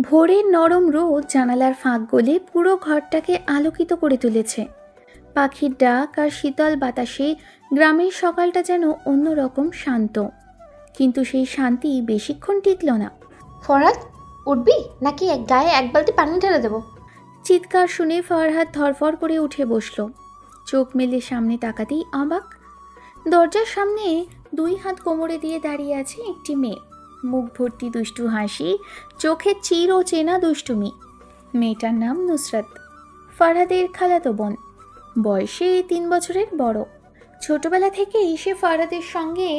ভোরের নরম রোদ জানালার ফাঁক গলে পুরো ঘরটাকে আলোকিত করে তুলেছে। পাখির ডাক আর শীতল বাতাসে গ্রামের সকালটা যেন অন্যরকম শান্ত। কিন্তু সেই শান্তি বেশিক্ষণ টিকল না। ফরহাদ, উঠবি নাকি গায়ে এক বালতি পানি ঢেলে দেবো? চিৎকার শুনে ফরহাদ ধরফর করে উঠে বসল। চোখ মেলে সামনে তাকাতেই অবাক। দরজার সামনে দুই হাত কোমরে দিয়ে দাঁড়িয়ে আছে একটি মেয়ে। মুখ ভর্তি দুষ্টু হাসি, চোখে চির ও চেনা দুষ্টুমি। মেয়েটার নাম নুসরাত, ফারহাদের খালাতো বোন। বয়সে 3 বছরের বড়। ছোটবেলা থেকেই সে ফারহাদের সঙ্গে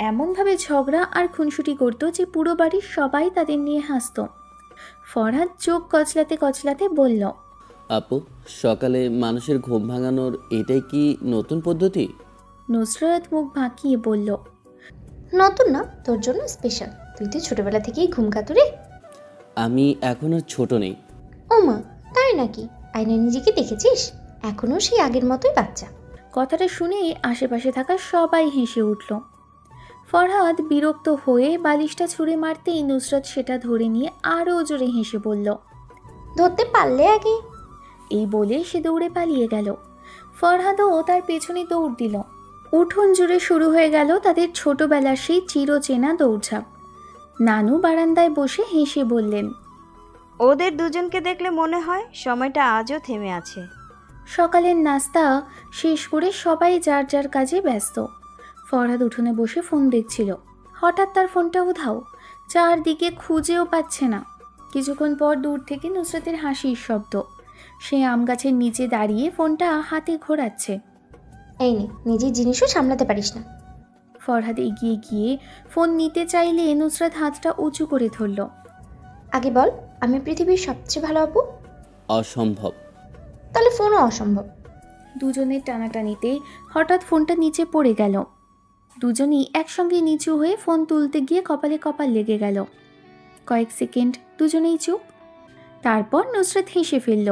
এমনভাবে ঝগড়া আর খুনসুটি করতো যে পুরো বাড়ির সবাই তাদের নিয়ে হাসত। ফরহাদ চোখ কচলাতে কচলাতে বলল, আপু, সকালে মানুষের ঘুম ভাঙানোর এটাই কি নতুন পদ্ধতি? নুসরাত মুখ বাঁকিয়ে বলল, নতুন না, তোর জন্য স্পেশাল। তুই তো ছোটবেলা থেকেই ঘুম কাতুরে। আমি এখন আর ছোট নেই। ও মা, তাই নাকি? আয়নায় নিজেকে দেখেছিস? এখনও সেই আগের মতোই বাচ্চা। কথাটা শুনে আশেপাশে থাকা সবাই হেসে উঠল। ফরহাদ বিরক্ত হয়ে বালিশটা ছুঁড়ে মারতেই নুসরাত সেটা ধরে নিয়ে আরও জোরে হেসে বলল, ধরতে পারলে আগে। এই বলে সে দৌড়ে পালিয়ে গেল। ফরহাদও তার পেছনে দৌড় দিল। উঠোন জুড়ে শুরু হয়ে গেল তাদের ছোটবেলার সেই চিরচেনা দৌড়ঝাঁপ। নানু বারান্দায় বসে হেসে বললেন, ওদের দুজনকে দেখলে মনে হয় সময়টা আজও থেমে আছে। সকালের নাস্তা শেষ করে সবাই যার যার কাজে ব্যস্ত। ফরহাদ উঠোনে বসে ফোন দেখছিল। হঠাৎ তার ফোনটা উধাও। চারদিকে খুঁজেও পাচ্ছে না। কিছুক্ষণ পর দূর থেকে নুসরাতের হাসির শব্দ। সে আম গাছের নিচে দাঁড়িয়ে ফোনটা হাতে ঘোরাচ্ছে। এই নে, নিজের জিনিসও সামলাতে পারিস না। ফরহাদ এগিয়ে গিয়ে ফোন নিতে চাইলে নুসরাত হাতটা উঁচু করে ধরল। আগে বল, আমি পৃথিবীর সবচেয়ে ভালো আপু? অসম্ভব। তাহলে ফোনও অসম্ভব। দুজনের টানাটানিতেই হঠাৎ ফোনটা নিচে পড়ে গেল। দুজনই একসঙ্গে নিচু হয়ে ফোন তুলতে গিয়ে কপালে কপাল লেগে গেল। কয়েক সেকেন্ড দুজনেই চুপ। তারপর নুসরাত হেসে ফেলল।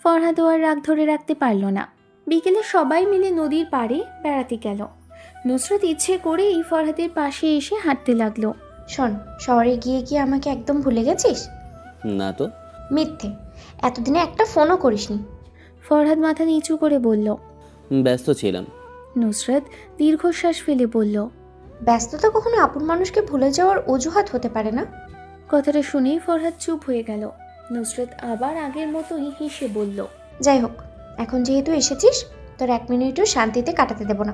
ফরহাদও আর রাগ ধরে রাখতে পারল না। বিকেলে সবাই মিলে নদীর পাড়ে বেড়াতে গেল। নুসরাত ইচ্ছে করেই ফরহাদের পাশে এসে হাঁটতে লাগলো। শোন, শহরে গিয়ে কি আমাকে একদম ভুলে গেছিস? না তো। মিথ্যে, এতদিনে একটা ফোনও করিসনি। ফরহাদ মাথা নিচু করে বলল। ব্যস্ত ছিলাম। নুসরাত দীর্ঘশ্বাস ফেলে বলল, ব্যস্ততা কখনো আপন মানুষকে ভুলে যাওয়ার অজুহাত হতে পারে না। কথাটা শুনেই ফরহাদ চুপ হয়ে গেল। নুসরাত আবার আগের মতোই হেসে বলল, যাই হোক, এখন যেহেতু এসেছিস, তোর 1 মিনিটও শান্তিতে কাটাতে দেব না।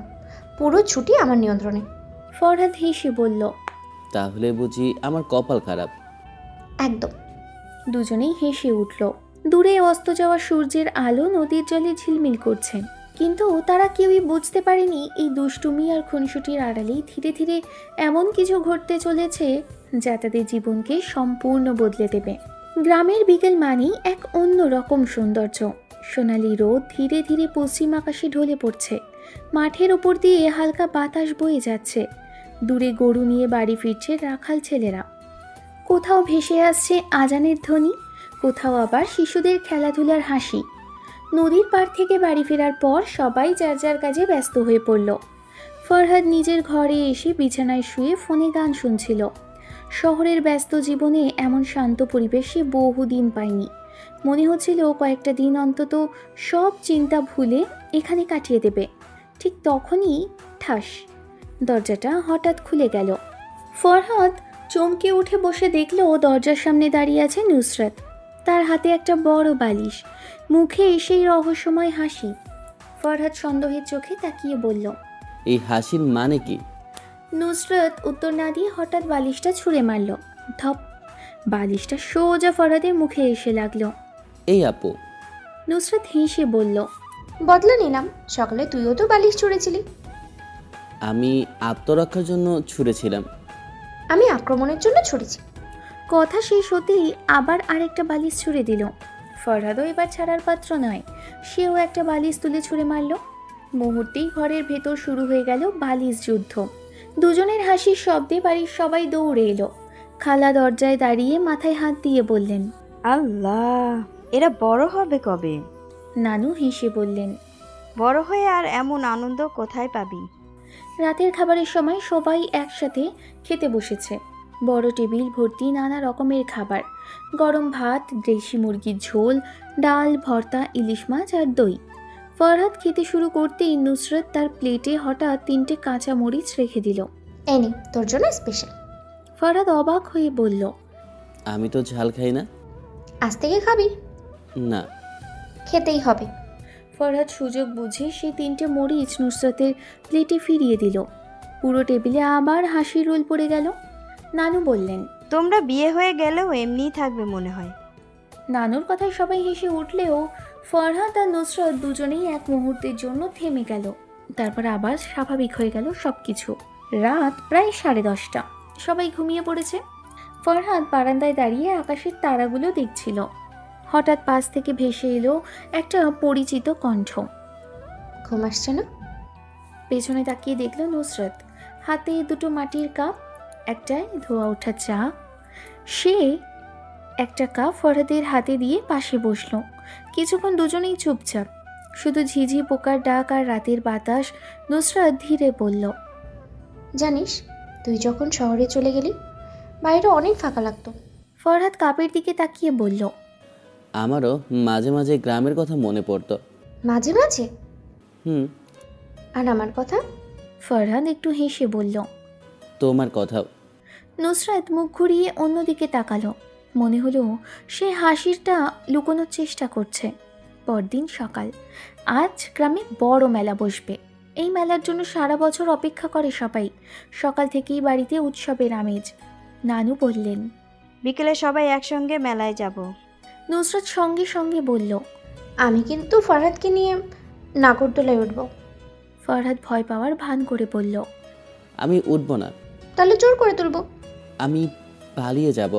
পুরো ছুটি আমার নিয়ন্ত্রণে। ফরহাদ হেসে বলল, তাহলে বুঝি আমার কপাল খারাপ? একদম। দুজনেই হেসে উঠল। দূরে অস্ত যাওয়া সূর্যের আলো নদীর জলে ঝিলমিল করছে। কিন্তু তারা কেউই বুঝতে পারেনি এই দুষ্টুমি আর খুনসুটির আড়ালেই ধীরে ধীরে এমন কিছু ঘটতে চলেছে যা তাদের জীবনকে সম্পূর্ণ বদলে দেবে। গ্রামের বিকেল মানেই এক অন্য রকম সৌন্দর্য। সোনালি রোদ ধীরে ধীরে পশ্চিম আকাশে ঢলে পড়ছে। মাঠের ওপর দিয়ে হালকা বাতাস বয়ে যাচ্ছে। দূরে গরু নিয়ে বাড়ি ফিরছে রাখাল ছেলেরা। কোথাও ভেসে আসছে আজানের ধ্বনি, কোথাও আবার শিশুদের খেলাধুলার হাসি। নদীর পাড় থেকে বাড়ি ফেরার পর সবাই যার যার কাজে ব্যস্ত হয়ে পড়ল। ফরহাদ নিজের ঘরে এসে বিছানায় শুয়ে ফোনে গান শুনছিল। শহরের ব্যস্ত জীবনে এমন শান্ত পরিবেশ সে বহুদিন পায়নি। মনে হচ্ছিল কয়েকটা দিন অন্তত সব চিন্তা ভুলে এখানে কাটিয়ে দেবে। ঠিক তখনই ঠাস, দরজাটা হঠাৎ খুলে গেল। ফরহাদ চমকে উঠে বসে দেখল দরজার সামনে দাঁড়িয়ে আছে নুসরাত। তার হাতে একটা বড় বালিশ, মুখে সেই রহস্যময় হাসি। ফরহাদ সন্দেহের চোখে তাকিয়ে বলল, এই হাসির মানে কি? নুসরাত উত্তর না দিয়ে হঠাৎ বালিশটা ছুঁড়ে মারল। ধপ, বালিশটা সোজা ফরহাদের মুখে এসে লাগলো। এই আপু। নুসরাত হেসে বলল, বদলা নিলাম। সকালে তুইও তো বালিশ ছুঁড়েছিলি। আমি আত্মরক্ষার জন্য ছুঁড়েছিলাম। আমি আক্রমণের জন্য ছুঁড়েছি। কথা শেষ হতেই আবার আরেকটা বালিশ ছুঁড়ে দিল। ফরহাদও এবার ছাড়ার পাত্র নয়। সেও একটা বালিশ তুলে ছুঁড়ে মারল। মুহূর্তেই ঘরের ভেতর শুরু হয়ে গেল বালিশ যুদ্ধ। দুজনের হাসির শব্দে বাড়ির সবাই দৌড়ে এলো। খালা দরজায় দাঁড়িয়ে মাথায় হাত দিয়ে বললেন, আল্লাহ, এরা বড় হবে কবে? নানু হেসে বললেন, বড় হয়ে আর এমন আনন্দ কোথায় পাবি? রাতের খাবারের সময় সবাই একসাথে খেতে বসেছে। বড় টেবিল ভর্তি নানা রকমের খাবার, গরম ভাত, দেশি মুরগির ঝোল, ডাল, ভর্তা, ইলিশ মাছ আর দই। ফরহাদ খেতে শুরু করতেই নুসরত তার প্লেটে হঠাৎ 3টে কাঁচা মরিচ রেখে দিল। এই নে তোর জন্য স্পেশাল। ফরহাদ অবাক হয়ে বলল, আমি তো ঝাল খাই না। আজ থেকে খাবি? না। খেতেই হবে। ফরহাদ সুযোগ বুঝে সেই 3টে মরিচ নুসরতের প্লেটে ফিরিয়ে দিল। পুরো টেবিলে আবার হাসির রোল পড়ে গেল। নানু বললেন, তোমরা বিয়ে হয়ে গেলেও এমনিই থাকবে মনে হয়। নানুর কথায় সবাই হেসে উঠলেও ফরহাদ আর নুসরত দুজনেই এক মুহূর্তের জন্য থেমে গেল। তারপর আবার স্বাভাবিক হয়ে গেল সব কিছু। রাত প্রায় 10:30। সবাই ঘুমিয়ে পড়েছে। ফরহাদ বারান্দায় দাঁড়িয়ে আকাশের তারাগুলো দেখছিল। হঠাৎ পাশ থেকে ভেসে এলো একটা পরিচিত কণ্ঠ। ঘুম আসছে না? পেছনে তাকিয়ে দেখল নুসরত, হাতে 2টো মাটির কাপ, একটায় ধোয়া ওঠা চা। সে একটা কাপ ফরহাদের হাতে দিয়ে পাশে বসলো। কিছুক্ষণ দুজনেই চুপচাপ, শুধু ঝিঝি পোকার ডাক আর রাতের বাতাস। নুসরত ধীরে বলল, জানিস, তুই যখন শহরে চলে গেলি বাইরে অনেক ফাঁকা লাগতো। ফরহাদ কাপের দিকে তাকিয়ে বলল, আমারও মাঝে মাঝে গ্রামের কথা মনে পড়তো। মাঝে মাঝে? হুম। আর আমার কথা? ফরহাদ একটু হেসে বলল। তোমার কথাও। নুসরাত মুখ ঘুরিয়ে অন্যদিকে তাকালো। মনে হলো সে হাসিটা লুকোনোর চেষ্টা করছে। পরদিন সকাল। আজ গ্রামে বড় মেলা বসবে। এই মেলার জন্য সারা বছর অপেক্ষা করে সবাই। সকাল থেকেই বাড়িতে উৎসবের আমেজ। নানু বললেন, বিকেলে সবাই একসঙ্গে মেলায় যাব। নুসরাত সঙ্গে সঙ্গে বলল, আমি কিন্তু ফরহাদকে নিয়ে নাগরদোলায় উঠবো। ফরহাদ ভয় পাওয়ার ভান করে বলল, আমি উঠবো না। তাহলে জোর করে তুলবো। আমি পালিয়ে যাব।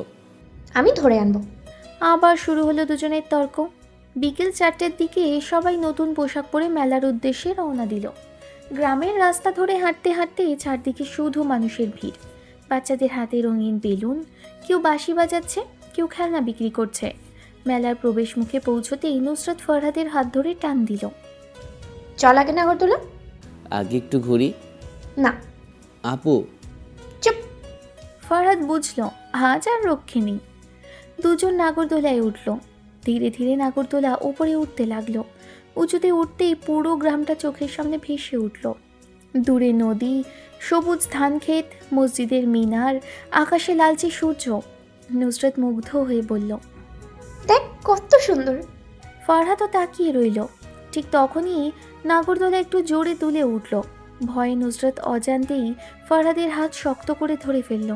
আমি ধরে আনবো। আবার শুরু হলো দুজনের তর্ক। বিকেল 4টের দিকে সবাই নতুন পোশাক পরে মেলার উদ্দেশ্যে রওনা দিল। গ্রামের রাস্তা ধরে হাঁটতে হাঁটতে চারদিকে শুধু মানুষের ভিড়। বাচ্চাদের হাতে রঙিন বেলুন, কেউ বাঁশি বাজাচ্ছে, কেউ খেলনা বিক্রি করছে। মেলার প্রবেশ মুখে পৌঁছতেই নুসরত ফরহাদের হাত ধরে টান দিল। চল আগে নাগরদোলা। আগে একটু ঘুরি। না। আপু। চুপ। ফরহাদ বুঝল আজ আর রক্ষে নেই। দুজন নাগরদোলায় উঠল। ধীরে ধীরে নাগরদোলা ওপরে উঠতে লাগলো। উঁচুতে উঠতেই পুরো গ্রামটা চোখের সামনে ভেসে উঠল। দূরে নদী, সবুজ ধানক্ষেত, মসজিদের মিনার, আকাশে লালচে সূর্য। নুসরত মুগ্ধ হয়ে বলল, দেখ কত সুন্দর। ফরহাদও তাকিয়ে রইল। ঠিক তখনই নাগরদোলা একটু জোরে তুলে উঠল। ভয়ে নুসরত অজান্তেই ফরহাদের হাত শক্ত করে ধরে ফেলল।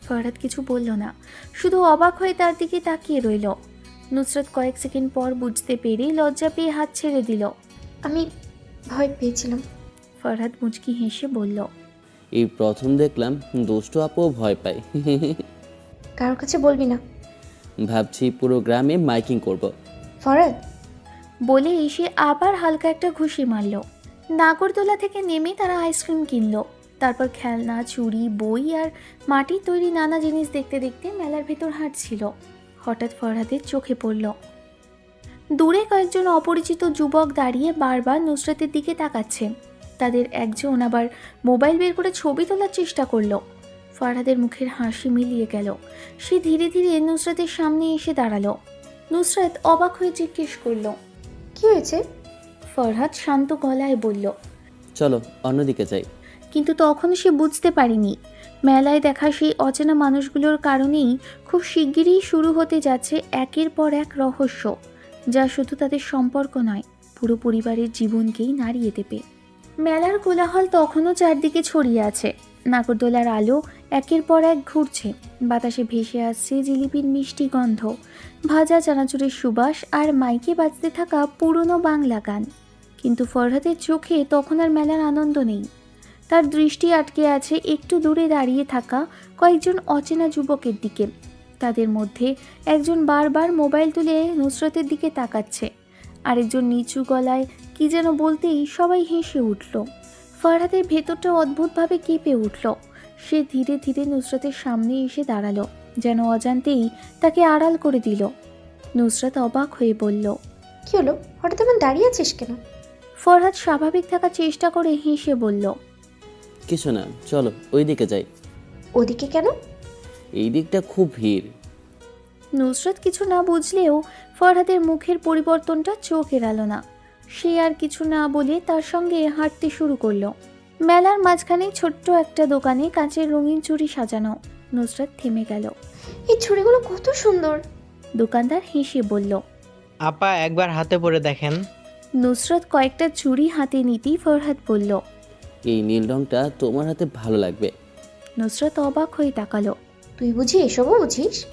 ফরহাদ কিছু বলল না, শুধু অবাক হয়ে তার দিকে তাকিয়ে রইল। নুসরত কয়েক সেকেন্ড পর বুঝতে পেরে লজ্জা পেয়ে হাত ছেড়ে দিল। আমি ভয় পেয়েছিলাম। ফরহাদ মুচকি হেসে বলল, এই প্রথম দেখলাম দুষ্টু আপুও ভয় পায়। কারোর কাছে বলবি না। ভাবছি পুরো গ্রামে মাইকিং করব। ফরহাদ। বলে এসে আবার হালকা একটা ঘুষি মারল। নাগরদোলা থেকে নেমে তারা আইসক্রিম কিনল। তারপর খেলনা, চুড়ি, বই আর মাটির তৈরি নানা জিনিস দেখতে দেখতে মেলার ভেতর হাঁটছিল। হঠাৎ ফরহাদের চোখে পড়ল দূরে কয়েকজন অপরিচিত যুবক দাঁড়িয়ে বারবার নুসরতের দিকে তাকাচ্ছে। তাদের একজন আবার মোবাইল বের করে ছবি তোলার চেষ্টা করলো। ফরহাদের মুখের হাসি মিলিয়ে গেল। সে ধীরে ধীরে নুসরতের সামনে এসে দাঁড়ালো। নুসরত অবাক হয়ে জিজ্ঞেস করল, কি হয়েছে? ফরহাদ শান্ত গলায় বলল, চলো অন্যদিকে যাই। কিন্তু তখন সে বুঝতে পারেনি মেলায় দেখা সেই অচেনা মানুষগুলোর কারণেই খুব শিগগিরই শুরু হতে যাচ্ছে একের পর এক রহস্য, যা শুধু তাদের সম্পর্ক নয়, পুরো পরিবারের জীবনকেই নাড়িয়ে দেবে। মেলার কোলাহল তখনও চারদিকে ছড়িয়ে আছে। নাগরদোলার আলো একের পর এক ঘুরছে। বাতাসে ভেসে আসছে জিলিপির মিষ্টি গন্ধ, ভাজা চানাচুরের সুবাস আর মাইকে বাজতে থাকা পুরনো বাংলা গান। কিন্তু ফরহাদের চোখে তখন আর মেলার আনন্দ নেই। তার দৃষ্টি আটকে আছে একটু দূরে দাঁড়িয়ে থাকা কয়েকজন অচেনা যুবকের দিকে। তাদের মধ্যে একজন বারবার মোবাইল তুলে নুসরতের দিকে তাকাচ্ছে, আরেকজন নিচু গলায় কি যেন বলতেই সবাই হেসে উঠল। ফরহাদের ভেতরটা অদ্ভুতভাবে কেঁপে উঠল। সে ধীরে ধীরে নুসরতের সামনে এসে দাঁড়ালো, যেন অজান্তেই তাকে আড়াল করে দিল। নুসরত অবাক হয়ে বলল, কি হলো, হঠাৎ এমন দাঁড়িয়ে আছিস কেন? ফরহাদ স্বাভাবিক থাকার চেষ্টা করে হেসে বলল, কিছু না, চলো ওইদিকে যাই। ওদিকে কেন? এই দিকটা খুব ভিড়। নুসরাত কিছু না বুঝলেও ফরহাদের মুখের পরিবর্তনটা চোখ এড়ালো না। সে আর কিছু না বলে তার সঙ্গে হাঁটতে শুরু করলো। মেলার মাঝখানে ছোট্ট একটা দোকানে কাঁচের রঙিন চুড়ি সাজানো। নুসরাত থেমে গেল। এই ছুরিগুলো কত সুন্দর। দোকানদার হেসে বলল। আপা একবার হাতে পরে দেখেন। নুসরাত কয়েকটা চুড়ি হাতে নিতেই ফরহাদ বলল। এই নীল রংটা তোমার হাতে ভালো লাগবে। নুসরাত অবাক হয়ে তাকালো। তুই বুঝি এসবও বুঝিস?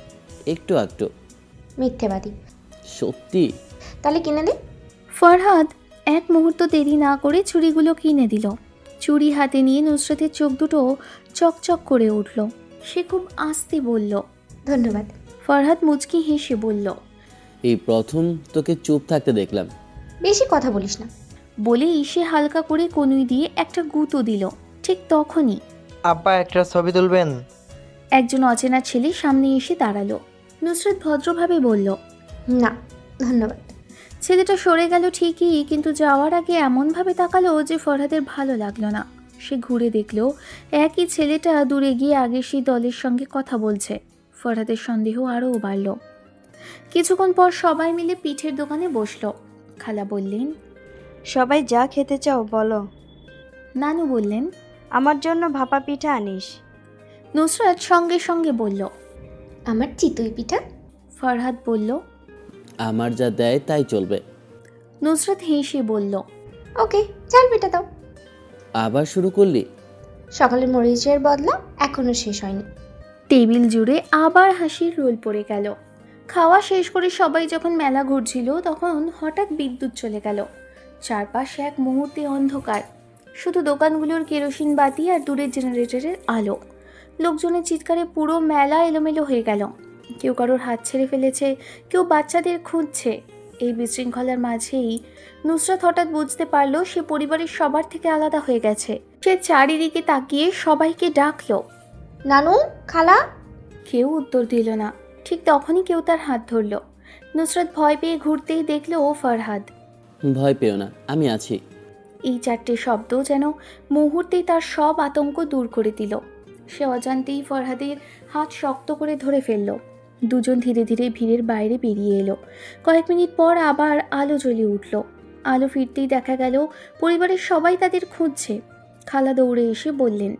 একটু একটু। মিথ্যেবাদী। সত্যি? তাহলে কিনে দে। ফরহাদ এক মুহূর্ত দেরি না করে চুড়িগুলো কিনে দিল। চুড়ি হাতে নিয়ে নুসরাতের চোখ দুটো চকচক করে উঠল। সে খুব আস্তে বলল। ধন্যবাদ। ফরহাদ মুচকি হেসে বলল। এই প্রথম তোকে চুপ থাকতে দেখলাম। বেশি কথা বলিস না। বলেই সে হালকা করে কনুই দিয়ে একটা গুঁতো দিল। ঠিক তখনই আপা একটা ছবি তুলবেন? একজন অচেনা ছেলে সামনে এসে দাঁড়ালো। নুসরাত ভদ্রভাবে বলল। না ধন্যবাদ। ছেলেটা সরে গেল ঠিকই, কিন্তু যাওয়ার আগে এমনভাবে তাকালো যে ফরহাদের ভালো লাগলো না। সে ঘুরে দেখলো একই ছেলেটা দূরে গিয়ে আগের সেই দলের সঙ্গে কথা বলছে। ফরহাদের সন্দেহ আরও বাড়ল। কিছুক্ষণ পর সবাই মিলে পিঠের দোকানে বসলো। খালা বললেন। সবাই যা খেতে চাও বলো। নানু বললেন। আমার জন্য ভাপা পিঠা আনিস। নুসরাত সঙ্গে সঙ্গে বলল। আমার চিতই পিঠা। ফরহাদ বলল। আমার যা দেয় তাই চলবে। নুসরাত হেসে বলল। ওকে চাল পিঠা দাও। আবার শুরু করলি? সকালের মরিচের বদলা এখনো শেষ হয়নি। টেবিল জুড়ে আবার হাসির রোল পড়ে গেল। খাওয়া শেষ করে সবাই যখন মেলা ঘুরছিল তখন হঠাৎ বিদ্যুৎ চলে গেল। চারপাশে এক মুহূর্তে অন্ধকার, শুধু দোকানগুলোর কেরোসিন বাতি আর দূরের জেনারেটরের আলো। লোকজনের চিৎকারে পুরো মেলা এলোমেলো হয়ে গেল। কেউ কারোর হাত ছেড়ে ফেলেছে, কেউ বাচ্চাদের খুঁজছে। এই বিশৃঙ্খলার মাঝেই নুসরাত হঠাৎ বুঝতে পারল সে পরিবারের সবার থেকে আলাদা হয়ে গেছে। সে চারিদিকে তাকিয়ে সবাইকে ডাকলো। নানু, খালা। কেউ উত্তর দিল না। ঠিক তখনই কেউ তার হাত ধরল। নুসরাত ভয় পেয়ে ঘুরতেই দেখল ও ফরহাদ। ভয় পেও না, আমি আছি। এই চারটে শব্দ যেন মুহূর্তেই তার সব আতঙ্ক দূর করে দিল। সে অজান্তেই ফরহাদের হাত শক্ত করে ধরে ফেলল। দুজন ধীরে ধীরে ভিড়ের বাইরে বেরিয়ে এলো। কয়েক মিনিট পর আবার আলো জ্বলে উঠল। আলো ফিরতেই দেখা গেল পরিবারের সবাই তাদের খুঁজছে। খালা দৌড়ে এসে বললেন।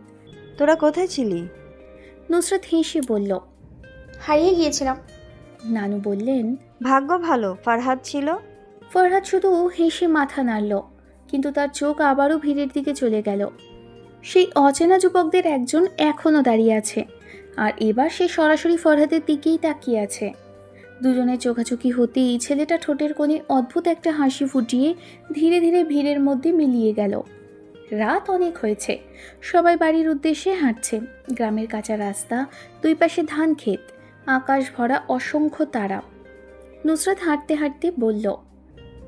তোরা কোথায় ছিলি? নুসরাত হেসে বলল। হারিয়ে গিয়েছিলাম। নানু বললেন। ভাগ্য ভালো ফারহাদ ছিল। ফরহাদ শুধু হেসে মাথা নাড়ল, কিন্তু তার চোখ আবারও ভিড়ের দিকে চলে গেল। সেই অচেনা যুবকদের একজন এখনও দাঁড়িয়ে আছে, আর এবার সে সরাসরি ফরহাদের দিকেই তাকিয়ে আছে। দুজনের চোখাচোখি হতেই ছেলেটা ঠোঁটের কোণে অদ্ভুত একটা হাসি ফুটিয়ে ধীরে ধীরে ভিড়ের মধ্যে মিলিয়ে গেল। রাত অনেক হয়েছে, সবাই বাড়ির উদ্দেশ্যে হাঁটছে। গ্রামের কাঁচা রাস্তা, দুই পাশে ধান ক্ষেত, আকাশ ভরা অসংখ্য তারা। নুসরাত হাঁটতে হাঁটতে বলল।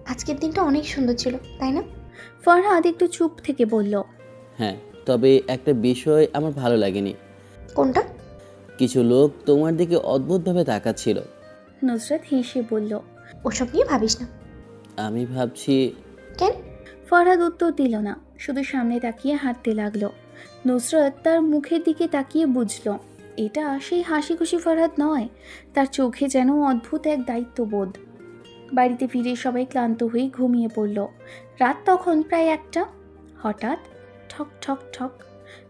আজকের দিনটা অনেক সুন্দর ছিল, তাই না? ফরহাদ একটু চুপ থেকে বলল। হ্যাঁ, তবে একটা বিষয় আমার ভালো লাগেনি। কোনটা? কিছু লোক তোমার দিকে অদ্ভুতভাবে তাকাচ্ছিল। নুসরাত হেসে বলল। ওসব নিয়ে ভাবিস না। আমি ভাবছি। কেন? ফরহাদ উত্তর দিল না, শুধু সামনে তাকিয়ে হাঁটতে লাগলো। নুসরাত তার মুখের দিকে তাকিয়ে বুঝল এটা সেই হাসি খুশি ফরহাদ নয়। তার চোখে যেন অদ্ভুত এক দায়িত্ববোধ। বাড়িতে ফিরে সবাই ক্লান্ত হয়ে ঘুমিয়ে পড়ল। রাত তখন প্রায় 1টা। হঠাৎ ঠক ঠক ঠক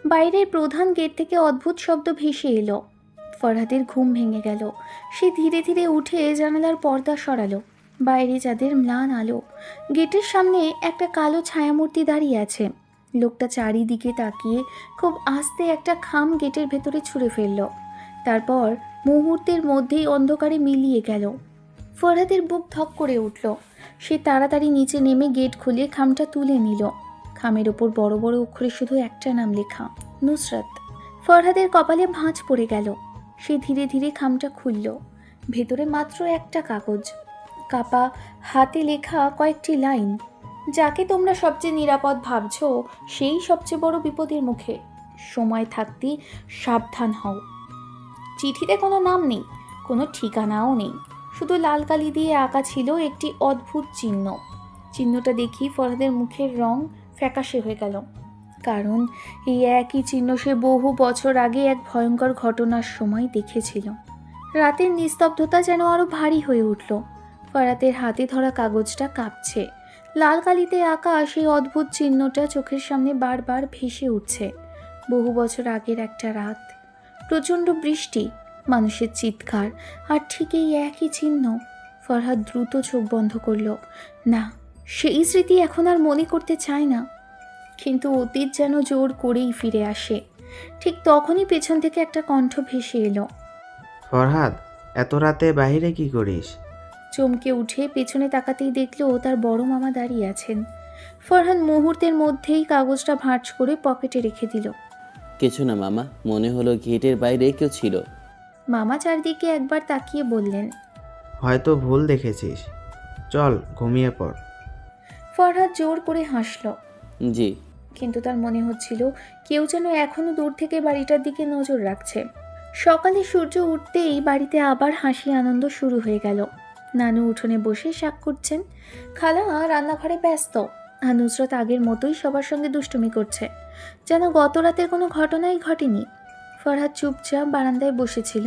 বাইরের প্রধান গেট থেকে অদ্ভুত শব্দ ভেসে এলো। ফরহাদের ঘুম ভেঙে গেল। সে ধীরে ধীরে উঠে জানালার পর্দা সরালো। বাইরে যাদের ম্লান আলো। গেটের সামনে একটা কালো ছায়ামূর্তি দাঁড়িয়ে আছে। লোকটা চারিদিকে তাকিয়ে খুব আস্তে একটা খাম গেটের ভেতরে ছুঁড়ে ফেলল। তারপর মুহূর্তের মধ্যেই অন্ধকারে মিলিয়ে গেল। ফরহাদের বুক ধক করে উঠল। সে তাড়াতাড়ি নিচে নেমে গেট খুলে খামটা তুলে নিল। খামের ওপর বড় বড় অক্ষরে শুধু একটা নাম লেখা, নুসরাত। ফরহাদের কপালে ভাঁজ পড়ে গেল। সে ধীরে ধীরে খামটা খুলল। ভেতরে মাত্র একটা কাগজ, কাপা হাতে লেখা কয়েকটি লাইন। যাকে তোমরা সবচেয়ে নিরাপদ ভাবছো সেই সবচেয়ে বড় বিপদের মুখে। সময় থাকতে সাবধান হও। চিঠিতে কোনো নাম নেই, কোনো ঠিকানাও নেই, শুধু লাল কালি দিয়ে আঁকা ছিল একটি অদ্ভুত চিহ্ন। চিহ্নটা দেখি ফরহাদের মুখের রং ফ্যাকাশে হয়ে গেল। কারণ এই একই চিহ্ন সে বহু বছর আগে এক ভয়ঙ্কর ঘটনার সময় দেখেছিল। রাতের নিস্তব্ধতা যেন আরো ভারী হয়ে উঠল। ফরহাদের হাতে ধরা কাগজটা কাঁপছে। লাল কালিতে আঁকা সেই অদ্ভুত চিহ্নটা চোখের সামনে বারবার ভেসে উঠছে। বহু বছর আগের একটা রাত, প্রচণ্ড বৃষ্টি, মানুষের চিৎকার, আর ঠিক এই একই চিহ্ন। ফরহাদ দ্রুত চোখ বন্ধ করল। না, সেই স্মৃতি এখন আর মনে করতে চায় না। কিন্তু অতীত যেন জোর করেই ফিরে আসে। ঠিক তখনই পেছন থেকে একটা কণ্ঠ ভেসে এলো। ফরহাদ, এত রাতে বাইরে কি করিস? চমকে উঠে পেছনে তাকাতেই দেখলো তার বড় মামা দাঁড়িয়ে আছেন। ফরহাদ মুহূর্তের মধ্যেই কাগজটা ভাঁজ করে পকেটে রেখে দিল। কিছু না মামা, মনে হলো গেটের বাইরে কেউ ছিল। মামা চারদিকে একবার তাকিয়ে বললেন, হয়তো ভুল দেখেছিস, চল ঘুমিয়ে পড়। ফরহাদ জোর করে হাসল, জি। কিন্তু তার মনে হচ্ছিল কেউ যেন এখনো দূর থেকে বাড়িটার দিকে নজর রাখছে। সকালে সূর্য উঠতেই বাড়িতে আবার হাসি আনন্দ শুরু হয়ে গেল। নানু উঠোনে বসে শাক করছেন, খালা রান্নাঘরে ব্যস্ত, আর নুসরত আগের মতোই সবার সঙ্গে দুষ্টুমি করছে, যেন গত রাতের কোনো ঘটনাই ঘটেনি। ফরহাদ চুপচাপ বারান্দায় বসেছিল,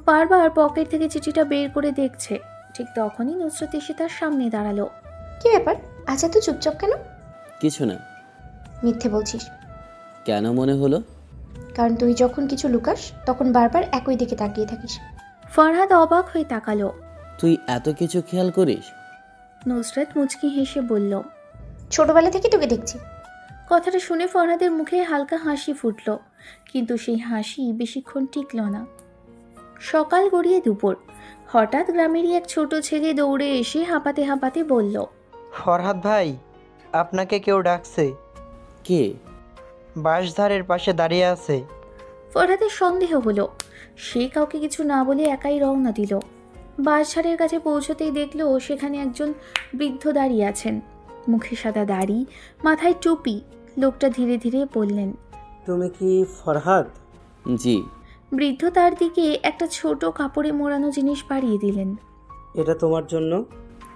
বারবার পকেট থেকে চিঠিটা বের করে দেখছে। ঠিক তখনই নুসরত এসে তার সামনে দাঁড়ালো। কি ব্যাপার, আজ এত চুপচাপ কেন? কিছু না। মিথ্যে বলছিস। কেন মনে হলো? কারণ তুই যখন কিছু লুকাস তখন বারবার একই দিকে তাকিয়ে থাকিস। ফরহাদ অবাক হয়ে তাকালো। তুই এত কিছু খেয়াল করিস? নুসরত মুচকি হেসে বলল। ছোটবেলা থেকে তোকে দেখছি। কথাটা শুনে ফরহাদের মুখে হালকা হাসি ফুটল, কিন্তু সেই হাসি বেশিক্ষণ টিকল না। সকাল গড়িয়ে দুপুর, হঠাৎ গ্রামেরই এক ছোট ছেলে দৌড়ে এসে হাঁপাতে হাঁপাতে বলল, ফরহাদ ভাই, আপনাকে কেউ ডাকছে। কে? বাঁশধারের পাশে দাঁড়িয়ে আছে। ফরহাদের সন্দেহ হলো। সে কাউকে কিছু না বলে একাই রওনা দিল। বাঁশঝাড়ের কাছে পৌঁছতেই দেখলো সেখানে একজন বৃদ্ধ দাঁড়িয়ে আছেন, মুখে সাদা দাড়ি, মাথায় টুপি। লোকটা ধীরে ধীরে বললেন, তুমি কি ফরহাদ? জি। বৃদ্ধ তার দিকে একটা ছোট কাপড়ে মোড়ানো জিনিস বাড়িয়ে দিলেন। এটা তোমার জন্য।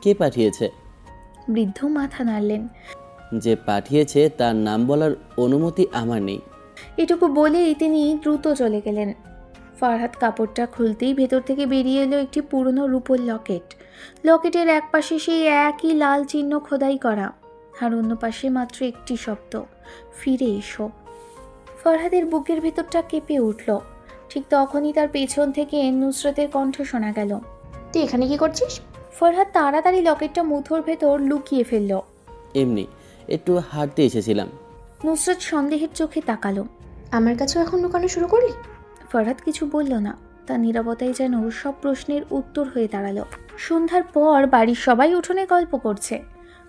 কে পাঠিয়েছে? বৃদ্ধ মাথা নাড়লেন। যে পাঠিয়েছে তার নাম বলার অনুমতি আমার নেই। এটুকু বলেই তিনি দ্রুত চলে গেলেন। ফরহাদ কাপড়টা খুলতেই ভেতর থেকে বেরিয়ে এলো একটি পুরনো রূপোর লকেট। লকেটের এক পাশে সেই একই লাল চিহ্ন খোদাই করা, আর অন্য পাশে মাত্র একটি শব্দ, ফিরে এসো। ফরহাদের বুকের ভেতরটা কেঁপে উঠল। ঠিক তখনই তার পেছন থেকে নুসরতের কণ্ঠ শোনা গেল। তুই এখানে কি করছিস? ফরহাদ তাড়াতাড়ি লকেটটা মুঠোর ভেতর লুকিয়ে ফেলল। এমনি একটু হাঁটতে এসেছিলাম। নুসরত সন্দেহের চোখে তাকালো। আমার কাছেও এখন লুকানো শুরু করলি? ফরহাদ কিছু বলল না, তার নীরবতাই যেন সব প্রশ্নের উত্তর হয়ে দাঁড়ালো। সন্ধ্যার পর বাড়ির সবাই উঠোনে গল্প করছে।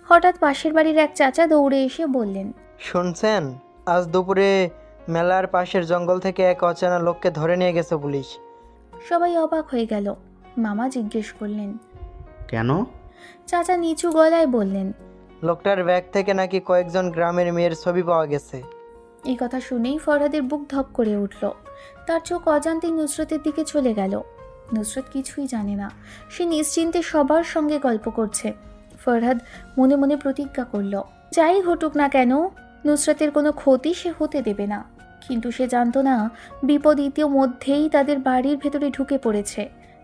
হঠাৎ পাশের বাড়ির এক চাচা দৌড়ে এসে বললেন, শুনছেন, আজ দুপুরে মেলার পাশের জঙ্গল থেকে এক অচেনা লোককে ধরে নিয়ে গেছে পুলিশ। সবাই অবাক হয়ে গেল। মামা জিজ্ঞেস করলেন, কেন? চাচা নিচু গলায় বললেন, লোকটার ব্যাগ থেকে নাকি কয়েকজন গ্রামের মেয়ের ছবি পাওয়া গেছে। এই কথা শুনেই ফরহাদের বুক ধপ করে উঠল। তার চোখ অজান্তেই নুসরতের দিকে চলে গেল। নুসরত কিছুই জানে না, সে নিশ্চিন্তে সবার সঙ্গে গল্প করছে। ফরহাদ মনে মনে প্রতিজ্ঞা করল, যাই ঘটুক না কেন নুসরতের কোনো ক্ষতি সে হতে দেবে না। কিন্তু সে জানতো না বিপদ ইতিমধ্যেই তাদের বাড়ির ভেতরে ঢুকে পড়েছে,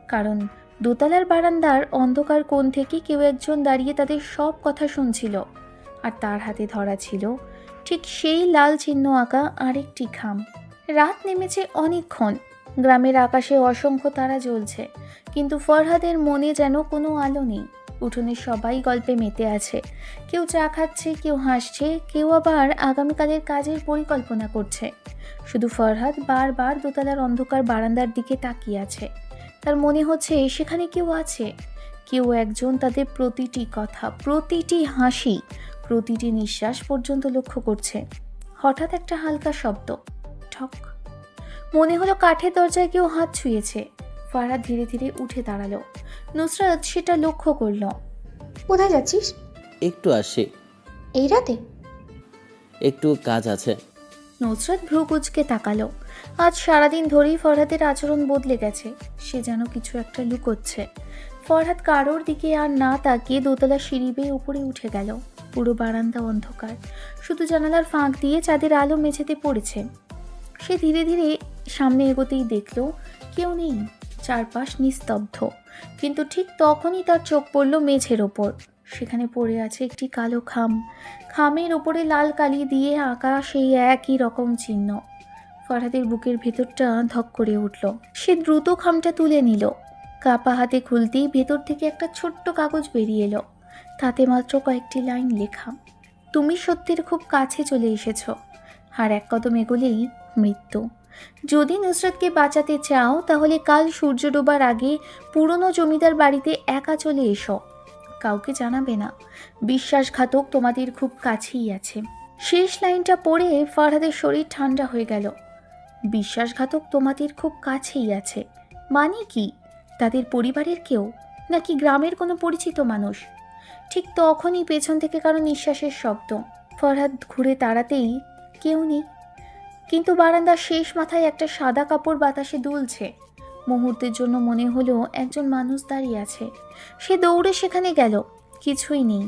কারণ দোতলার বারান্দার অন্ধকার কোণ থেকে কেউ একজন দাঁড়িয়ে তাদের সব কথা শুনছিল, আর তার হাতে ধরা ছিল ঠিক সেই লাল চিহ্ন আঁকা আরেকটি খাম। রাত নেমেছে অনেকক্ষণ, গ্রামের আকাশে অসংখ্য তারা জ্বলছে, কিন্তু ফরহাদের মনে যেন কোনো আলো নেই। উঠোনে সবাই গল্পে মেতে আছে, কেউ চা খাচ্ছে, কেউ হাসছে, কেউ আবার আগামীকালের কাজের পরিকল্পনা করছে। শুধু ফরহাদ বারবার দোতলার অন্ধকার বারান্দার দিকে তাকিয়ে আছে। তার মনে হচ্ছে সেখানে কেউ আছে, কেউ একজন তাদের প্রতিটি কথা, প্রতিটি হাসি, প্রতিটি নিঃশ্বাস পর্যন্ত লক্ষ্য করছে। হঠাৎ একটা হালকা শব্দ, ঠক। মনে হলো কাঠের দরজায় কেউ হাত ছুঁয়েছে। ফরহাদ ধীরে ধীরে উঠে দাঁড়ালো। নুসরাত সেটা লক্ষ্য করল। কোথায় যাচ্ছিস? একটু আসি। এই রাতে? একটু কাজ আছে। নুসরাত ভ্রু কুঁচকে তাকালো। আজ সারাদিন ধরেই ফরহাদের আচরণ বদলে গেছে, সে যেন কিছু একটা লুকোচ্ছে। ফরহাদ কারোর দিকে আর না তাকিয়ে দোতলা সিঁড়ি বেয়ে উপরে উঠে গেল। পুরো বারান্দা অন্ধকার, শুধু জানালার ফাঁক দিয়ে চাঁদের আলো মেঝেতে পড়েছে। সে ধীরে ধীরে সামনে এগোতেই দেখল কেউ নেই, চারপাশ নিস্তব্ধ। কিন্তু ঠিক তখনই তার চোখ পড়ল মেঝের ওপর। সেখানে পড়ে আছে একটি কালো খাম। খামের ওপরে লাল কালি দিয়ে আঁকা সেই একই রকম চিহ্ন। ফরহাদের বুকের ভেতরটা ধক করে উঠল। সে দ্রুত খামটা তুলে নিল। কাপা হাতে খুলতেই ভেতর থেকে একটা ছোট্ট কাগজ বেরিয়ে এলো। তাতে মাত্র কয়েকটি লাইন লেখা, তুমি সত্যের খুব কাছে চলে এসেছ, আর এক কদম এগোলেই মৃত্যু। যদি নুসরাতকে বাঁচাতে চাও তাহলে কাল সূর্য ডোবার আগে পুরনো জমিদার বাড়িতে একা চলে এসো, কাউকে জানাবে না। বিশ্বাসঘাতক তোমাদের খুব কাছেই আছে। শেষ লাইনটা পড়ে ফরহাদের শরীর ঠান্ডা হয়ে গেল। বিশ্বাসঘাতক তোমাদের খুব কাছেই আছে মানে কি? তাদের পরিবারের কেউ, নাকি গ্রামের কোনো পরিচিত মানুষ? ঠিক তখনই পেছন থেকে কারো নিঃশ্বাসের শব্দ। ফরহাদ ঘুরে তাড়াতেই কেউ নেই, কিন্তু বারান্দার শেষ মাথায় একটা সাদা কাপড় বাতাসে দুলছে। মুহূর্তের জন্য মনে হলো একজন মানুষ দাঁড়িয়ে আছে। সে দৌড়ে সেখানে গেল। কিছুই নেই,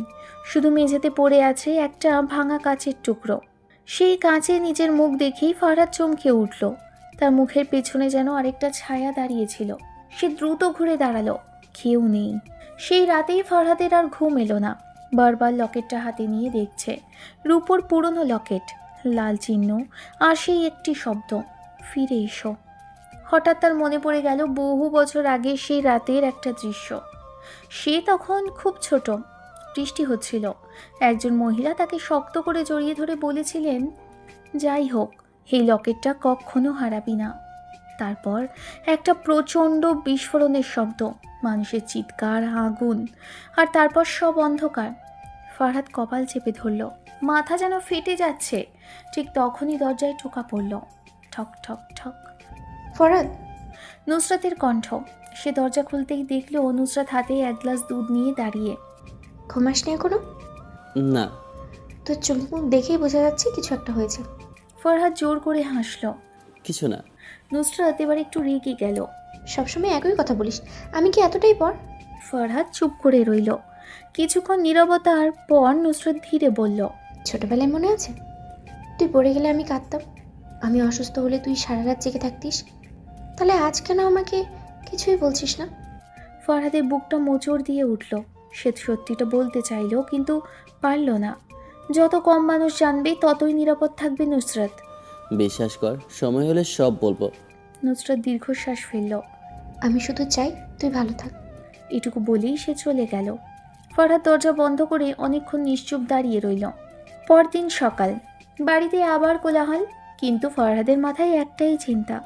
শুধু মেঝেতে পড়ে আছে একটা ভাঙা কাচের টুকরো। সেই কাঁচে নিজের মুখ দেখেই ফরহাদ চমকে উঠল। তার মুখের পেছনে যেন আরেকটা ছায়া দাঁড়িয়েছিল। সে দ্রুত ঘুরে দাঁড়ালো, কেউ নেই। সেই রাতেই ফরহাদের আর ঘুম এলো না। বারবার লকেটটা হাতে নিয়ে দেখছে। রূপোর পুরনো লকেট, লাল চিহ্ন, আর সেই একটি শব্দ, ফিরে এসো। হঠাৎ তার মনে পড়ে গেল বহু বছর আগে সেই রাতের একটা দৃশ্য। সে তখন খুব ছোট, বৃষ্টি হচ্ছিল। একজন মহিলা তাকে শক্ত করে জড়িয়ে ধরে বলেছিলেন, যাই হোক এই লকেটটা কখনো হারাবি না। তারপর একটা প্রচণ্ড বিস্ফোরণের শব্দ, মানুষের চিৎকার, আগুন, আর তারপর সব অন্ধকার। ফরহাদ কপাল চেপে ধরল, মাথা যেন ফেটে যাচ্ছে। ঠিক তখনই দরজায় টোকা পড়ল, ঠক ঠক ঠক। ফরহাদ, নুসরাতের কণ্ঠ। সে দরজা খুলতেই দেখল নুসরাত হাতে এক গ্লাস দুধ নিয়ে দাঁড়িয়ে। ঘুমাসনি এখনো? না। তোর চোখ মুখ দেখেই বোঝা যাচ্ছে কিছু একটা হয়েছে। ফরহাদ জোর করে হাসল। কিছু না। নুসরাত এবার একটু রেগে গেল। সবসময় একই কথা বলিস, আমি কি এতটাই পর? ফরহাদ চুপ করে রইল। কিছুক্ষণ নীরবতার পর নুসরাত ধীরে বলল, ছোটবেলায় মনে আছে তুই পড়ে গেলে আমি কাঁদতাম, আমি অসুস্থ হলে তুই সারা রাত জেগে থাকতিস, তাহলে আজ কেন আমাকে কিছুই বলছিস না? ফরহাদের বুকটা মোচড় দিয়ে উঠল। সে সত্যিটা বলতে চাইল, কিন্তু পারল না। যত কম মানুষ জানবে ততই নিরাপদ থাকবে নুসরাত। বিশ্বাস কর, সময় হলে সব বলবো। নুসরাত দীর্ঘশ্বাস ফেলল। আমি শুধু চাই তুই ভালো থাক। এটুকু বলেই সে চলে গেল। ফরহাদ দরজা বন্ধ করে অনেকক্ষণ নিশ্চুপ দাঁড়িয়ে রইল। পরদিন সকাল, বাড়িতে আবার কোলাহল, কিন্তু ফরহাদের মাথায় একটাই চিন্তা,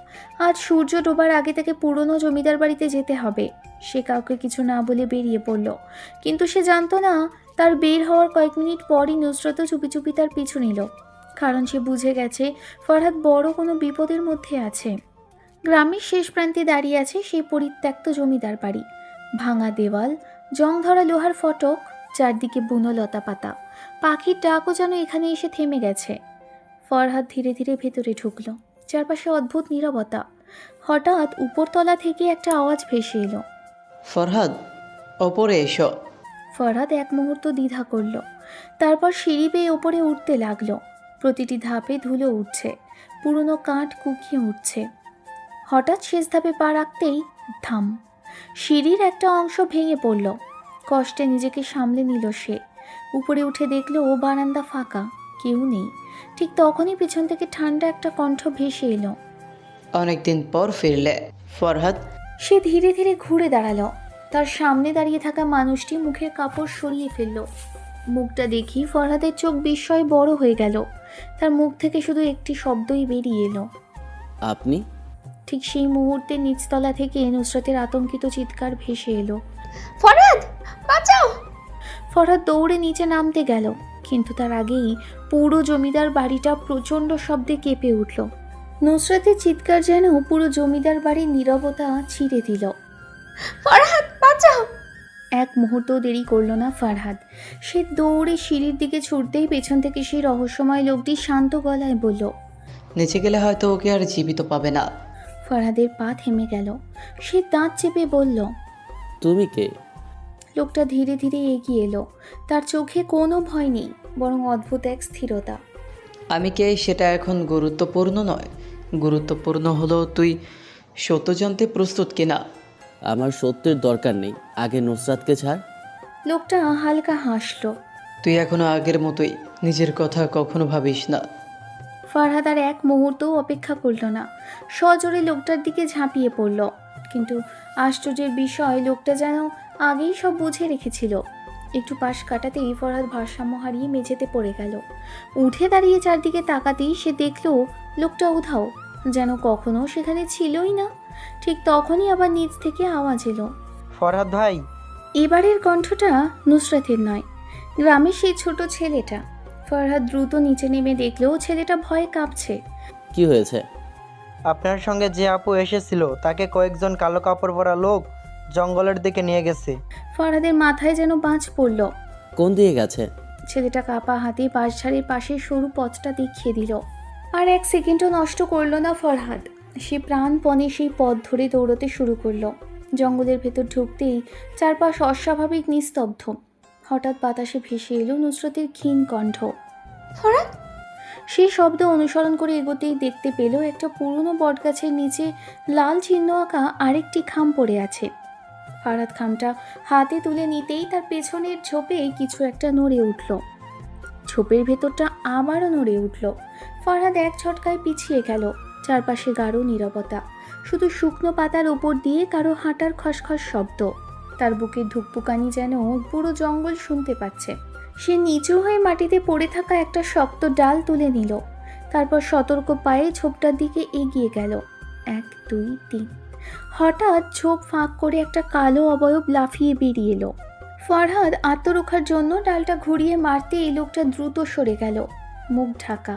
আজ সূর্য ডোবার আগে থেকে পুরনো জমিদার বাড়িতে যেতে হবে। সে কাউকে কিছু না বলে বেরিয়ে পড়ল, কিন্তু সে জানতো না তার বের হওয়ার কয়েক মিনিট পরই নুসরতও চুপি চুপি তার পিছু নিল। কারণ সে বুঝে গেছে ফরহাদ বড় কোনো বিপদের মধ্যে আছে। গ্রামের শেষ প্রান্তে দাঁড়িয়ে আছে সেই পরিত্যক্ত জমিদার বাড়ি। ভাঙা দেওয়াল, জং ধরা লোহার ফটক, চারদিকে বুনো লতা পাতা। পাখির ডাকও যেন এখানে এসে থেমে গেছে। ফরহাদ ধীরে ধীরে ভেতরে ঢুকল। চারপাশে অদ্ভুত নীরবতা। হঠাৎ উপরতলা থেকে একটা আওয়াজ ভেসে এলো, ফরহাদ, ওপরে এসো। ফরহাদ এক মুহূর্ত দ্বিধা করল, তারপর সিঁড়ি বেয়ে ওপরে উঠতে লাগলো। প্রতিটি ধাপে ধুলো উঠছে, পুরনো কাঠ কুকিয়ে উঠছে। হঠাৎ শেষ ধাপে পা রাখতেই থাম, সিঁড়ির একটা অংশ ভেঙে পড়ল। কষ্টে নিজেকে সামলে নিল সে। উপরে উঠে দেখলো ও বারান্দা ফাঁকা, কেউ নেই। ঠিক তখনই পেছন থেকে ঠান্ডা একটা কণ্ঠ ভেসে এলো, অনেকদিন পর ফিরলে ফরহাদ। সে ধীরে ধীরে ঘুরে দাঁড়ালো। তার সামনে দাঁড়িয়ে থাকা মানুষটি মুখের কাপড় সরিয়ে ফেলল। মুখটা দেখি ফরহাদের চোখ বিস্ময়ে বড় হয়ে গেল। তার মুখ থেকে শুধু একটি শব্দই বেরিয়ে এলো, আপনি? ঠিক সেই মুহূর্তে নিচতলা থেকে নুসরাতের আতঙ্কিত চিৎকার ভেসে এলো, ফরহাদ, বাঁচাও! ফরহাদ দৌড়ে নিচে নামতে গেল, কিন্তু তার আগেই পুরো জমিদার বাড়িটা প্রচণ্ড শব্দে কেঁপে উঠল। নুসরাতের চিৎকার যেন পুরো জমিদার বাড়ির নীরবতা ছিঁড়ে দিল। ফরহাদ, বাঁচাও! এক মুহূর্ত দেরি করল না ফরহাদ। সে দৌড়ে সিঁড়ির দিকে ছুটতেই পেছন থেকে সেই রহস্যময় লোকটি শান্ত গলায় বলল, নিচে গেলে হয়তো ওকে আর জীবিত পাবে না। ফরহাদের পা থেমে গেল। সে দাঁত চেপে বলল, তুমি কে? লোকটা ধীরে ধীরে এগিয়ে এলো। তার চোখে কোনো ভয় নেই, বরং অদ্ভুত এক স্থিরতা। আমি কে সেটা এখন গুরুত্বপূর্ণ নয়, গুরুত্বপূর্ণ হলো তুই সত্য জানতে প্রস্তুত কিনা। আমার সত্যের দরকার নেই, আগে নুসরাতকে ছাড়। লোকটা হালকা হাসলো। তুই এখনো আগের মতোই, নিজের কথা কখনো ভাবিস না। ফারহাদ আর এক মুহূর্তও অপেক্ষা করল না, সজোরে লোকটার দিকে ঝাঁপিয়ে পড়ল। কিন্তু আশ্চর্যের বিষয়, লোকটা যেন আগেই সব বুঝে রেখেছিল। একটু পাশ কাটাতেই ফরহাদ ভারসাম্য হারিয়ে মেঝেতে পড়ে গেল। উঠে দাঁড়িয়ে চারদিকে তাকাতেই সে দেখল লোকটা উধাও, যেন কখনো সেখানে ছিলই না। ঠিক তখনই আবার নিচ থেকে আওয়াজ এলো। ফরহাদ ভাই। এবারের কণ্ঠটা নুসরাতের নয়, গ্রামের সেই ছোট ছেলেটা। ফরহাদ দ্রুত নিচে নেমে দেখলেও ছেলেটা ভয়ে কাঁপছে। কি হয়েছে? আপনার সঙ্গে যে আপু এসেছিল তাকে কয়েকজন কালো কাপড় পরা লোক জঙ্গলের দিকে নিয়ে গেছে। ফরহাদের মাথায় যেন বাজ পড়ল। কোন দিকে গেছে? ছেলেটা কাপা হাতে বাঁশঝাড়ের পাশে সরু পথটা দেখিয়ে দিল। আর এক সেকেন্ডও নষ্ট করলো না ফরহাদ। সে প্রাণপণে সেই পথ ধরে দৌড়তে শুরু করলো। জঙ্গলের ভেতর ঢুকতেই চারপাশ অস্বাভাবিক নিস্তব্ধ। হঠাৎ বাতাসে ভেসে এলো নুসরতের ক্ষীণ কণ্ঠ। ফরহাদ! সেই শব্দ অনুসরণ করে এগোতেই দেখতে পেল একটা পুরনো বটগাছের নিচে লাল চিহ্ন আঁকা আরেকটি খাম পড়ে আছে। ফরহাদ খামটা হাতে তুলে নিতেই তার পেছনের ঝোপে কিছু একটা নড়ে উঠল। ঝোপের ভেতরটা আবারও নড়ে উঠল। ফরহাদ এক ঝটকায় পিছিয়ে গেল। চারপাশে গাঢ় নীরবতা, শুধু শুকনো পাতার উপর দিয়ে কারো হাঁটার খসখস শব্দ। তার বুকের ধুকপুকানি যেন পুরো জঙ্গল শুনতে পাচ্ছে। সে নিচু হয়ে মাটিতে পড়ে থাকা একটা শক্ত ডাল তুলে নিল। তারপর সতর্ক পায়ে ঝোপটার দিকে এগিয়ে গেল। 1, 2, 3। হঠাৎ ঝোপ ফাঁক করে একটা কালো অবয়ব লাফিয়ে বেরিয়ে এলো। ফরহাদ আত্মরক্ষার জন্য ডালটা ঘুরিয়ে মারতে এই লোকটা দ্রুত সরে গেল। মুখ ঢাকা,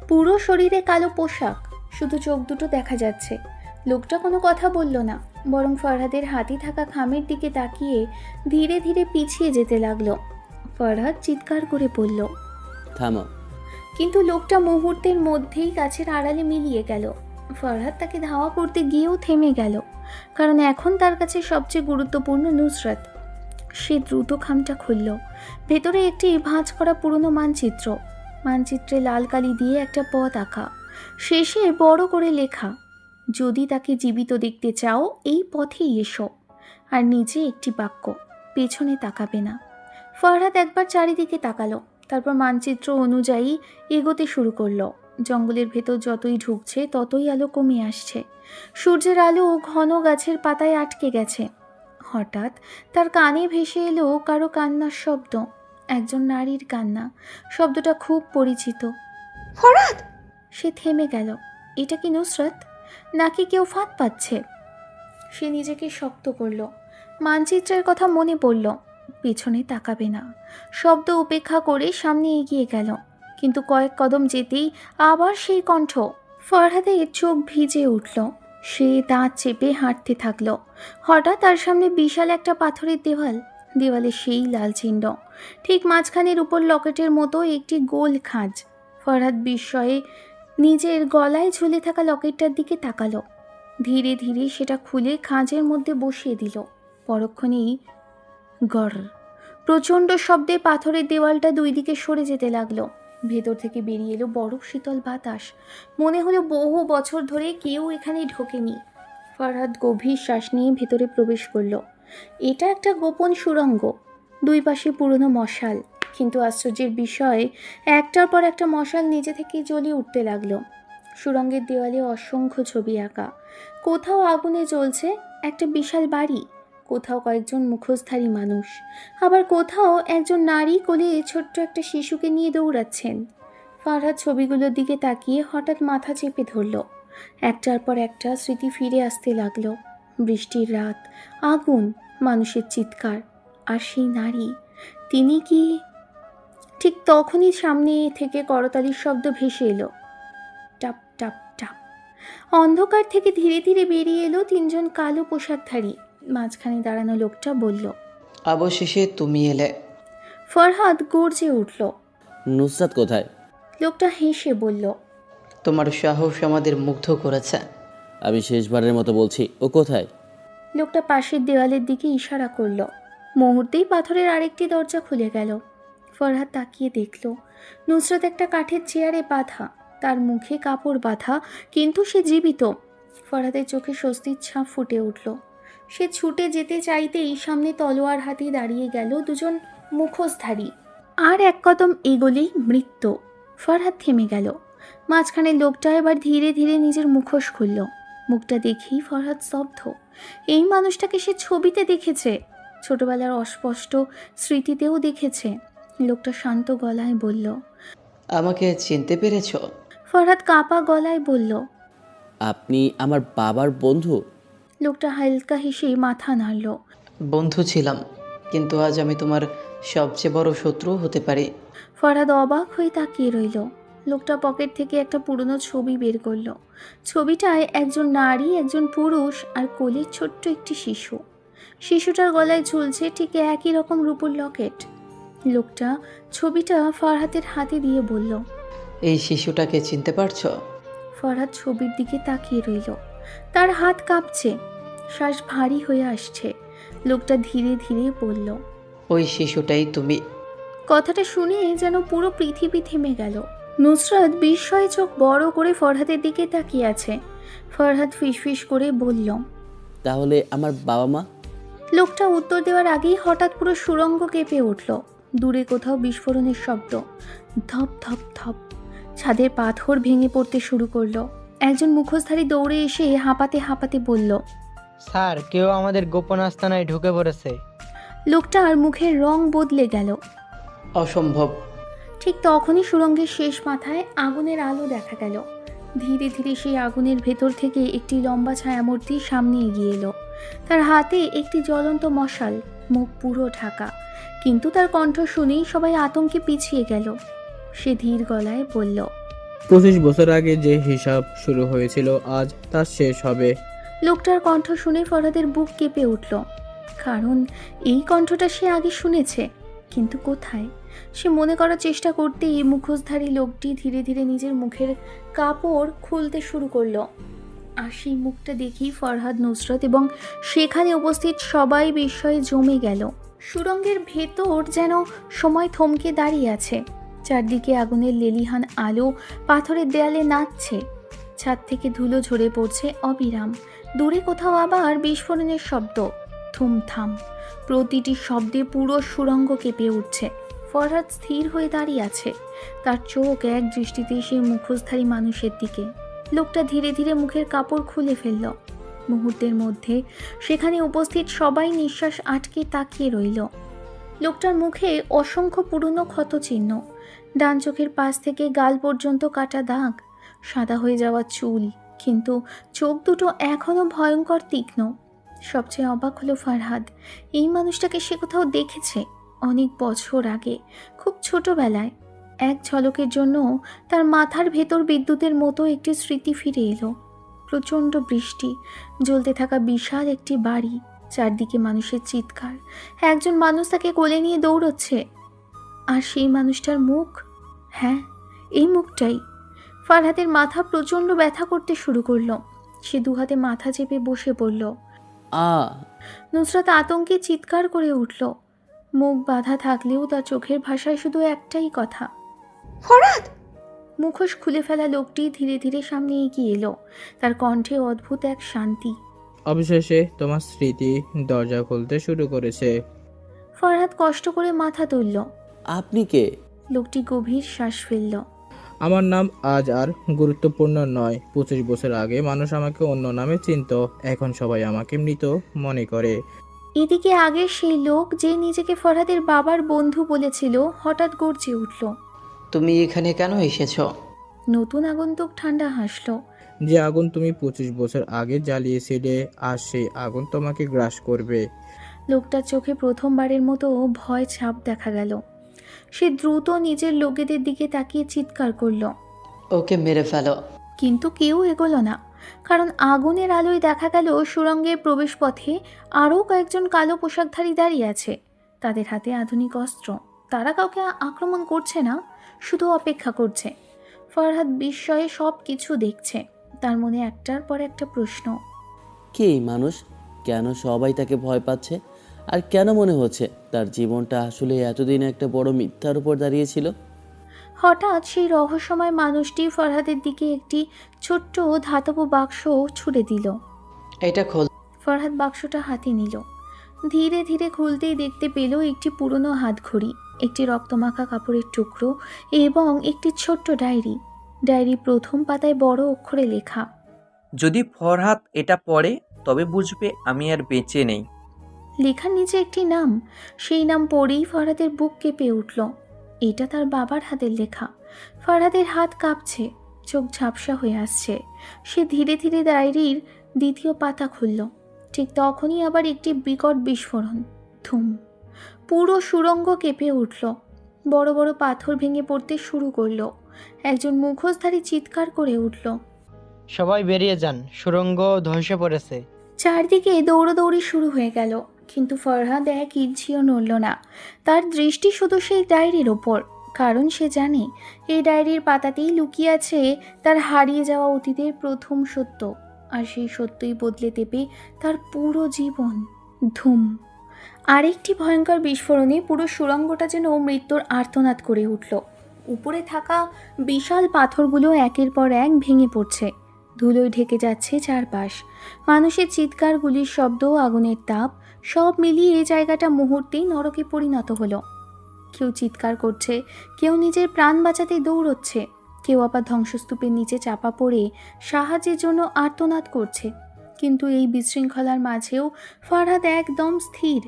পুরো শরীরে কালো পোশাক, শুধু চোখ দুটো দেখা যাচ্ছে। লোকটা কোনো কথা বলল না, বরং ফরহাদের হাতে থাকা খামের দিকে তাকিয়ে ধীরে ধীরে পিছিয়ে যেতে লাগলো। ফরহাদ চিৎকার করে বলল, থামো। কিন্তু লোকটা মুহূর্তের মধ্যেই গাছের আড়ালে মিলিয়ে গেল। ফরহাদ তাকে ধাওয়া করতে গিয়েও থেমে গেল, কারণ এখন তার কাছে সবচেয়ে গুরুত্বপূর্ণ নুসরাত। সে দ্রুত খামটা খুলল। ভেতরে একটি ভাঁজ করা পুরনো মানচিত্র। মানচিত্রে লাল কালি দিয়ে একটা পথ আঁকা, শেষে বড় করে লেখা, যদি তাকে জীবিত দেখতে চাও এই পথেই এসো। আর নিচে একটি বাক্য, পেছনে তাকাবে না। ফরহাদ একবার চারিদিকে তাকালো, তারপর মানচিত্র অনুযায়ী এগোতে শুরু করলো। জঙ্গলের ভেতর যতই ঢুকছে ততই আলো কমে আসছে। সূর্যের আলো ঘন গাছের পাতায় আটকে গেছে। হঠাৎ তার কানে ভেসে এলো কারো কান্নার শব্দ, একজন নারীর কান্না। শব্দটা খুব পরিচিত। ফরহাদ! সে থেমে গেল। এটা কি নুসরাত, নাকি কেউ ফাঁদ পাচ্ছে? সে নিজেকে শক্ত করল। মানচিত্রের কথা মনে পড়ল, পেছনে তাকাবে না। শব্দ উপেক্ষা করে সামনে এগিয়ে গেল, কিন্তু কয়েক কদম যেতেই আবার সেই কণ্ঠ। ফরহাদের চোখ ভিজে উঠল। সে দাঁত চেপে হাঁটতে থাকলো। হঠাৎ তার সামনে বিশাল একটা পাথরের দেওয়াল, দেওয়ালে সেই লাল চিহ্ন, ঠিক মাঝখানের উপর লকেটের মতো একটি গোল খাঁজ। ফরহাদ বিস্ময়ে নিজের গলায় ঝুলে থাকা লকেটটার দিকে তাকালো। ধীরে ধীরে সেটা খুলে খাঁজের মধ্যে বসিয়ে দিল। পরক্ষণেই গড়, প্রচণ্ড শব্দে পাথরের দেওয়ালটা দুই দিকে সরে যেতে লাগলো। ভেতর থেকে বেরিয়ে এলো বরফ শীতল বাতাস। মনে হলো বহু বছর ধরে কেউ এখানে ঢোকেনি। ফরহাদ গভীর শ্বাস নিয়ে ভেতরে প্রবেশ করলো। এটা একটা গোপন সুড়ঙ্গ, দুই পাশে পুরনো মশাল। কিন্তু আশ্চর্যের বিষয়, একটার পর একটা মশাল নিজে থেকেই জ্বলে উঠতে লাগলো। সুড়ঙ্গের দেওয়ালে অসংখ্য ছবি আঁকা। কোথাও আগুনে জ্বলছে একটা বিশাল বাড়ি, কোথাও কয়েকজন মুখোশধারী মানুষ, আবার কোথাও একজন নারী কোলে ছোট্ট একটা শিশুকে নিয়ে দৌড়াচ্ছেন। ফরহাদ ছবিগুলোর দিকে তাকিয়ে হঠাৎ মাথা চেপে ধরল। একটার পর একটা স্মৃতি ফিরে আসতে লাগলো। বৃষ্টির রাত, আগুন, মানুষের চিৎকার, আর সেই নারী। তিনি কি? ঠিক তখনই সামনে থেকে করতালির শব্দ ভেসে এলো। টাপ টাপ টাপ। অন্ধকার থেকে ধীরে ধীরে বেরিয়ে এলো তিনজন কালো পোশাকধারী। মাঝখানে দাঁড়ানো লোকটা বলল, অবশেষে তুমি এলে। ফরহাদ গর্জে উঠল। নুসরাত কোথায়? লোকটা হেসে বলল, তোমার সাহস আমাদের মুগ্ধ করেছে। আমি শেষবারের মতো বলছি, ও কোথায়? লোকটা পাশের দেওয়ালের দিকে ইশারা করল। মুহূর্তেই পাথরের আরেকটি দরজা খুলে গেল। ফরহাদ তাকিয়ে দেখল নুসরাত একটা কাঠের চেয়ারে বাঁধা, তার মুখে কাপড় বাঁধা, কিন্তু সে জীবিত। ফরহাদের চোখে স্বস্তির ছাপ ফুটে উঠল। সে ছুটে যেতে চাইতেই সামনে তলোয়ার হাতে দাঁড়িয়ে গেল দুজন মুখোশধারী। আর এক কদম এগোলেই মৃত্যু। ফরহাদ থেমে গেল। মাঝখানে লোকটা এবার ধীরে ধীরে নিজের মুখোশ খুলল। মুখটা দেখেই ফরহাদ স্তব্ধ। এই মানুষটাকে সে ছবিতে দেখেছে, ছোটবেলার অস্পষ্ট স্মৃতিতেও দেখেছে। লোকটা শান্ত গলায় বলল। আমাকে চিনতে পেরেছো? ফরহাদ কাঁপা গলায় বলল। আপনি আমার বাবার বন্ধু? লোকটা হালকা হেসে মাথা নাড়ল। বন্ধু ছিলাম, কিন্তু আজ আমি তোমার সবচেয়ে বড় শত্রু হতে পারি। ফরহাদ অবাক হয়ে তাকিয়ে রইল। লোকটা পকেট থেকে একটা পুরনো ছবি বের করলো। ছবিটায় একজন নারী, একজন পুরুষ আর কোলে ছোট্ট একটি শিশু। শিশুটার গলায় ঝুলছে ঠিক একই রকম রূপোর লকেট। লোকটা ছবিটা ফরহাদের হাতে দিয়ে বলল। এই শিশুটাকে চিনতে পারছো? ফরহাদ ছবির দিকে তাকিয়ে রইল। তার হাত কাঁপছে, শ্বাস ভারী হয়ে আসছে। লোকটা ধীরে ধীরে বলল। ওই শিশুটাই তুমি। কথাটা শুনে যেন পুরো পৃথিবী থেমে গেল। নুসরাত বিস্ময়ে চোখ বড় করে ফরহাদের দিকে তাকিয়ে আছে। ফরহাদ ফিসফিস করে বলল। তাহলে আমার বাবা মা? লোকটা উত্তর দেওয়ার আগেই হঠাৎ পুরো সুড়ঙ্গ কেঁপে উঠল। দূরে কোথাও বিস্ফোরণের শব্দ। ধপ ধপ ধপ। ছাদের পাথর ভেঙে পড়তে শুরু করলো। একজন মুখোশধারী দৌড়ে এসে হাঁপাতে হাঁপাতে বলল। স্যার, কেউ আমাদের গোপন আস্তানায় ঢুকে পড়েছে। লোকটার মুখের রং বদলে গেল। অসম্ভব। ঠিক তখনই সুড়ঙ্গের শেষ মাথায় আগুনের আলো দেখা গেল। ধীরে ধীরে সেই আগুনের ভেতর থেকে একটি লম্বা ছায়ামূর্তি সামনে এগিয়ে এলো। তার হাতে একটি জ্বলন্ত মশাল, মুখ পুরো ঢাকা, কিন্তু তার কণ্ঠ শুনেই সবাই আতঙ্কে পিছিয়ে গেল। সে ধীর গলায় বলল। 25 বছর আগে যে হিসাব শুরু হয়েছিল আজ তা শেষ হবে। লোকটার কণ্ঠ শুনে ফরহাদের বুক কেঁপে উঠল, কারণ এই কণ্ঠটা সে আগে শুনেছে, কিন্তু কোথায়? সে মনে করার চেষ্টা করতেই মুখোশধারী লোকটি ধীরে ধীরে নিজের মুখের কাপড় খুলতে শুরু করলো। আর সেই মুখটা দেখেই ফরহাদ, নুসরাত এবং সেখানে উপস্থিত সবাই বিস্ময়ে জমে গেল। সুড়ঙ্গের ভেতর যেন সময় থমকে দাঁড়িয়ে আছে। চারদিকে আগুনের লেলিহান আলো পাথরের দেয়ালে নাচছে। ছাদ থেকে ধুলো ঝরে পড়ছে অবিরাম। দূরে কোথাও আবার বিস্ফোরণের শব্দ। থুমথাম। প্রতিটি শব্দে পুরো সুড়ঙ্গ কেঁপে উঠছে। ফরহাদ স্থির হয়ে দাঁড়িয়ে আছে, তার চোখ এক দৃষ্টিতে সেই মুখোশধারী মানুষের দিকে। লোকটা ধীরে ধীরে মুখের কাপড় খুলে ফেলল। মুহূর্তের মধ্যে সেখানে উপস্থিত সবাই নিঃশ্বাস আটকে তাকিয়ে রইল। লোকটার মুখে অসংখ্য পুরনো ক্ষতচিহ্ন, ডান চোখের পাশ থেকে গাল পর্যন্ত কাটা দাগ, সাদা হয়ে যাওয়া চুল, কিন্তু চোখ দুটো এখনো ভয়ঙ্কর তীক্ষ্ণ। সবচেয়ে অবাক হলো ফরহাদ, এই মানুষটাকে সে কোথাও দেখেছে অনেক বছর আগে, খুব ছোটবেলায়। এক ঝলকের জন্য তার মাথার ভেতর বিদ্যুতের মতো একটি স্মৃতি ফিরে এলো। প্রচণ্ড বৃষ্টি, জ্বলতে থাকা বিশাল একটি বাড়ি, চারদিকে মানুষের চিৎকার, একজন মানুষ তাকে কোলে নিয়ে দৌড়চ্ছে। আর সেই মানুষটার মুখ, হ্যাঁ, এই মুখটাই। ফরহাদের মাথা প্রচণ্ড ব্যথা করতে শুরু করলো। সে দুহাতে মাথা চেপে বসে পড়ল। নুসরাত আতঙ্কে চিৎকার করে উঠল। মুখ বাঁধা থাকলেও তার চোখের ভাষায় শুধু একটাই কথা, ফরহাদ! মুখোশ খুলে ফেলা লোকটি ধীরে ধীরে সামনে এগিয়ে এলো। তার কণ্ঠে অদ্ভুত এক শান্তি। অবশেষে তোমার স্মৃতি দরজা খুলতে শুরু করেছে। ফরহাদ কষ্ট করে মাথা তুলল। আপনি কে? লোকটি গভীর শ্বাস ফেলল। আমার নাম আজ আর গুরুত্বপূর্ণ নয়। 25 বছর আগে মানুষ আমাকে অন্য নামে চিনত, এখন সবাই আমাকে মৃত মনে করে। এদিকে আগের সেই লোক, যে নিজেকে ফরহাদের বাবার বন্ধু বলেছিল, হঠাৎ গর্জে উঠল। তুমি এখানে কেন এসেছো? নতুন আগন্তুক ঠান্ডা হাসল। যে আগুন তুমি 25 বছর আগে জ্বালিয়েছিলে, আজ সেই আগুন তোমাকে গ্রাস করবে। লোকটার চোখে প্রথমবারের মতো ভয় ছাপ দেখা গেল। সে দ্রুত নিজের লোকেদের দিকে তাকিয়ে চিৎকার করল, ওকে মেরে ফেলো। কিন্তু কেউ এগোলো না, কারণ আগুনের আলোয় দেখা গেল সুড়ঙ্গের প্রবেশপথে আরও কয়েকজন কালো পোশাকধারী দাঁড়িয়ে আছে। তাদের হাতে আধুনিক অস্ত্র। তারা কাউকে আক্রমণ করছে না, শুধু অপেক্ষা করছে। ফরহাদ বিস্ময়ে সব কিছু দেখছে। তার মনে একটার পর একটা প্রশ্ন। কে এই মানুষ? কেন সবাই তাকে ভয় পাচ্ছে? আর কেন মনে হচ্ছে তার জীবনটা আসলে এতদিন একটা বড় মিথ্যার উপর দাঁড়িয়েছিল? হঠাৎ সেই রহস্যময় মানুষটি ফরহাদের দিকে একটি ছোট্ট ধাতব বাক্স ছুড়ে দিল। এটা খোল। ফরহাদ বাক্সটা হাতে নিল। ধীরে ধীরে খুলতেই দেখতে পেল একটি পুরনো হাতঘড়ি, একটি রক্তমাখা কাপড়ের টুকরো এবং একটি ছোট্ট ডায়েরি। ডায়েরির প্রথম পাতায় বড় অক্ষরে লেখা, যদি ফরহাদ এটা পড়ে তবে বুঝবে আমি আর বেঁচে নেই। লেখার নিচে একটি নাম। সেই নাম পড়েই ফরহাদের বুক কেঁপে উঠল। এটা তার বাবার হাতের লেখা। ফরহাদের হাত কাঁপছে, চোখ ঝাপসা হয়ে আসছে। সে ধীরে ধীরে ডায়েরির দ্বিতীয় পাতা খুলল। ঠিক তখনই আবার একটি বিকট বিস্ফোরণ। ধুম! পুরো সুড়ঙ্গ কেঁপে উঠল। বড় বড় পাথর ভেঙে পড়তে শুরু করলো। একজন মুখোশধারী চিৎকার করে উঠল, সবাই বেরিয়ে যান, সুড়ঙ্গ ধসে পড়েছে। চারদিকে দৌড়াদৌড়ি শুরু হয়ে গেল, কিন্তু ফরহাদ এক ইঞ্চিও নড়ল না। তার দৃষ্টি শুধু সেই ডায়েরির ওপর, কারণ সে জানে এই ডায়েরির পাতাতেই লুকিয়ে আছে তার হারিয়ে যাওয়া অতীতের প্রথম সত্য, আর সেই সত্যই বদলে দেবে তার পুরো জীবন। ধুম! আরেকটি ভয়ঙ্কর বিস্ফোরণে পুরো সুড়ঙ্গটা যেন মৃত্যুর আর্তনাদ করে উঠল। উপরে থাকা বিশাল পাথরগুলো একের পর এক ভেঙে পড়ছে। ধুলোয় ঢেকে যাচ্ছে চারপাশ। মানুষের চিৎকার, গুলির শব্দ, আগুনের তাপ, সব মিলিয়ে এই জায়গাটা মুহূর্তেই নরকে পরিণত হলো। কেউ চিৎকার করছে, কেউ নিজের প্রাণ বাঁচাতে দৌড়চ্ছে, কেউ আবার ধ্বংসস্তূপের নিচে চাপা পড়ে সাহায্যের জন্য আর্তনাদ করছে। কিন্তু এই বিশৃঙ্খলার মাঝেও ফরহাদ একদম স্থির।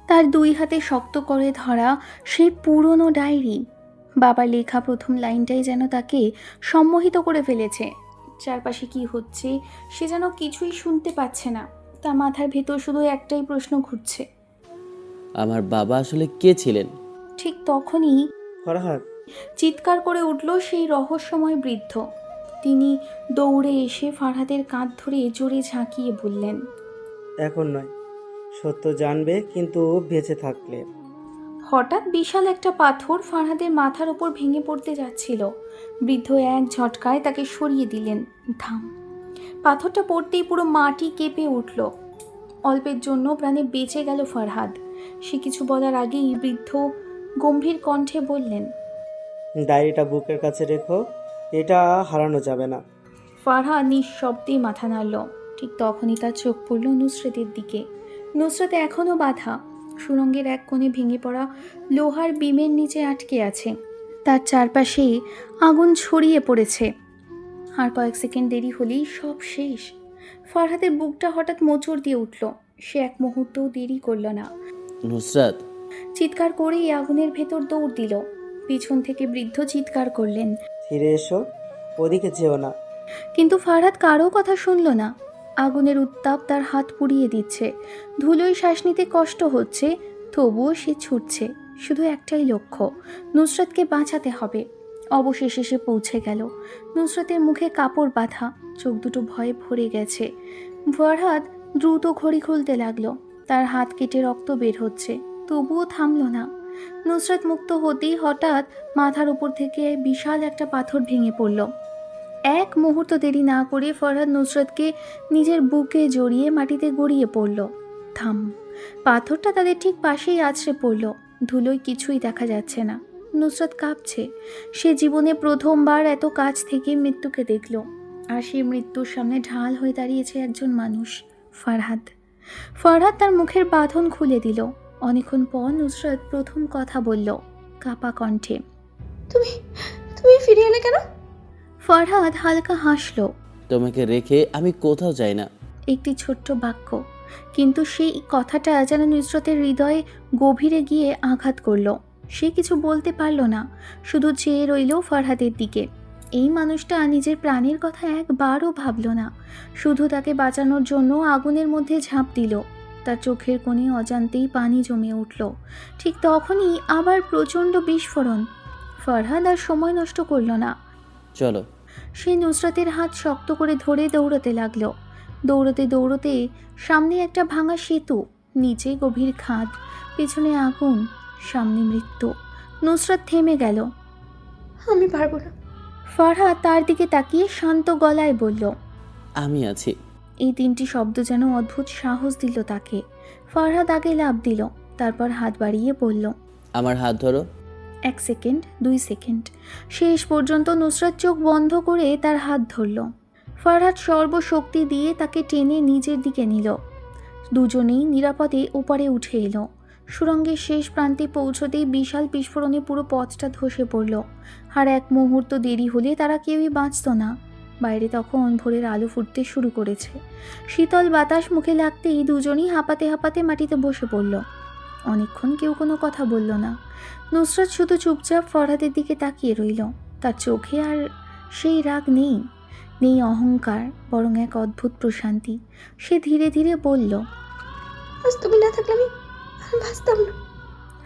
তার দুই হাতে শক্ত করে ধরা সেই পুরনো ডায়েরি। বাবার লেখা প্রথম লাইনটাই যেন তাকে সম্মোহিত করে ফেলেছে। চারপাশে কি হচ্ছে সে যেন কিছুই শুনতে পাচ্ছে না। তার মাথার ভেতর শুধু একটাই প্রশ্ন ঘুরছে, আমার বাবা আসলে কে ছিলেন? ঠিক তখনই ফরহাদ, চিৎকার করে উঠল সেই রহস্যময় বৃদ্ধ। তিনি দৌড়ে এসে ফরহাদের কাঁধ ধরে জোরে ঝাঁকিয়ে বললেন, এখন নয়, সত্য জানবে কিন্তু বেঁচে থাকলে। হঠাৎ বিশাল একটা পাথর ফরহাদের মাথার উপর ভেঙে পড়তে যাচ্ছিল। বৃদ্ধ এক ঝটকায় তাকে সরিয়ে দিলেন। ধাম! পাথরটা পড়তেই পুরো মাটি কেঁপে উঠল। অল্পের জন্য প্রাণে বেঁচে গেল ফরহাদ। সে কিছু বলার আগেই বৃদ্ধ গম্ভীর কণ্ঠে বললেন, ডায়েরিটা বুকের কাছে রেখো, এটা হারানো যাবে না। ফরহাদ নিঃশব্দেই মাথা নাড়ল। ঠিক তখনই তার চোখ পড়ল নুসরতের দিকে। নুসরত এখনও বাধা, সুড়ঙ্গের এক কোণে ভেঙে পড়া লোহার বিমের নিচে আটকে আছে। তার চারপাশে আগুন ছড়িয়ে পড়েছে। আর কয়েক সেকেন্ড দেরি হলেই সব শেষ। ফরহাদের বুকটা হঠাৎ মোচড় দিয়ে উঠল। সে এক মুহূর্তও দেরি করল না। নুসরাত! চিৎকার করেই আগুনের ভেতর দৌড় দিল। পিছন থেকে বৃদ্ধ চিৎকার করলেন, ফিরে এসো, ওদিকে যেও না। কিন্তু ফরহাদ কারো কথা শুনল না। আগুনের উত্তাপ তার হাত পুড়িয়ে দিচ্ছে, ধুলোয় শ্বাস নিতে কষ্ট হচ্ছে, তবুও সে ছুটছে। শুধু একটাই লক্ষ্য, নুসরতকে বাঁচাতে হবে। অবশেষে সে পৌঁছে গেল। নুসরতের মুখে কাপড় বাঁধা, চোখ দুটো ভয়ে ভরে গেছে। ফরহাদ দ্রুত ঘড়ি খুলতে লাগলো। তার হাত কেটে রক্ত বের হচ্ছে, তবুও থামল না। নুসরত মুক্ত হতেই হঠাৎ মাথার উপর থেকে বিশাল একটা পাথর ভেঙে পড়ল। এক মুহূর্ত দেরি না করে ফরহাদ নুসরতকে নিজের বুকে জড়িয়ে মাটিতে গড়িয়ে পড়ল। থাম! পাথরটা তাদের ঠিক পাশেই আছড়ে পড়ল। ধুলোয় কিছুই দেখা যাচ্ছে না। নুসরত কাঁপছে। সে জীবনে প্রথমবার এত কাছ থেকে মৃত্যুকে দেখল, আর সেই মৃত্যুর সামনে ঢাল হয়ে দাঁড়িয়েছে একজন মানুষ, ফরহাদ। ফরহাদ তার মুখের বাঁধন খুলে দিল। অনেকক্ষণ পর নুসরত প্রথম কথা বলল, কাঁপা কণ্ঠে, তুমি তুমি ফিরে এলে কেন? ফরহাদ হালকা হাসল। তোমাকে রেখে আমি কোথাও যাই না। একটি ছোট্ট বাক্য, কিন্তু সেই কথাটা যেন নুসরতের হৃদয়ে গভীরে গিয়ে আঘাত করল। সে কিছু বলতে পারল না, শুধু চেয়ে রইল ফরহাদের দিকে। এই মানুষটা নিজের প্রাণের কথা একবারও ভাবল না, শুধু তাকে বাঁচানোর জন্য আগুনের মধ্যে ঝাঁপ দিল। তার চোখের কোণে অজান্তেই পানি জমে উঠল। ঠিক তখনই আবার প্রচণ্ড বিস্ফোরণ। ফরহাদ আর সময় নষ্ট করল না। চলো। সে নুসরতের হাত শক্ত করে ধরে দৌড়াতে লাগলো। দৌড়তে দৌড়তে সামনে একটা ভাঙা সেতু, নিচে গভীর খাদ, পেছনে আগুন, সামনে মৃত্যু। নুসরত থেমে গেল। আমি পারবো না। ফরহাদ তার দিকে তাকিয়ে শান্ত গলায় বলল, আমি আছি। এই তিনটি শব্দ যেন অদ্ভুত সাহস দিল তাকে। ফরহাদ আগে লাফ দিল, তারপর হাত বাড়িয়ে বলল, আমার হাত ধরো। 1 সেকেন্ড, 2 সেকেন্ড। শেষ পর্যন্ত নুসরাত চোখ বন্ধ করে তার হাত ধরল। ফরহাদ সর্বশক্তি দিয়ে তাকে টেনে নিজের দিকে নিল। দুজনেই নিরাপদে ওপারে উঠে এলো। সুড়ঙ্গের শেষ প্রান্তে পৌঁছতেই বিশাল বিস্ফোরণে পুরো পথটা ধসে পড়ল। আর এক মুহূর্ত দেরি হলে তারা কেউই বাঁচত না। বাইরে তখন ভোরের আলো ফুটতে শুরু করেছে। শীতল বাতাস মুখে লাগতেই দুজনেই হাঁপাতে হাঁপাতে মাটিতে বসে পড়ল। অনেকক্ষণ কেউ কোনো কথা বলল না। নুসরাত শুধু চুপচাপ ফরহাদের দিকে তাকিয়ে রইল। তার চোখে আর সেই রাগ নেই, নেই অহংকার, বরং এক অদ্ভুত প্রশান্তি। সে ধীরে ধীরে বলল, আজ তুমি না থাকলে আমি বাঁচতাম না।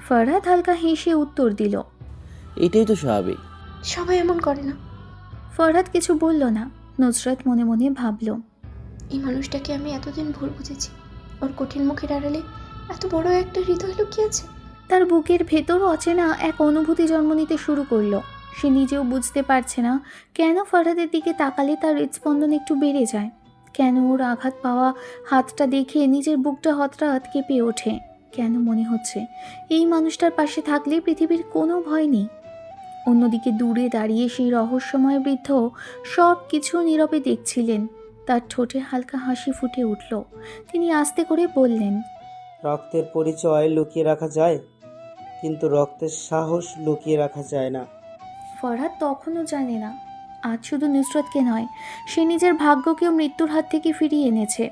ফরহাদ হালকা হেসে উত্তর দিল, এটাই তো স্বাভাবিক। সবাই এমন করে না। ফরহাদ কিছু বলল না। নুসরাত মনে মনে ভাবল, এই মানুষটাকে আমি এতদিন ভুল বুঝেছি। ওর কঠিন মুখের আড়ালে এত বড় একটা হৃদয় লুকিয়ে আছে। তার বুকের ভেতর অচেনা এক অনুভূতি জন্ম নিতে শুরু করলো। সে নিজেও বুঝতে পারছে না কেন ফরহাদের দিকে তাকালে তার হৃদস্পন্দন একটু বেড়ে যায়, কেন ওর আঘাত পাওয়া হাতটা দেখে নিজের বুকটা হঠাৎ কেঁপে ওঠে, কেন মনে হচ্ছে এই মানুষটার পাশে থাকলে পৃথিবীর কোনো ভয় নেই। অন্যদিকে দূরে দাঁড়িয়ে সেই রহস্যময় বৃদ্ধ সব কিছু নীরবে দেখছিলেন। তার ঠোঁটে হালকা হাসি ফুটে উঠল। তিনি আস্তে করে বললেন, রক্তের পরিচয় লুকিয়ে রাখা যায়, কিন্তু রক্তের সাহস লুকিয়ে রাখা যায় না। ফরহাদ তখনও জানে না, আজ শুধু নুসরতকে নয়, সে নিজের ভাগ্যকেও মৃত্যুর হাত থেকে ফিরিয়ে এনেছে।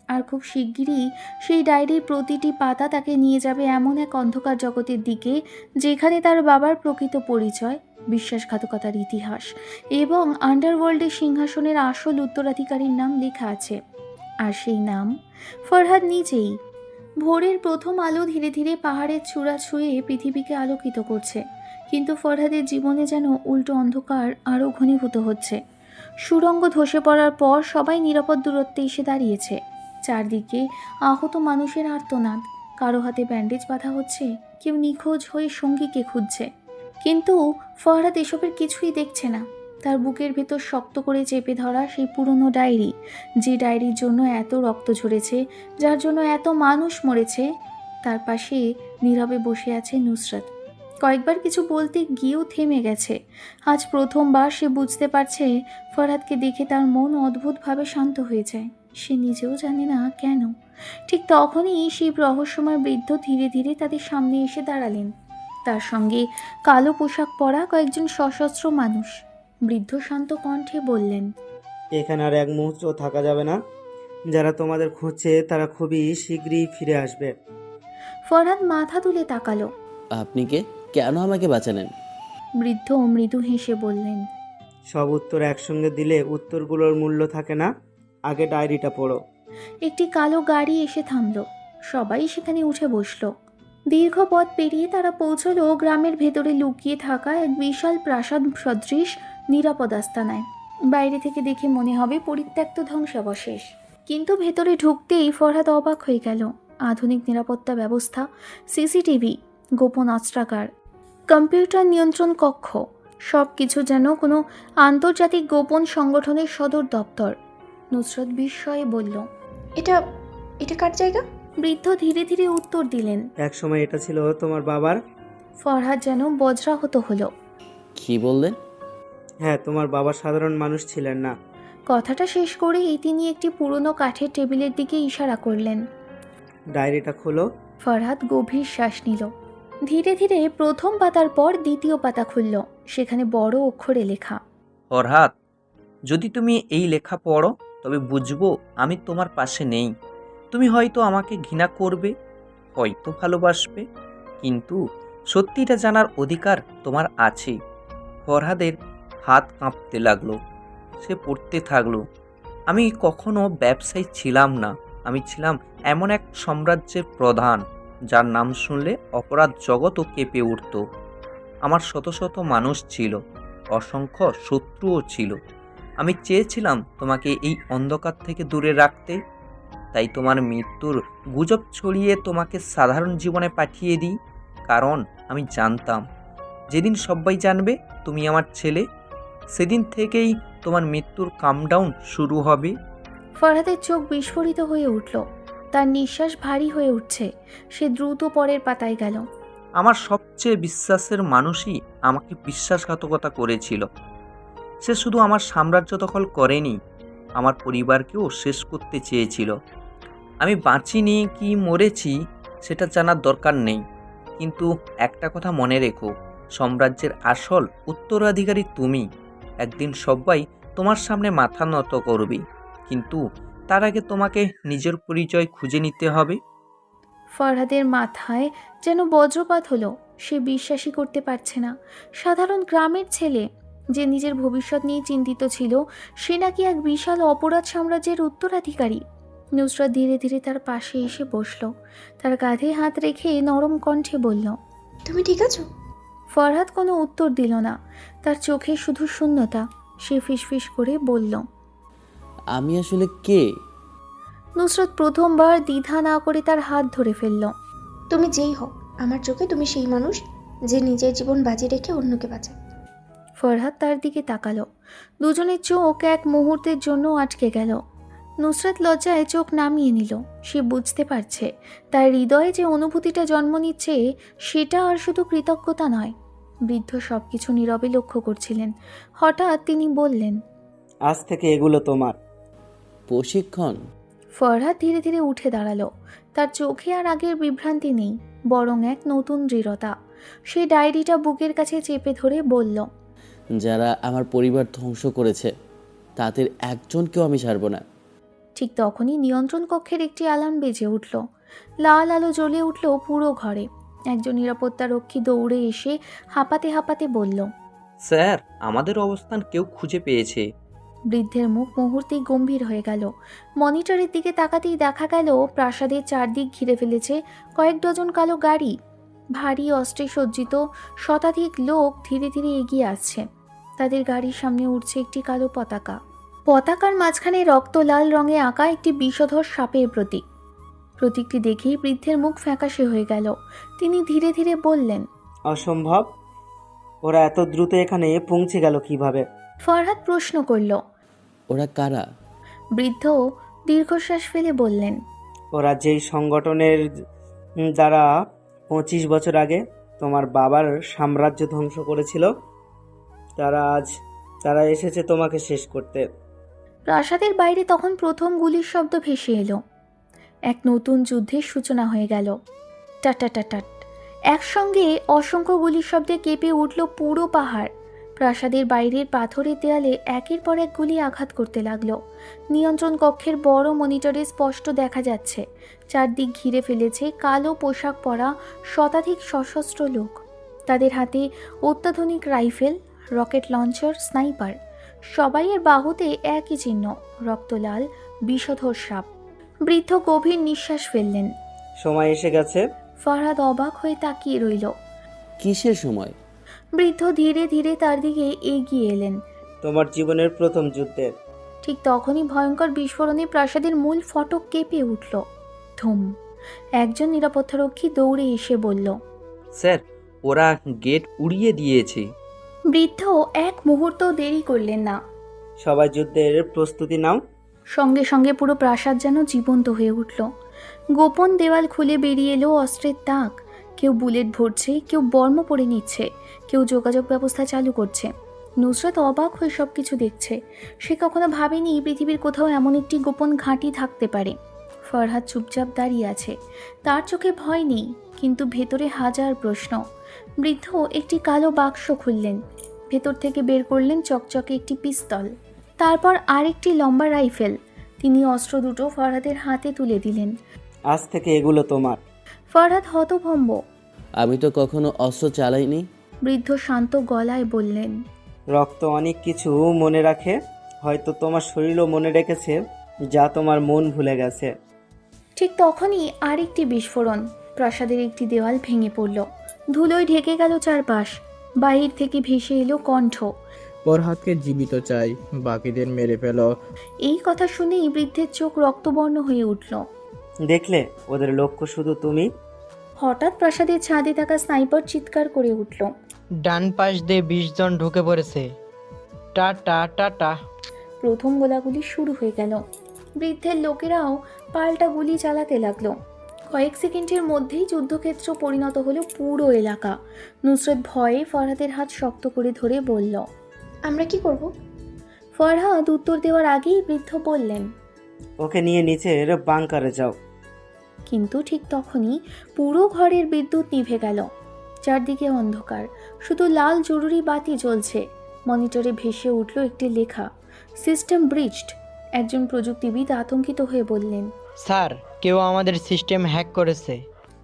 আর খুব শিগগিরই সেই ডায়েরির প্রতিটি পাতা তাকে নিয়ে যাবে এমন এক অন্ধকার জগতের দিকে, যেখানে তার বাবার প্রকৃত পরিচয়, বিশ্বাসঘাতকতার ইতিহাস এবং আন্ডারওয়ার্ল্ডের সিংহাসনের আসল উত্তরাধিকারীর নাম লেখা আছে। আর সেই নাম ফরহাদ নিজেই। ভোরের প্রথম আলো ধীরে ধীরে পাহাড়ের চূড়া ছুঁয়ে পৃথিবীকে আলোকিত করছে, কিন্তু ফরহাদের জীবনে যেন উল্টো অন্ধকার আরও ঘনীভূত হচ্ছে। সুড়ঙ্গ ধসে পড়ার পর সবাই নিরাপদ দূরত্বে এসে দাঁড়িয়েছে। চারদিকে আহত মানুষের আর্তনাদ, কারো হাতে ব্যান্ডেজ বাঁধা হচ্ছে, কেউ নিখোঁজ হয়ে সঙ্গীকে খুঁজছে। কিন্তু ফরহাদ এসবের কিছুই দেখছে না। তার বুকের ভেতর শক্ত করে চেপে ধরা সেই পুরনো ডায়েরি, যে ডায়েরির জন্য এত রক্ত ঝরেছে, যার জন্য এত মানুষ মরেছে, তার পাশে নীরবে বসে আছে নুসরাত। কয়েকবার কিছু বলতে গিয়েও থেমে গেছে। আজ প্রথমবার সে বুঝতে পারছে ফরহাদকে দেখে তার মন অদ্ভুতভাবে শান্ত হয়ে যায়। সে নিজেও জানে না কেন। ঠিক তখনই সেই রহস্যময় বৃদ্ধ ধীরে ধীরে তাদের সামনে এসে দাঁড়ালেন। তার সঙ্গে কালো পোশাক পরা কয়েকজন সশস্ত্র মানুষ। বৃদ্ধ শান্ত কণ্ঠে বললেন, এখানে আর এক মুহূর্ত থাকা যাবে না। যারা তোমাদের খুঁজছে তারা খুবই শীঘ্রই ফিরে আসবে। ফরহাদ মাথা তুলে তাকালো। আপনি কে? কেন আমাকে বাঁচালেন? বৃদ্ধ মৃদু হেসে বললেন, সব উত্তর একসঙ্গে দিলে উত্তরগুলোর মূল্য থাকে না। আগে ডায়েরিটা পড়ো। একটি কালো গাড়ি এসে থামলো। সবাই সেখানে উঠে বসলো। দীর্ঘ পথ পেরিয়ে তারা পৌঁছলো গ্রামের ভেতরে লুকিয়ে থাকা এক বিশাল প্রাসাদ সদৃশ নিরাপদ আস্তানায়। বাইরে থেকে দেখে মনে হবে পরিত্যক্ত ধ্বংসাবশেষ, কিন্তু ভেতরে ঢুকতেই ফরহাদ অবাক হয়ে গেল। আধুনিক নিরাপত্তা ব্যবস্থা, সিসিটিভি, গোপন অস্ত্রাগার, কম্পিউটার নিয়ন্ত্রণ কক্ষ, সব কিছু যেন কোনো আন্তর্জাতিক গোপন সংগঠনের সদর দপ্তর। নুসরত বিস্ময়ে বলল, এটা এটা কার জায়গা? বৃদ্ধ ধীরে ধীরে উত্তর দিলেন, একসময় এটা ছিল তোমার বাবার। ফরহাদ যেন বজ্রাহত হলো। কি বললেন? হ্যাঁ, তোমার বাবা সাধারণ মানুষ ছিলেন না। কথাটা শেষ করেই তিনি একটি পুরনো কাঠের টেবিলের দিকে ইশারা করলেন। ডায়েরিটা খোলো। ফরহাদ গভীর শ্বাস নিল। ধীরে ধীরে প্রথম পাতার পর দ্বিতীয় পাতা খুলল। সেখানে বড় অক্ষরে লেখা, ফরহাদ, যদি তুমি এই লেখা পড়ো তবে বুঝবো আমি তোমার পাশে নেই। তুমি হয়তো আমাকে ঘৃণা করবে, হয়তো ভালোবাসবে, কিন্তু সত্যিটা জানার অধিকার তোমার আছে। ফরহাদের হাত কাঁপতে লাগলো। সে পড়তে থাকলো, আমি কখনো ব্যবসায়ী ছিলাম না। আমি ছিলাম এমন এক সাম্রাজ্যের প্রধান, যার নাম শুনলে অপরাধ জগৎও কেঁপে উঠত। আমার শত শত মানুষ ছিল, অসংখ্য শত্রুও ছিল। আমি চেয়েছিলাম তোমাকে এই অন্ধকার থেকে দূরে রাখতে, তাই তোমার মৃত্যুর গুজব ছড়িয়ে তোমাকে সাধারণ জীবনে পাঠিয়ে দিই। কারণ আমি জানতাম যেদিন সবাই জানবে তুমি আমার ছেলে, সেদিন থেকেই তোমার মৃত্যুর কামডাউন শুরু হবে। ফরহাদের চোখ বিস্ফোরিত হয়ে উঠল। তার নিঃশ্বাস ভারী হয়ে উঠছে। সে দ্রুত পরের পাতায় গেল। আমার সবচেয়ে বিশ্বাসের মানুষই আমাকে বিশ্বাসঘাতকতা করেছিল। সে শুধু আমার সাম্রাজ্য দখল করেনি, আমার পরিবারকেও শেষ করতে চেয়েছিল। আমি বাঁচিনি কি মরেছি সেটা জানার দরকার নেই, কিন্তু একটা কথা মনে রেখো, সাম্রাজ্যের আসল উত্তরাধিকারী তুমি। একদিন সবাই তোমার সামনে মাথা নত করবে, কিন্তু তার আগে তোমাকে নিজের পরিচয় খুঁজে নিতে হবে। ফরহাদের মাথায় যেন বজ্রপাত হলো। সে বিশ্বাসই করতে পারছে না, সাধারণ গ্রামের ছেলে যে নিজের ভবিষ্যৎ নিয়ে চিন্তিত ছিল, সে নাকি এক বিশাল অপরাধ সাম্রাজ্যের উত্তরাধিকারী। নুসরাত ধীরে ধীরে তার পাশে এসে বসল, তার কাঁধে হাত রেখে নরম কণ্ঠে বলল, তুমি ঠিক আছো? ফরহাদ কোনো উত্তর দিল না, তার চোখে শুধু শূন্যতা। সে ফিসফিস করে বলল, আমি আসলে কে? নুসরাত প্রথমবার দ্বিধা না করে তার হাত ধরে ফেলল। তুমি যেই হও, আমার চোখে তুমি সেই মানুষ যে নিজের জীবন বাজি রেখে অন্যকে বাঁচায়। ফরহাদ তার দিকে তাকালো। দুজনের চোখ এক মুহূর্তের জন্য আটকে গেল। নুসরাত লজ্জায় চোখ নামিয়ে নিল। সে বুঝতে পারছে তার হৃদয়ে যে অনুভূতিটা জন্ম নিচ্ছে সেটা আর শুধু কৃতজ্ঞতা নয়। বৃদ্ধ সবকিছু নীরবে লক্ষ্য করছিলেন। হঠাৎ তিনি বললেন, আজ থেকে এগুলো তোমার। প্রশিক্ষণ? ফরহাদ ধীরে ধীরে উঠে দাঁড়ালো। তার চোখে আর আগের বিভ্রান্তি নেই, বরং এক নতুন দৃঢ়তা। সে ডায়েরিটা বুকের কাছে চেপে ধরে বলল, যারা আমার পরিবার ধ্বংস করেছে তাদের একজনকেও আমি ছাড়ব না। ঠিক তখনই নিয়ন্ত্রণ কক্ষের একটি অ্যালার্ম বেজে উঠল। লাল আলো জ্বলে উঠল পুরো ঘরে। একজন নিরাপত্তারক্ষী দৌড়ে এসে হাঁপাতে হাঁপাতে বলল, স্যার, আমাদের অবস্থান কেউ খুঁজে পেয়েছে। বৃদ্ধের মুখ মুহূর্তেই গম্ভীর হয়ে গেল। মনিটরের দিকে তাকাতেই দেখা গেল প্রাসাদের চারদিক ঘিরে ফেলেছে কয়েক ডজন কালো গাড়ি। ভারী অস্ত্রে সজ্জিত শতাধিক লোক ধীরে ধীরে এগিয়ে আসছে। তাদের গাড়ির সামনে উঠছে একটি কালো পতাকা। পতাকার মাঝখানে রক্ত লাল রঙে আঁকা একটি বিষধর সাপের প্রতীক। প্রতীকটি দেখেই বৃদ্ধের মুখ ফ্যাকাশে হয়ে গেল। তিনি ধীরে ধীরে বললেন, অসম্ভব, ওরা এত দ্রুত এখানে পৌঁছে গেল কিভাবে? ফরহাদ প্রশ্ন করল। ওরা কারা? বৃদ্ধ দীর্ঘশ্বাস ফেলে বললেন, ওরা যেই সংগঠনের দ্বারা 25 বছর আগে তোমার বাবার সাম্রাজ্য ধ্বংস করেছিল, তারা এসেছে তোমাকে শেষ করতে। প্রাসাদের বাইরে তখন প্রথম গুলির শব্দ ভেসে এলো। এক নতুন যুদ্ধের সূচনা হয়ে গেল। টাটাটাটাট একসঙ্গে অসংখ্য গুলির শব্দে কেঁপে উঠল পুরো পাহাড়। প্রাসাদের বাইরের পাথরের দেয়ালে একের পর এক গুলি আঘাত করতে লাগলো। নিয়ন্ত্রণ কক্ষের বড় মনিটরে স্পষ্ট দেখা যাচ্ছে চারদিক ঘিরে ফেলেছে কালো পোশাক পরা শতাধিক সশস্ত্র লোক। তাদের হাতে অত্যাধুনিক রাইফেল, রকেট লঞ্চার, স্নাইপার। সবাইয়ের বাহুতে একই চিহ্ন, রক্তলাল বিষধর সাপ। বৃদ্ধ গভীর নিঃশ্বাস ফেললেন। সময় এসে গেছে। ফরহাদ অবাক হয়ে তাকিয়ে রইল। কিসের সময়? বৃদ্ধ ধীরে ধীরে তার দিকে এগিয়ে এলেন। তোমার জীবনের প্রথম যুদ্ধের। ঠিক তখনই ভয়ঙ্কর বিস্ফোরণে প্রাসাদের মূল ফটক কেঁপে উঠল। ধুম! একজন নিরাপত্তারক্ষী দৌড়ে এসে বলল, স্যার, ওরা গেট উড়িয়ে দিয়েছে। বৃদ্ধ এক মুহূর্ত দেরি করলেন না। সবাই যুদ্ধের প্রস্তুতি নাও। সঙ্গে সঙ্গে পুরো প্রাসাদ যেন জীবন্ত হয়ে উঠল। গোপন দেওয়াল খুলে বেরিয়ে এলো অস্ত্রের তাক। কেউ বুলেট ভরছে, কেউ বর্ম পরে নিচ্ছে, কেউ যোগাযোগ ব্যবস্থা চালু করছে। নুসরাত অবাক হয়ে সব কিছু দেখছে। সে কখনো ভাবেনি পৃথিবীর কোথাও এমন একটি গোপন ঘাঁটি থাকতে পারে। ফরহাদ চুপচাপ দাঁড়িয়ে আছে। তার চোখে ভয় নেই, কিন্তু ভেতরে হাজার প্রশ্ন। বৃদ্ধ একটি কালো বাক্স খুললেন। ভেতর থেকে বের করলেন চকচকে একটি পিস্তল, তারপর আরেকটি লম্বা রাইফেল। তিনি অস্ত্র দুটো ফরহাদের হাতে তুলে দিলেন। আজ থেকে এগুলো তোমার। ফরহাদ হতভম্ব। আমি তো কখনো অস্ত্র চালাইনি। বৃদ্ধ শান্ত গলায় বললেন, রক্ত অনেক কিছু মনে রাখে, হয়তো তোমার শরীরও মনে রেখেছে যা তোমার মন ভুলে গেছে। ঠিক তখনই আরেকটি বিস্ফোরণ। প্রাসাদের একটি দেওয়াল ভেঙে পড়ল। ধুলোয় ঢেকে গেল চারপাশ। বাহির থেকে ভেসে এলো কণ্ঠ, ফরহাদকে জীবিত চাই, বাকিদের মেরে ফেলো। এই কথা শুনেই বৃদ্ধের চোখ রক্তবর্ণ হয়ে উঠল। দেখলে, ওদের লক্ষ্য শুধু তুমি। হঠাৎ প্রাসাদের ছাদে থাকা স্নাইপার চিৎকার করে উঠল, ডান পাশ দিয়ে 20 জন ঢুকে পড়েছে। Tata tata. প্রথম গোলাগুলি শুরু হয়ে গেল। বৃদ্ধের লোকেরাও পাল্টা গুলি চালাতে লাগলো। কয়েক সেকেন্ডের মধ্যেই যুদ্ধক্ষেত্র পরিণত হলো পুরো এলাকা। নুসরত ভয়ে ফরহাদের হাত শক্ত করে ধরে বলল। আমরা কি করব? ফরহাদ উত্তর দেওয়ার আগেই বৃদ্ধ বললেন। ওকে নিয়ে নিচের বাংকারে যাও। কিন্তু ঠিক তখনই পুরো ঘরের বিদ্যুৎ নিভে গেল। চারদিকে অন্ধকার, শুধু লাল জরুরি বাতি জ্বলছে। মনিটরে ভেসে উঠল একটি লেখা, সিস্টেম ব্রিজড। একজন প্রযুক্তিবিদ আতঙ্কিত হয়ে বললেন। স্যার, কেউ আমাদের সিস্টেম হ্যাক করেছে।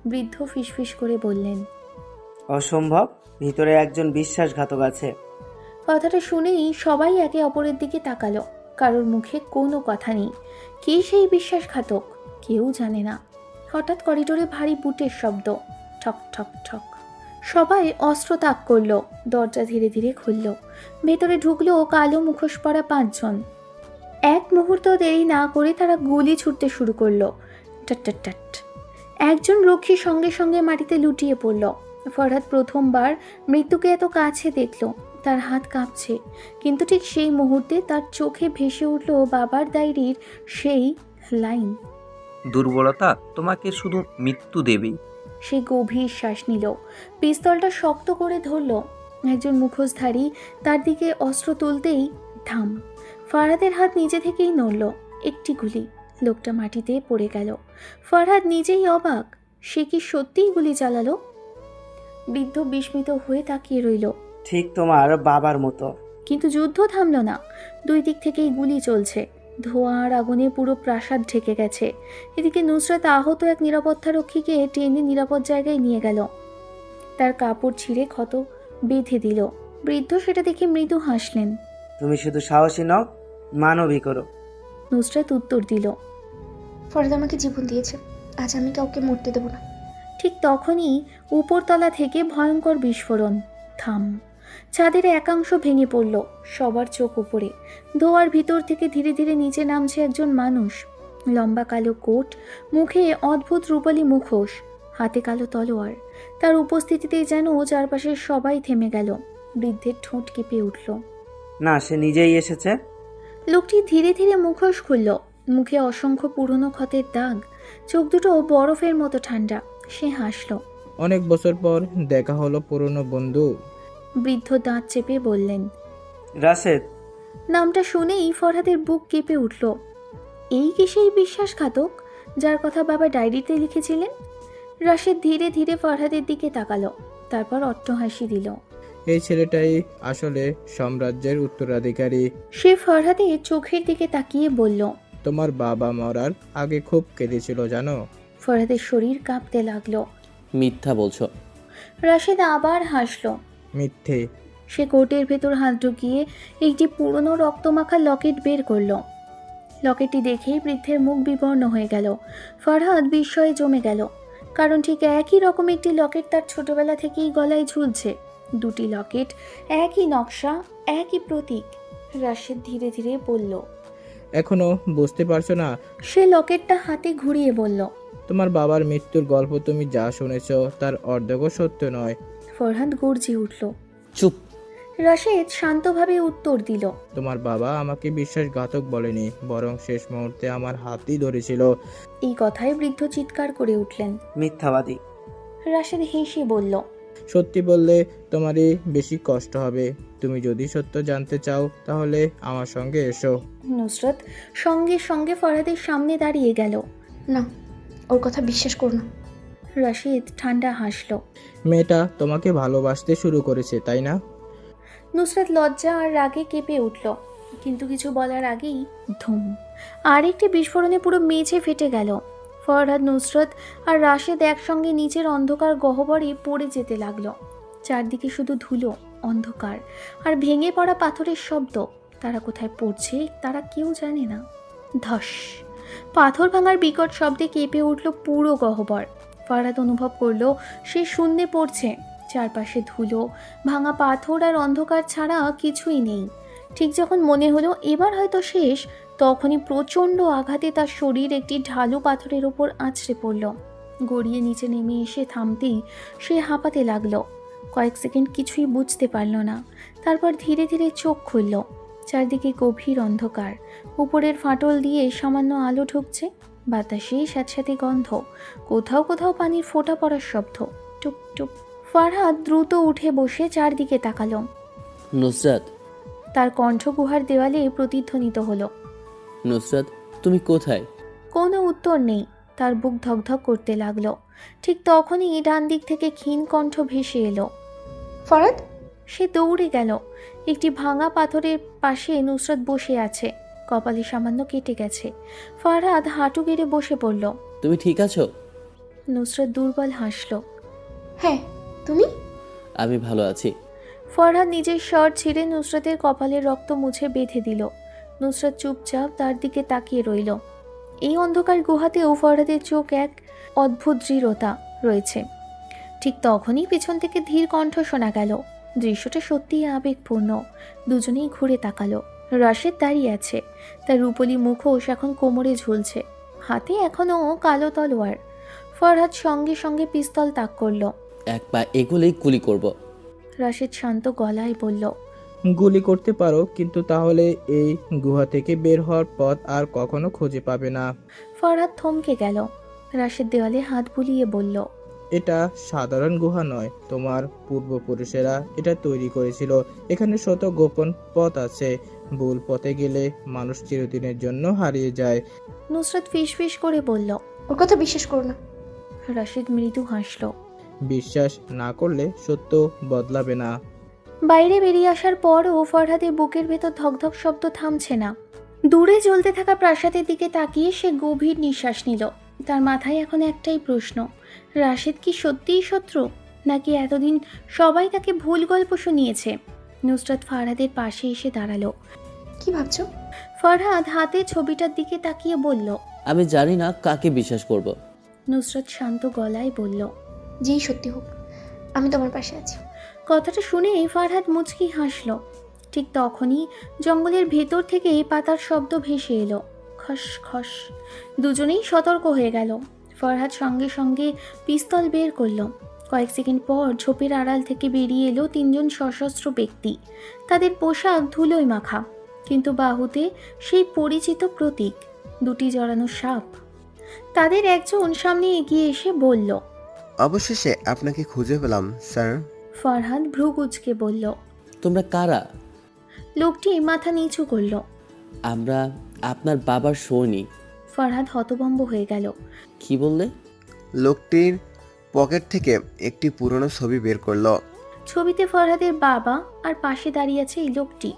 বৃদ্ধ ফিসফিস করে বললেন। অসম্ভব, ভিতরে একজন বিশ্বাসঘাতক আছে। কথাটা শুনেই সবাই একে অপরের দিকে তাকালো। কারোর মুখে কোনো কথা নেই। কে সেই বিশ্বাসঘাতক কেউ জানে না। হঠাৎ করিডোরে ভারী বুটের শব্দ, ঠক ঠক ঠক। সবাই অস্ত্র তাক করলো। দরজা ধীরে ধীরে খুলল। ভেতরে ঢুকলো কালো মুখোশ পরা 5 জন। এক মুহূর্ত দেরি না করে তারা গুলি ছুটতে শুরু করলো। টাট টাট টাট। একজন রক্ষী সঙ্গে সঙ্গে মাটিতে লুটিয়ে পড়ল। ফরহাদ প্রথমবার মৃত্যুকে এত কাছে দেখল। তার হাত কাঁপছে, কিন্তু ঠিক সেই মুহূর্তে তার চোখে ভেসে উঠল বাবার ডায়েরির সেই লাইন, দুর্বলতা তোমাকে শুধু মৃত্যু দেবেই। সে গভীর শ্বাস নিল, পিস্তলটা শক্ত করে ধরল। একজন মুখোশধারী তার দিকে অস্ত্র তুলতেই থাম। ফরহাদের হাত নিজে থেকেই নড়ল। একটি গুলি, লোকটা মাটিতে পড়ে গেল। ফরহাদ নিজেই অবাক, সে কি সত্যিই গুলি চালালো? বৃদ্ধ বিস্মিত হয়ে তাকিয়ে রইল। ঠিক তোমার বাবার মতো। কিন্তু যুদ্ধ থামল না। দুই দিক থেকেই গুলি চলছে। ধোঁয়া আর আগুনে পুরো প্রাসাদ ঢেকে গেছে। এদিকে নুসরাত আহত এক নিরাপত্তারক্ষীকে টেনে নিরাপদ জায়গায় নিয়ে গেল। তার কাপড় ছিঁড়ে ক্ষত বেঁধে দিল। বৃদ্ধ সেটা দেখে মৃদু হাসলেন। তুমি শুধু সাহসী নও, মানবী করো। নুসরাত উত্তর দিল। ফরহাদ আমাকে জীবন দিয়েছে, আজ আমি কাউকে মরতে দেবো না। ঠিক তখনই উপরতলা থেকে ভয়ঙ্কর বিস্ফোরণ। থাম। ছাদের একাংশ ভেঙে পড়ল। সবার চোখ উপরে। ধোয়ার ভিতর থেকে ধীরে ধীরে নিচে নামছে একজন মানুষ। লম্বা কালো কোট, মুখে অদ্ভুত রূপালী মুখোশ, হাতে কালো তলোয়ার। তার উপস্থিতিতেই যেন চারপাশের সবাই থেমে গেল। বৃদ্ধের ঠোঁট কেঁপে উঠল। না, সে নিজেই এসেছে। লোকটি ধীরে ধীরে মুখোশ খুলল। মুখে অসংখ্য পুরনো ক্ষতের দাগ, চোখ দুটো বরফের মতো ঠান্ডা। সে হাসল। অনেক বছর পর দেখা হলো পুরনো বন্ধু। বৃদ্ধ দাঁত চেপে বললেন। রাশেদ। নামটা শুনেই ফরহাদের বুক কেঁপে উঠল। এই কি সেই বিশ্বাসঘাতক যার কথা বাবা ডায়েরিতে লিখেছিলেন? রাশেদ ধীরে ধীরে ফরহাদের দিকে তাকালো, তারপর অট্টহাসি দিল। এই ছেলেটাই আসলে সাম্রাজ্যের উত্তরাধিকারী। সে ফরহাদের চোখের দিকে তাকিয়ে বলল। তোমার বাবা মরার আগে খুব কেঁদেছিল জানো? ফরহাদের শরীর কাঁপতে লাগলো। মিথ্যা বলছো। রাশেদ আবার হাসল। মিথ্যে। সে কোটের ভেতর হাত ঢুকিয়ে একটি পুরনো রক্তমাখা লকেট বের করলো। লকেটটি দেখেই বৃদ্ধের মুখ বিবর্ণ হয়ে গেল। ফরহাদ বিস্ময়ে জমে গেল, কারণ ঠিক একই রকম একটি লকেট তার ছোটবেলা থেকেই গলায় ঝুলছে। দুটি লকেট, একই নকশা, একই প্রতীক। রাশেদ ধীরে ধীরে বলল। এখনো বুঝতে পারছো না? সে লকেটটা হাতে ঘুরিয়ে বলল। তোমার বাবার মৃত্যুর গল্প তুমি যা শুনেছ তার অর্ধেকও সত্য নয়। ফরহাদ গর্জে উঠল। চুপ। রাশেদ শান্তভাবে উত্তর দিল। তোমার বাবা আমাকে বিশ্বাসঘাতক বলেনি, বরং শেষ মুহূর্তে আমার হাতই ধরেছিল। এই কথায় বৃদ্ধ চিৎকার করে উঠলেন। মিথ্যাবাদী। রাশেদ হেসে বলল। সত্যি বললে তোমারই বেশি কষ্ট হবে। তুমি যদি সত্য জানতে চাও তাহলে আমার সঙ্গে এসো। নুসরত সঙ্গে সঙ্গে ফরহাদের সামনে দাঁড়িয়ে গেল। না, ওর কথা বিশ্বাস করো না। রাশেদ ঠান্ডা হাসল। মেয়েটা তোমাকে ভালোবাসতে শুরু করেছে তাই না? নুসরত লজ্জা আর রাগে কেঁপে উঠল, কিন্তু কিছু বলার আগেই ধুম, আরেকটি বিস্ফোরণে পুরো মেঝে ফেটে গেল। ফরহাদ, নুসরত আর রাশেদ একসঙ্গে নিচের অন্ধকার গহ্বরে পড়ে যেতে লাগলো। চারদিকে শুধু ধুলো, অন্ধকার আর ভেঙে পড়া পাথরের শব্দ। তারা কোথায় পড়ছে তারা কেউ জানে না। ধস, পাথর ভাঙার বিকট শব্দে কেঁপে উঠল পুরো গহ্বর। ফরহাদ অনুভব করলো সে শূন্যে পড়ছে। চারপাশে ধুলো, ভাঙা পাথর আর অন্ধকার ছাড়া কিছুই নেই। ঠিক যখন মনে হলো এবার হয়তো শেষ, তখনই প্রচণ্ড আঘাতে তার শরীর একটি ঢালু পাথরের ওপর আছড়ে পড়ল। গড়িয়ে নিচে নেমে এসে থামতেই সে হাঁপাতে লাগলো। কয়েক সেকেন্ড কিছুই বুঝতে পারল না। তারপর ধীরে ধীরে চোখ খুলল। চারদিকে গভীর অন্ধকার, উপরের ফাটল দিয়ে সামান্য আলো ঢুকছে, বাতাসে স্যাঁতস্যাঁতে গন্ধ, কোথাও কোথাও পানির ফোঁটা পড়ার শব্দ। টুপ টুপ। ফারহাদ দ্রুত উঠে বসে চারদিকে তাকালো। নুসরাত, তার কণ্ঠ গুহার দেওয়ালে প্রতিধ্বনিত হলো। নুসরাত, তুমি কোথায়? কোনো উত্তর নেই। তার বুক ধকধক করতে লাগলো। ঠিক তখনই ডান দিক থেকে ক্ষীণ কণ্ঠ ভেসে এলো। ফরাদ, সে দৌড়ে গেল। একটি ভাঙা পাথরের পাশে নুসরাত বসে আছে, কপালে সামান্য কেটে গেছে। ফারহাদ হাঁটু গেড়ে বসে পড়ল। তুমি ঠিক আছো? নুসরাত দুর্বল হাসল। হ্যাঁ, তুমি? আমি ভালো আছি। ফরহাদ নিজের শার্ট ছিঁড়ে নুসরাতের কপালের রক্ত মুছে বেঁধে দিল। নুসরাত চুপচাপ তার দিকে তাকিয়ে রইল। এই অন্ধকার গুহাতেও ফরহাদের চোখ এক অদ্ভুত দৃঢ়তা রয়েছে। ঠিক তখনই পেছন থেকে ধীর কণ্ঠ শোনা গেল। দৃশ্যটা সত্যিই আবেগপূর্ণ। দুজনেই ঘুরে তাকালো। রাশেদ দাঁড়িয়ে আছে, তার রূপলি মুখোশ এখন কোমরে ঝুলছে, হাতে এখনও কালো তলোয়ার। ফরহাদ সঙ্গে সঙ্গে পিস্তল তাক করল। এক পা এগোলেই গুলি করব। রাশেদ শান্ত গলায় বলল, গুলি করতে পারো, কিন্তু তাহলে এই গুহা থেকে বের হওয়ার পথ আর কখনো খুঁজে পাবে না। ফরহাদ থমকে গেল। রাশেদ দেওয়ালে হাত বুলিয়ে বলল, এটা সাধারণ গুহা নয়, তোমার পূর্বপুরুষেরা এটা তৈরি করেছিল। এখানে শত গোপন পথ আছে। ভুল পথে গেলে মানুষ চিরদিনের জন্য হারিয়ে যায়। নুসরাত ফিসফিস করে বলল। ওর কথা বিশ্বাস করো না। রাশেদ মৃদু হাসল। বিশ্বাস না করলে সত্য বদলাবে না। বাইরে বেরিয়ে আসার পরও ফরহাদের বুকের ভেতর ধকধক শব্দ থামছে না। দূরে জ্বলতে থাকা প্রাসাদের দিকে তাকিয়ে সে গভীর নিঃশ্বাস নিল। তার মাথায় এখন একটাই প্রশ্ন, রাশেদ কি সত্যিই শত্রু, নাকি এতদিন সবাই তাকে ভুল গল্প শুনিয়েছে? নুসরাত ফরহাদের পাশে এসে দাঁড়ালো। কি ভাবছো? ফরহাদ হাতে ছবিটার দিকে তাকিয়ে বলল। আমি জানি না কাকে বিশ্বাস করব। নুসরাত শান্ত গলায় বলল, যেই সত্যি হোক, আমি তোমার পাশে আছি। কথাটা শুনেই ফরহাদ মুচকি হাসল। ঠিক তখনই জঙ্গলের ভেতর থেকে পাতার শব্দ ভেসে এলো, খস খস। দুজনেই সতর্ক হয়ে গেল। ফরহাদ সঙ্গে সঙ্গে পিস্তল বের করলো। কয়েক সেকেন্ড পর ঝোপের আড়াল থেকে বেরিয়ে এলো তিনজন সশস্ত্র ব্যক্তি। তাদের পোশাক ধুলোয় মাখা, কিন্তু বাহুতে সেই পরিচিত প্রতীক, দুটি জড়ানো সাপ। তাদের একজন সামনে এগিয়ে এসে বলল, অবশেষে আপনাকে খুঁজে পেলাম স্যার। ফরহাদ ভ্রু কুঁচকে বলল, তোমরা কারা? লোকটি মাথা নিচু করল। আমরা আপনার বাবার সৈনিক। ফরহাদ হতভম্ব হয়ে গেল। কি বললে? লোকটির পকেট থেকে একটি পুরনো ছবি বের করলো। ছবিতে ফরহাদের বাবা আর পাশে দাঁড়িয়ে আছে এই লোকটি।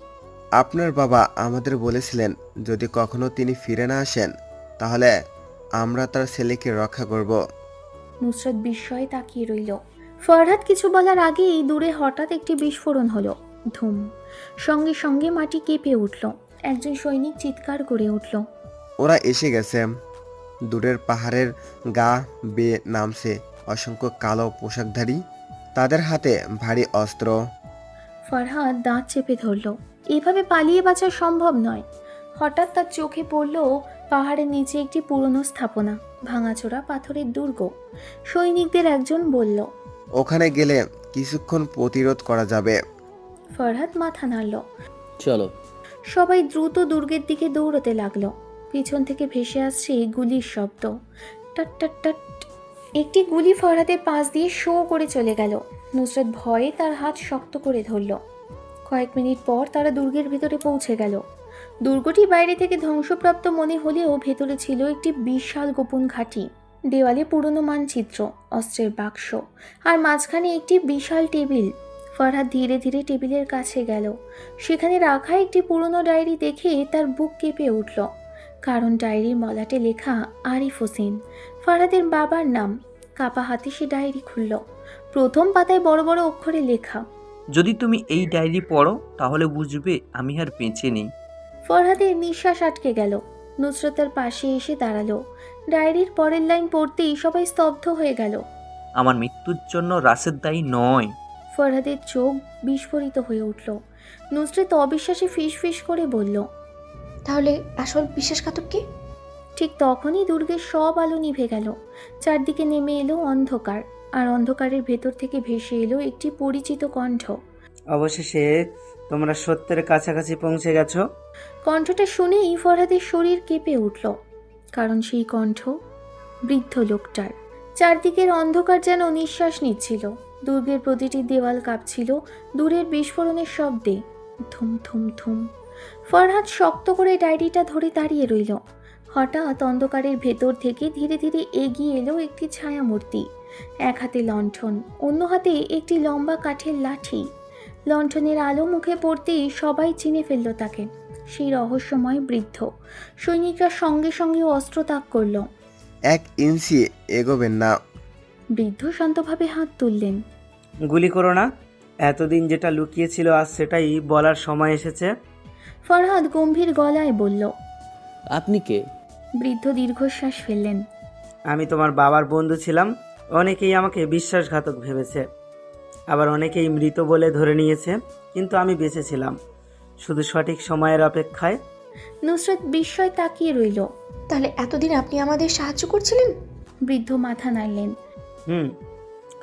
আপনার বাবা আমাদের বলেছিলেন যদি কখনো তিনি ফিরে না আসেন তাহলে আমরা তার ছেলেকে রক্ষা করব। নুসরাত বিস্ময়ে তাকিয়ে রইল। ফরহাদ কিছু বলার আগেই দূরে হঠাৎ একটি বিস্ফোরণ হলো। ধুম। সঙ্গে সঙ্গে মাটি কেঁপে উঠল। একজন সৈনিক চিৎকার করে উঠল, ওরা এসে গেছে। দূরের পাহাড়ের গা বেয়ে নামছে অসংখ্য কালো পোশাকধারী, তাদের হাতে ভারী অস্ত্র। ফরহাদ দাঁত চেপে ধরল। এভাবে পালিয়ে বাঁচা সম্ভব নয়। হঠাৎ তার চোখে পড়ল পাহাড়ের নিচে একটি পুরনো স্থাপনা, ভাঙাচোরা পাথরের দুর্গ। সৈনিকদের একজন বলল, ওখানে গেলে কিছুক্ষণ প্রতিরোধ করা যাবে। ফরহাদ মাথা নাড়ল। চলো। সবাই দ্রুত দুর্গের দিকে দৌড়তে লাগলো। পিছন থেকে ভেসে আসছে গুলির শব্দ। টাট টাট টাট। একটি গুলি ফরহাদের পাশ দিয়ে শো করে চলে গেল। নুসরাত ভয়ে তার হাত শক্ত করে ধরল। কয়েক মিনিট পর তারা দুর্গের ভেতরে পৌঁছে গেল। দুর্গটি বাইরে থেকে ধ্বংসপ্রাপ্ত মনে হলেও ভেতরে ছিল একটি বিশাল গোপন ঘাঁটি। দেওয়ালে পুরনো মানচিত্র, অস্ত্রের বাক্স, আর মাঝখানে একটি বিশাল টেবিল। ফরহাদ ধীরে ধীরে টেবিলের কাছে গেল। সেখানে রাখা একটি পুরনো ডায়েরি দেখে তার বুক কেঁপে উঠল। কারণ ডায়েরির মলাটে লেখা আরিফ হোসেন, ফরহাদের বাবার নাম। কাপা হাতে সে ডায়েরি খুলল। প্রথম পাতায় বড় বড় অক্ষরে লেখা, যদি তুমি এই ডায়েরি পড়ো তাহলে বুঝবে আমি আর বেঁচে নেই। ফরহাদের নিঃশ্বাস আটকে গেল। নুসরাতের পাশে এসে দাঁড়ালো। ডায়েরির পরের লাইন পড়তেই সবাই স্তব্ধ হয়ে গেল। আমার মৃত্যুর জন্য রাশেদ দায়ী নয়। ফরহাদের চোখ বিস্ফোরিত হয়ে উঠল। নুসরাত অবিশ্বাসে ফিস করে বলল, তাহলে আসল বিশ্বাসঘাতক কে? ঠিক তখনই দুর্গের সব আলো নিভে গেল। চারদিকে নেমে এলো অন্ধকার, আর অন্ধকারের ভেতর থেকে ভেসে এলো একটি পরিচিত কণ্ঠ। অবশেষে তোমরা সত্যের কাছাকাছি পৌঁছে গেছো। কণ্ঠটা শুনেই ফরহাদের শরীর কেঁপে উঠল, কারণ সেই কণ্ঠ বৃদ্ধ লোকটার। চারদিকের অন্ধকার যেন নিঃশ্বাস নিচ্ছিল, দুর্গের প্রতিটি দেওয়াল কাঁপছিল দূরের বিস্ফোরণের শব্দে। থুম থুম থুম। ফরহাদ শক্ত করে ডায়েরিটা ধরে দাঁড়িয়ে রইল। হঠাৎ অন্ধকারের ভেতর থেকে ধীরে ধীরে এগিয়ে এলো একটি ছায়ামূর্তি। এক হাতে লণ্ঠন, অন্য হাতে একটি লম্বা কাঠের লাঠি। লণ্ঠনের আলো মুখে পড়তেই সবাই চিনে ফেলল তাকে, সেই রহস্যময় বৃদ্ধ। সৈনিকরা সঙ্গে সঙ্গে অস্ত্র তাক করল। 1 ইঞ্চি এগোবেন না। বৃদ্ধ শান্তভাবে হাত তুললেন। গুলি করো না, এতদিন যেটা লুকিয়েছিল আজ সেটাই বলার সময় এসেছে। ফরহাদ গম্ভীর গলায় বলল। আপনি কে? বৃদ্ধ দীর্ঘশ্বাস ফেললেন। আমি তোমার বাবার বন্ধু ছিলাম। অনেকেই আমাকে বিশ্বাসঘাতক ভেবেছে, আবার অনেকেই মৃত বলে ধরে নিয়েছে, কিন্তু আমি বেঁচে ছিলাম শুধু সঠিক সময়ের অপেক্ষায়। নুসরাত বিস্ময় তাকিয়ে রইল। তাহলে এতদিন আপনি আমাদের সাহায্য করছিলেন? বৃদ্ধ মাথা নাড়লেন।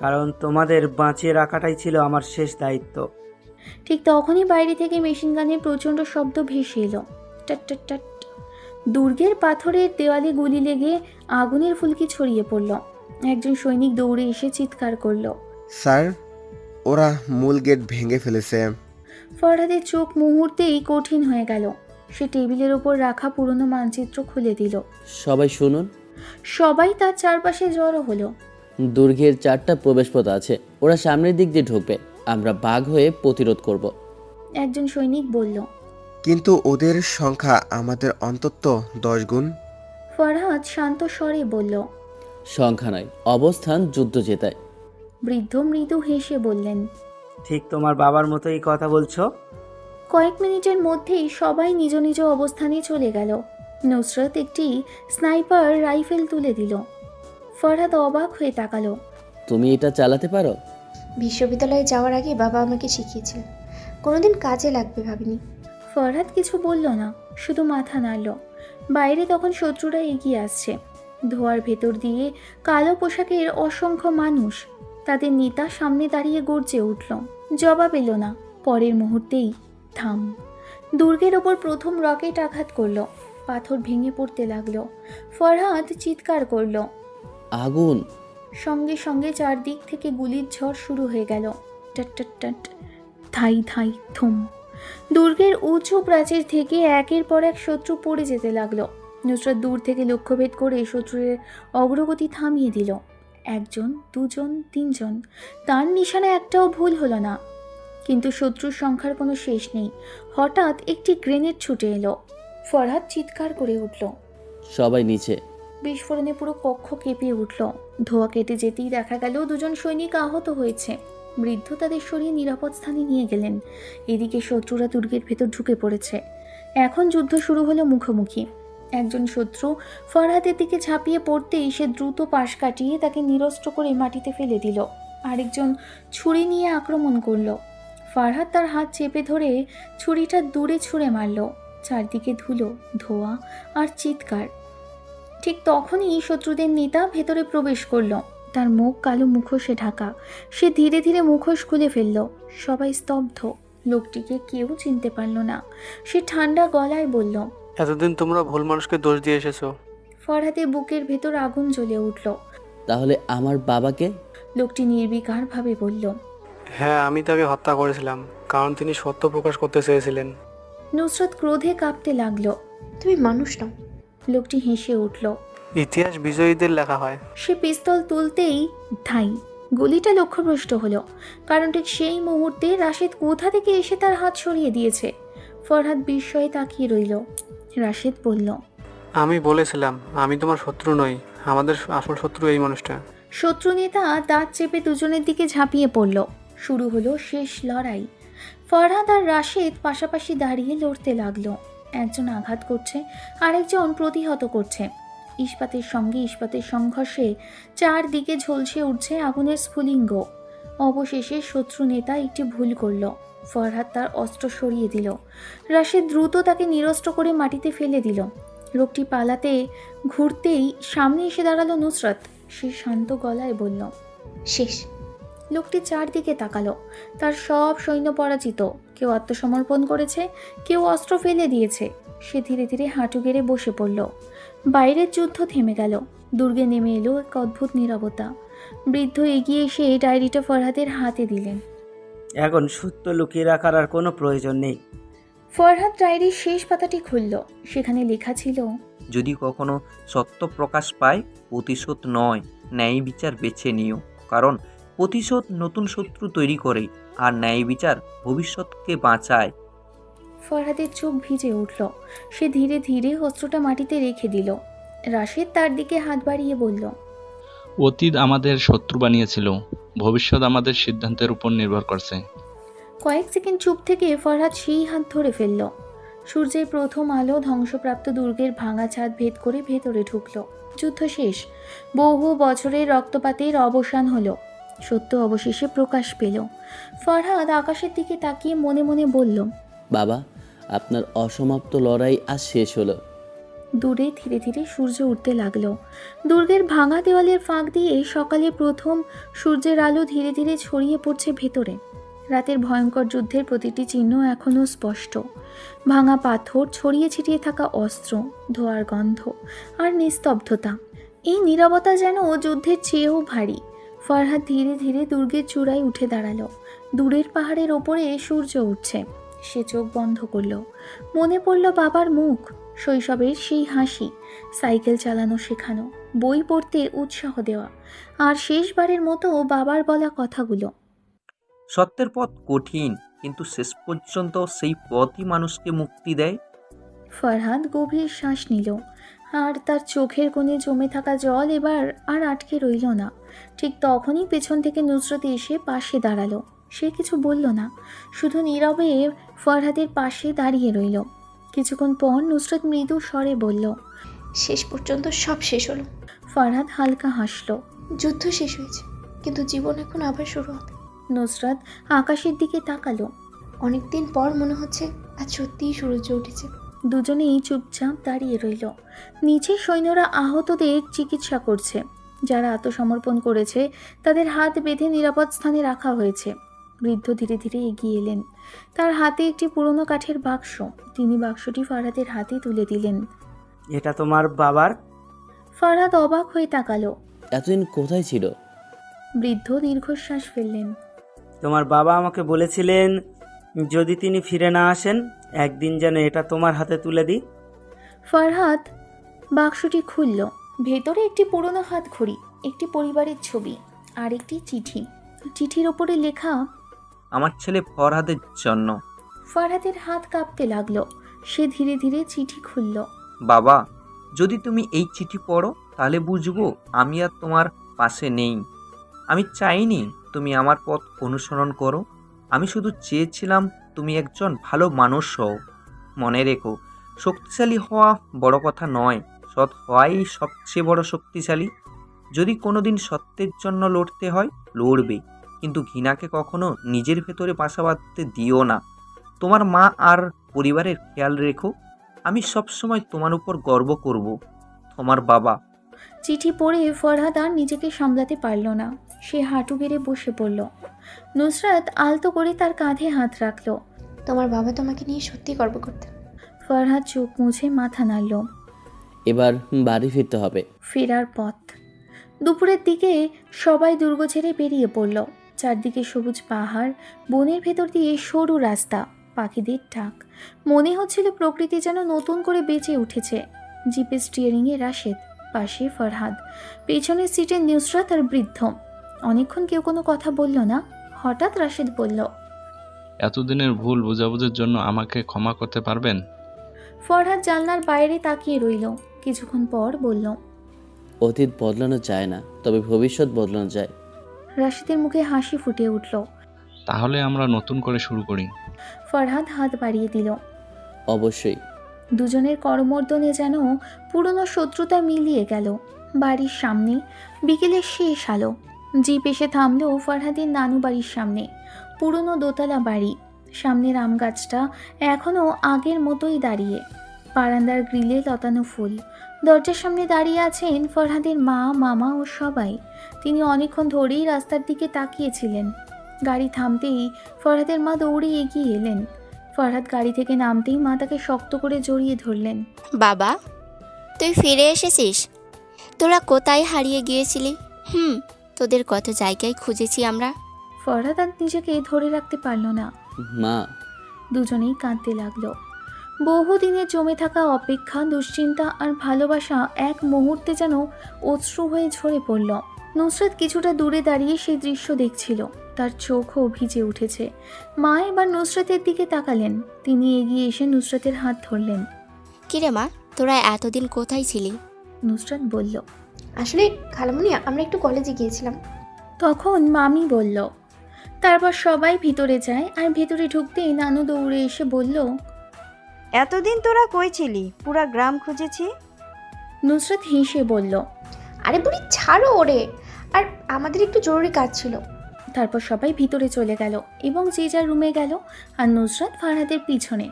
কারণ তোমাদের বাঁচিয়ে রাখাটাই ছিল আমার শেষ দায়িত্ব। ঠিক তখনই বাইরে থেকে মেশিন গানের প্রচণ্ড শব্দ ভেসে এলো। টাট টাট টাট। দুর্গের পাথরের দেওয়ালে গুলি লেগে আগুনের ফুলকি ছড়িয়ে পড়ল। একজন সৈনিক দৌড়ে এসে চিৎকার করল। স্যার, ওরা মূল গেট ভেঙে ফেলেছে। ফরহাদের চোখ মুহূর্তেই কঠিন হয়ে গেল। সে টেবিলের ওপর রাখা পুরনো মানচিত্র খুলে দিল। সবাই শুনুন। সবাই তার চারপাশে জড়ো হলো। দুর্গের 4টা প্রবেশপথ আছে, ওরা সামনের দিক দিয়ে ঢুকবে, আমরা বাঘ হয়ে প্রতিরোধ করব। একজন সৈনিক বলল। কিন্তু ওদের সংখ্যা আমাদের অন্তত 10 গুণ। ফরহাদ শান্ত স্বরে বলল। সংখ্যা নয়, অবস্থান যুদ্ধ জেতায়। বৃদ্ধ মৃদু হেসে বললেন। ঠিক তোমার বাবার মতোই কথা বলছো। কয়েক মিনিটের মধ্যেই সবাই নিজ নিজ অবস্থানে চলে গেল। নুসরত একটি স্নাইপার রাইফেল তুলে দিল। ফরহাদ অবাক হয়ে তাকালো। তুমি এটা চালাতে পারো? বিশ্ববিদ্যালয়ে যাওয়ার আগে বাবা আমাকে শিখিয়েছিলেন, কোনোদিন কাজে লাগবে ভাবিনি। ফরহাদ কিছু বলল না, শুধু মাথা নাড়ল। বাইরে তখন শত্রুরা এগিয়ে আসছে। ধোয়ার ভেতর দিয়ে কালো পোশাকের অসংখ্য মানুষ। তাদের নেতা সামনে দাঁড়িয়ে গর্জে উঠল। জবাব এলো না। পরের মুহূর্তেই থাম। দুর্গের ওপর প্রথম রকেট আঘাত করল। পাথর ভেঙে পড়তে লাগলো। ফরহাদ চিৎকার করল। আগুন! সঙ্গে সঙ্গে চারদিক থেকে গুলির ঝড় শুরু হয়ে গেল। টাট টাট টাট। থাই থাই থুম। দুর্গের উঁচু প্রাচীর থেকে একের পর এক শত্রু পড়ে যেতে লাগলো। নুসরাত দূর থেকে লক্ষ্যভেদ করে শত্রুর অগ্রগতি থামিয়ে দিল। 1 জন, 2 জন, 3 জন। তার নিশানা একটাও ভুল হলো না। কিন্তু শত্রুর সংখ্যার কোনো শেষ নেই। হঠাৎ একটি গ্রেনেড ছুটে এলো। ফরহাদ চিৎকার করে উঠল। সবাই নিচে। বিস্ফোরণে পুরো কক্ষ কেঁপে উঠল। ধোঁয়া কেটে যেতেই দেখা গেল 2 জন সৈনিক আহত হয়েছে। বৃদ্ধ তাদের সরিয়ে নিরাপদ স্থানে নিয়ে গেলেন। এদিকে শত্রুরা দুর্গের ভেতর ঢুকে পড়েছে। এখন যুদ্ধ শুরু হলো মুখোমুখি। একজন শত্রু ফরহাদের দিকে ঝাঁপিয়ে পড়তেই সে দ্রুত পাশ কাটিয়ে তাকে নিরস্ত্র করে মাটিতে ফেলে দিল। আরেকজন ছুরি নিয়ে আক্রমণ করল। ফরহাদ তার হাত চেপে ধরে ছুরিটা দূরে ছুঁড়ে মারল। চারদিকে ধুলো, ধোঁয়া আর চিৎকার। ঠিক তখনই শত্রুদের নেতা ভেতরে প্রবেশ করল। তার মুখ কালো মুখোশে ঢাকা। সে ধীরে ধীরে মুখোশ খুলে ফেলল। সবাই স্তব্ধ। লোকটিকে কেউ চিনতে পারল না। সে ঠান্ডা গলায় বলল। এতদিন তোমরা ভুল মানুষকে দোষ দিয়ে এসেছো। ফরহাদের বুকের ভেতর আগুন জ্বলে উঠল। তাহলে আমার বাবাকে? লোকটি নির্বিকারভাবে বলল। হ্যাঁ, আমি তাকে হত্যা করেছিলাম, কারণ তিনি সত্য প্রকাশ করতে চেয়েছিলেন। নুসরত ক্রোধে কাঁপতে লাগলো। তুমি মানুষ নও। লোকটি হেসে উঠল। ইতিহাস বিজয়ীদের লেখা হয়। সে পিস্তল তুলতেই ধাই, গুলিটা লক্ষ্যভ্রষ্ট হলো। কারণ ঠিক সেই মুহূর্তে রাশেদ কোথা থেকে এসে তার হাত সরিয়ে দিয়েছে। ফরহাদ বিস্ময়ে তাকিয়ে রইল। রাশেদ বলল। আমি বলেছিলাম আমি তোমার শত্রু নই, আমাদের আসল শত্রু এই মানুষটা। শত্রু নেতা দাঁত চেপে দুজনের দিকে ঝাঁপিয়ে পড়ল। শুরু হলো শেষ লড়াই। ফরহাদ আর রাশেদ পাশাপাশি দাঁড়িয়ে লড়তে লাগলো। একজন আঘাত করছে, আরেকজন প্রতিহত করছে। ইস্পাতের সঙ্গে ইস্পাতের সংঘর্ষে চারদিকে ঝলসে উঠছে আগুনের স্ফুলিঙ্গ। অবশেষে শত্রু নেতা একটি ভুল করল। ফরহাদ তার অস্ত্র সরিয়ে দিল। রাশেদ দ্রুত তাকে নিরস্ত্র করে মাটিতে ফেলে দিল। লোকটি পালাতে ঘুরতেই সামনে এসে দাঁড়ালো নুসরাত। সে শান্ত গলায় বলল। শেষ। লোকটি চারদিকে তাকালো। তার সব সৈন্য পরাজিত, কেউ আত্মসমর্পণ করেছে, কেউ অস্ত্র ফেলে দিয়েছে। সে ধীরে ধীরে হাঁটু গেড়ে বসে পড়ল। বাইরের যুদ্ধ থেমে গেল। দুর্গে নেমে এলো এক অদ্ভুত নীরবতা। বৃদ্ধ এগিয়ে এসে ডায়েরিটা ফরহাদের হাতে দিলেন। এখন সত্য লুকিয়ে রাখার আর কোনো প্রয়োজন নেই। ফরহাদ ডায়েরির শেষ পাতাটি খুলল। সেখানে লেখা ছিল, যদি কখনো সত্য প্রকাশ পায়, প্রতিশোধ নয়, ন্যায় বিচার বেছে নিও। কারণ প্রতিশোধ নতুন শত্রু তৈরি করে, আর ন্যায় বিচার ভবিষ্যৎকে বাঁচায়। ফরহাদের চোখ ভিজে উঠল। সে ধীরে ধীরে অস্ত্রটা মাটিতে রেখে দিল। রাশেদ তার দিকে হাত বাড়িয়ে বলল, অতীত আমাদের শত্রু বানিয়েছিল, ভবিষ্যৎ আমাদের সিদ্ধান্তের উপর নির্ভর করছে। কয়েক সেকেন্ড চুপ থেকে ফরহাদ সেই হাত ধরে ফেলল। সূর্যের প্রথম আলো ধ্বংসপ্রাপ্ত দুর্গের ভাঙা ছাদ ভেদ করে ভেতরে ঢুকল। যুদ্ধ শেষ। বহু বছরের রক্তপাতের অবসান হলো। সত্য অবশেষে প্রকাশ পেল। ফরহাদ আকাশের দিকে তাকিয়ে মনে মনে বলল, বাবা, আপনার অসমাপ্ত লড়াই আজ শেষ হলো। দূরে ধীরে ধীরে সূর্য উঠতে লাগলো। দুর্গের ভাঙা দেওয়ালের ফাঁক দিয়ে সকালে প্রথম সূর্যের আলো ধীরে ধীরে ছড়িয়ে পড়ছে ভেতরে। রাতের ভয়ঙ্কর যুদ্ধের প্রতিটি চিহ্ন এখনও স্পষ্ট। ভাঙা পাথর, ছড়িয়ে ছিটিয়ে থাকা অস্ত্র, ধোঁয়ার গন্ধ আর নিস্তব্ধতা। এই নীরবতা যেন যুদ্ধের চেয়েও ভারী। ফরহাদ ধীরে ধীরে দুর্গের চূড়ায় উঠে দাঁড়ালো। দূরের পাহাড়ের ওপরে সূর্য উঠছে। সে চোখ বন্ধ করল। মনে পড়ল বাবার মুখ, শৈশবের সেই হাসি, সাইকেল চালানো শেখানো, বই পড়তে উৎসাহ দেওয়া, আর শেষবারের মতো বাবার বলা কথাগুলো। সত্যের পথ কঠিন, কিন্তু শেষ পর্যন্ত সেই পথই মানুষকে মুক্তি দেয়। ফরহাদ গভীর শ্বাস নিল, আর তার চোখের কোণে জমে থাকা জল এবার আর আটকে রইল না। ঠিক তখনই পেছন থেকে নুসরত এসে পাশে দাঁড়ালো। সে কিছু বলল না, শুধু নীরবে ফরহাদের পাশে দাঁড়িয়ে রইল। কিছুক্ষণ পর নুসরত মৃদু স্বরে বলল, শেষ পর্যন্ত সব শেষ হলো। ফরহাদ হালকা হাসল। যুদ্ধ শেষ হয়েছে, কিন্তু জীবন এখন আবার শুরু হবে। নুসরাত আকাশের দিকে তাকালো। অনেকদিন পর মনে হচ্ছে আজ সত্যিই সূর্য উঠেছে। দুজনেই চুপচাপ দাঁড়িয়ে রইল। নিচে সৈন্যরা আহতদের চিকিৎসা করছে। যারা আত্মসমর্পণ করেছে তাদের হাত বেঁধে নিরাপদ স্থানে রাখা হয়েছে। বৃদ্ধ ধীরে ধীরে এগিয়ে এলেন। তার হাতে একটি পুরনো কাঠের বাক্স। তিনি বাক্সটি ফরহাদের হাতে তুলে দিলেন। এটা তোমার বাবার? ফরহাদ অবাক হয়ে তাকালো। এতদিন কোথায় ছিল? বৃদ্ধ দীর্ঘশ্বাস ফেললেন। তোমার বাবা আমাকে বলেছিলেন, যদি তিনি ফিরে না আসেন, একদিন যেন এটা তোমার হাতে তুলে দিই। ফরহাদ বাক্সটি খুলল। ভেতরে একটি পুরনো হাতঘড়ি, একটি পরিবারের ছবি আর একটি চিঠি। চিঠির ওপরে লেখা, আমার ছেলে ফরহাদের জন্য। ফরহাদের হাত কাঁপতে লাগলো। সে ধীরে ধীরে চিঠি খুলল। বাবা, যদি তুমি এই চিঠি পড়ো তাহলে বুঝবো আমি আর তোমার পাশে নেই। আমি চাইনি তুমি আমার পথ অনুসরণ করো। আমি শুধু চেয়েছিলাম তুমি একজন ভালো মানুষ হও। মনে রেখো, শক্তিশালী হওয়া বড় কথা নয়, সৎ হওয়াই সবচেয়ে বড় শক্তিশালী। যদি কোনোদিন সত্যের জন্য লড়তে হয়, লড়বে, কিন্তু ঘৃণাকে কখনো নিজের ভেতরে বাসা বাঁধতে দিও না। তোমার মা আর পরিবারের খেয়াল রেখো। আমি সবসময় তোমার উপর গর্ব করব। তোমার বাবা। চিঠি পড়ে ফরহাদ আর নিজেকে সামলাতে পারল না। সে হাঁটু গেড়ে বসে পড়ল। নুসরাত আলতো করে তার কাঁধে হাত রাখল। তোমার বাবা তোমাকে নিয়ে সত্যি গর্ব করতেন। ফরহাদ চোখ মুছে মাথা নাড়ল। এবার বাড়ি ফিরতে হবে। ফেরার পথ। দুপুরের দিকে সবাই দুর্গ ছেড়ে বেরিয়ে পড়ল। চারদিকে সবুজ পাহাড়, বনের ভেতর দিয়ে সরু রাস্তা, পাখিদের ডাক। মনে হচ্ছিল প্রকৃতি যেন নতুন করে বেঁচে উঠেছে। জিপের স্টিয়ারিংয়ে রাশেদ, পাশে ফরহাদ, পেছনের সিটে নুসরাত আর বৃদ্ধ। অনেকক্ষণ কেউ কোনো কথা বলল না। হঠাৎ রাশেদ বলল, এতদিনের ভুল বোঝাবুঝির জন্য আমাকে ক্ষমা করতে পারবেন? ফরহাদ জানলার বাইরে তাকিয়ে রইল। কিছুক্ষণ পর বলল, অতীত বদলানো যায় না, তবে ভবিষ্যৎ বদলানো যায়। রাশেদের মুখে হাসি ফুটে উঠল। তাহলে আমরা নতুন করে শুরু করি। ফরহাদ হাত বাড়িয়ে দিল। অবশ্যই। দুজনের করমর্দনে যেন পুরনো শত্রুতা মিলিয়ে গেল। বাড়ির সামনে বিকেলের শেষ আলো। জিপ এসে থামলো ফরহাদের নানু বাড়ির সামনে। পুরনো দোতলা বাড়ি, সামনের আম গাছটা এখনও আগের মতোই দাঁড়িয়ে। বারান্দার গ্রিলে লতানো ফুল। দরজার সামনে দাঁড়িয়ে আছেন ফরহাদের মা, মামা ও সবাই। তিনি অনেকক্ষণ ধরেই রাস্তার দিকে তাকিয়েছিলেন। গাড়ি থামতেই ফরহাদের মা দৌড়ে এগিয়ে এলেন। ফরহাদ গাড়ি থেকে নামতেই মা তাকে শক্ত করে জড়িয়ে ধরলেন। বাবা, তুই ফিরে এসেছিস? তোরা কোথায় হারিয়ে গিয়েছিলি? তোদের কত জায়গায় খুঁজেছি আমরা। ফরহাদ আর নিজেকে ধরে রাখতে পারল না। মা, দুজনেই কাঁদতে লাগলো। বহুদিনের জমে থাকা অপেক্ষা, দুশ্চিন্তা আর ভালোবাসা এক মুহূর্তে যেন অশ্রু হয়ে ঝরে পড়ল। নুসরাত কিছুটা দূরে দাঁড়িয়ে সেই দৃশ্য দেখছিল। তার চোখও ভিজে উঠেছে। মা এবার নুসরাতের দিকে তাকালেন। তিনি এগিয়ে এসে নুসরাতের হাত ধরলেন। কিরে মা, তোরা এতদিন কোথায় ছিলি? নুসরাত বলল, আসলে খালামণি, আমরা একটু কলেজে গিয়েছিলাম। তখন মামি বলল। তারপর সবাই ভিতরে যায়, আর ভেতরে ঢুকতেই নানু দৌড়ে এসে বলল, এতদিন তোরা কই ছিলি? পুরা গ্রাম খুঁজেছি। নুসরাত হেসে বলল, আরে বুড়ি ছাড়ো ওরে, আর আমাদের একটু জরুরি কাজ ছিল। তারপর সবাই ভিতরে চলে গেল এবং যে যার রুমে গেল, আর নুসরাত ফারহাদের পিছনে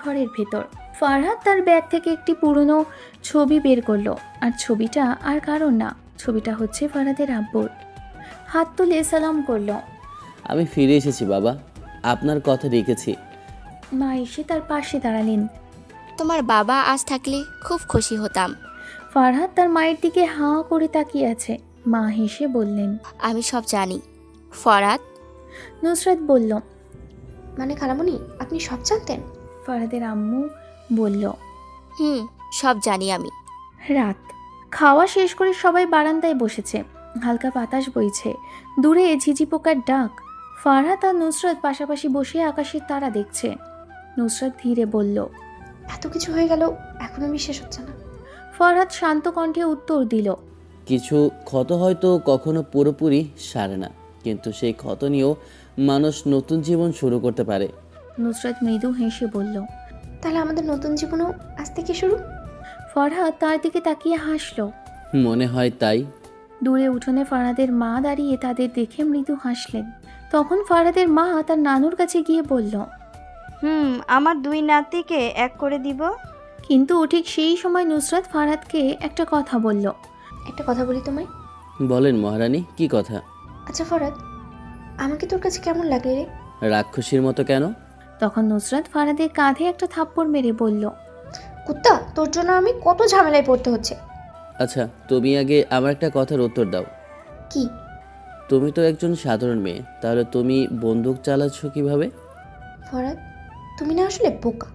ঘরের ভেতর। ফারহাদ তার ব্যাগ থেকে একটি পুরনো ছবি বের করলো, আর ছবিটা আর কারণ না, ছবিটা হচ্ছে ফারহাদের আব্বুর। হাত তুলে সালাম করলো। আমি ফিরে এসেছি বাবা, আপনার কথা রেখেছি। মা এসে তার পাশে দাঁড়ালেন। তোমার বাবা আজ থাকলে খুব খুশি হতাম। ফারহাদ তার মায়ের দিকে হাঁ করে তাকিয়ে আছে। মা হেসে বললেন, আমি সব জানি ফরহাদ। নুসরাত বলল, মানে খালামণি, আপনি সব জানতেন? ফারহাদের আম্মু বলল, সব জানি আমি। রাত খাওয়া শেষ করে সবাই বারান্দায় বসেছে। হালকা বাতাস বইছে, দূরে ঝিঝি পোকার ডাক। ফারহাদ আর নুসরাত পাশাপাশি বসে আকাশের তারা দেখছে। নুসরাত ধীরে বলল, এত কিছু হয়ে গেল, এখনো বিশ্বাস হচ্ছে না। ফারহাদ শান্ত কণ্ঠে উত্তর দিল, কিছু ক্ষত হয়তো কখনো পুরোপুরি সারে না, কিন্তু সেই ক্ষত নিয়েও মানুষ নতুন জীবন শুরু করতে পারে। নুসরাত মৃদু হেসে বলল, তাহলে আমাদের নতুন জীবনও আজ থেকে শুরু? ফারহাদ তার দিকে তাকিয়ে হাসল। মনে হয় তাই। দূরে উঠোনে ফারহাদের মা দাঁড়িয়ে তাদের দেখে মৃদু হাসলেন। তখন ফারহাদের মা তার নানুর কাছে গিয়ে বলল, আমার দুই নাতিকে এক করে দিব। কিন্তু ঠিক সেই সময় নুসরাত ফারহাদকে একটা কথা বলল। একটা কথা বলি তোমায়। বলেন মহারানী, কি কথা? আচ্ছা ফরহাদ, আমাকে তোর কাছে কেমন লাগে রে? রাক্ষসীর মতো কেন? তখন নুসরাত ফারহাদের কাঁধে একটা থাপ্পড় মেরে বলল, কুত্তা, তোর জন্য আমি কত ঝামেলায় পড়তে হচ্ছে। আচ্ছা, তুমি আগে আমার একটা কথার উত্তর দাও। কি? তুমি তো একজন সাধারণ মেয়ে, তাহলে তুমি বন্দুক চালাচ্ছ কিভাবে? ফরহাদ, তুমি না আসলে বোকা।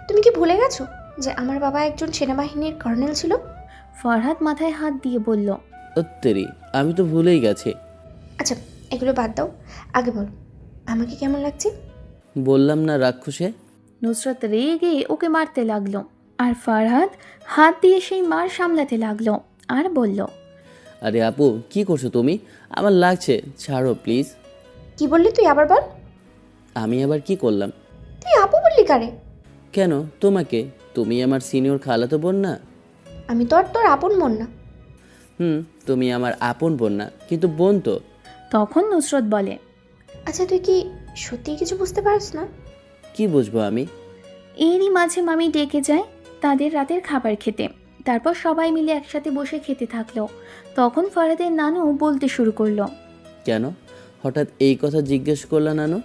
তুমি কি ভুলে গেছো যে আমার বাবা একজন সেনাবাহিনীর কর্নেল ছিল? ফরহাদ মাথায় হাত দিয়ে বলল, তেরি, আমি তো ভুলেই গেছি। আচ্ছা, এগুলো বাদ দাও, আগে বল আমাকে কেমন লাগছে? বললাম না রাক্ষসে। নুসরাত রেগে ওকে মারতে লাগলো, আর ফরহাদ হাত দিয়ে সেই মার সামলাতে লাগলো আর বলল, আরে আপু, কি করছো তুমি? আমার লাগছে, ছাড়ো প্লিজ। কি বললি তুই? আবার বল। আমি আবার কি করলাম? তুই আপু বললি কারে? কেন তোমাকে? তুমি আমার সিনিয়র খালাতো বোন না? আমি তো আর তোর আপন বোন না। তুমি আমার আপন বোন না, কিন্তু বোন তো। তখন নুসরত বলে, আচ্ছা তুই কি সত্যি কিছু বুঝতে পারিস না? কি বুঝবো আমি? এরই মাঝে মামি ডেকে যায় তাদের রাতের খাবার খেতে। তারপর সবাই মিলে একসাথে বসে খেতে থাকলো। তখন ফরহাদের নানু বলতে শুরু করলো, কেন হঠাৎ এই কথা জিজ্ঞেস করলা নানু?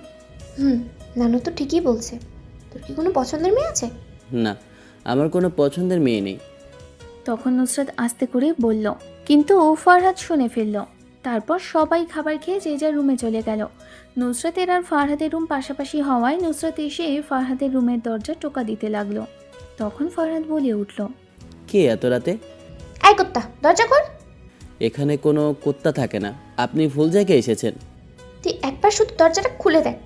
নানু তো ঠিকই বলছে। তোর কি কোনো পছন্দের মেয়ে আছে? না, আমার কোনো পছন্দের মেয়ে নেই। তখন নুসরাত আস্তে করে বলল, কিন্তু ফরহাদ শুনে ফেলল। তারপর সবাই খাবার খেয়ে যে যার রুমে চলে গেল। নুসরাতের আর ফারহাদের রুম পাশাপাশি হওয়ায় নুসরাত এসে ফারহাদের রুমের দরজা টোকা দিতে লাগলো। তখন ফরহাদ বলে উঠল, কে এত রাতে? এই কুত্তা, দরজা খোল। এখানে কোনো কুত্তা থাকে না, আপনি ভুল জায়গায় এসেছেন। তুই একবার শুধু দরজাটা খুলে দেখ।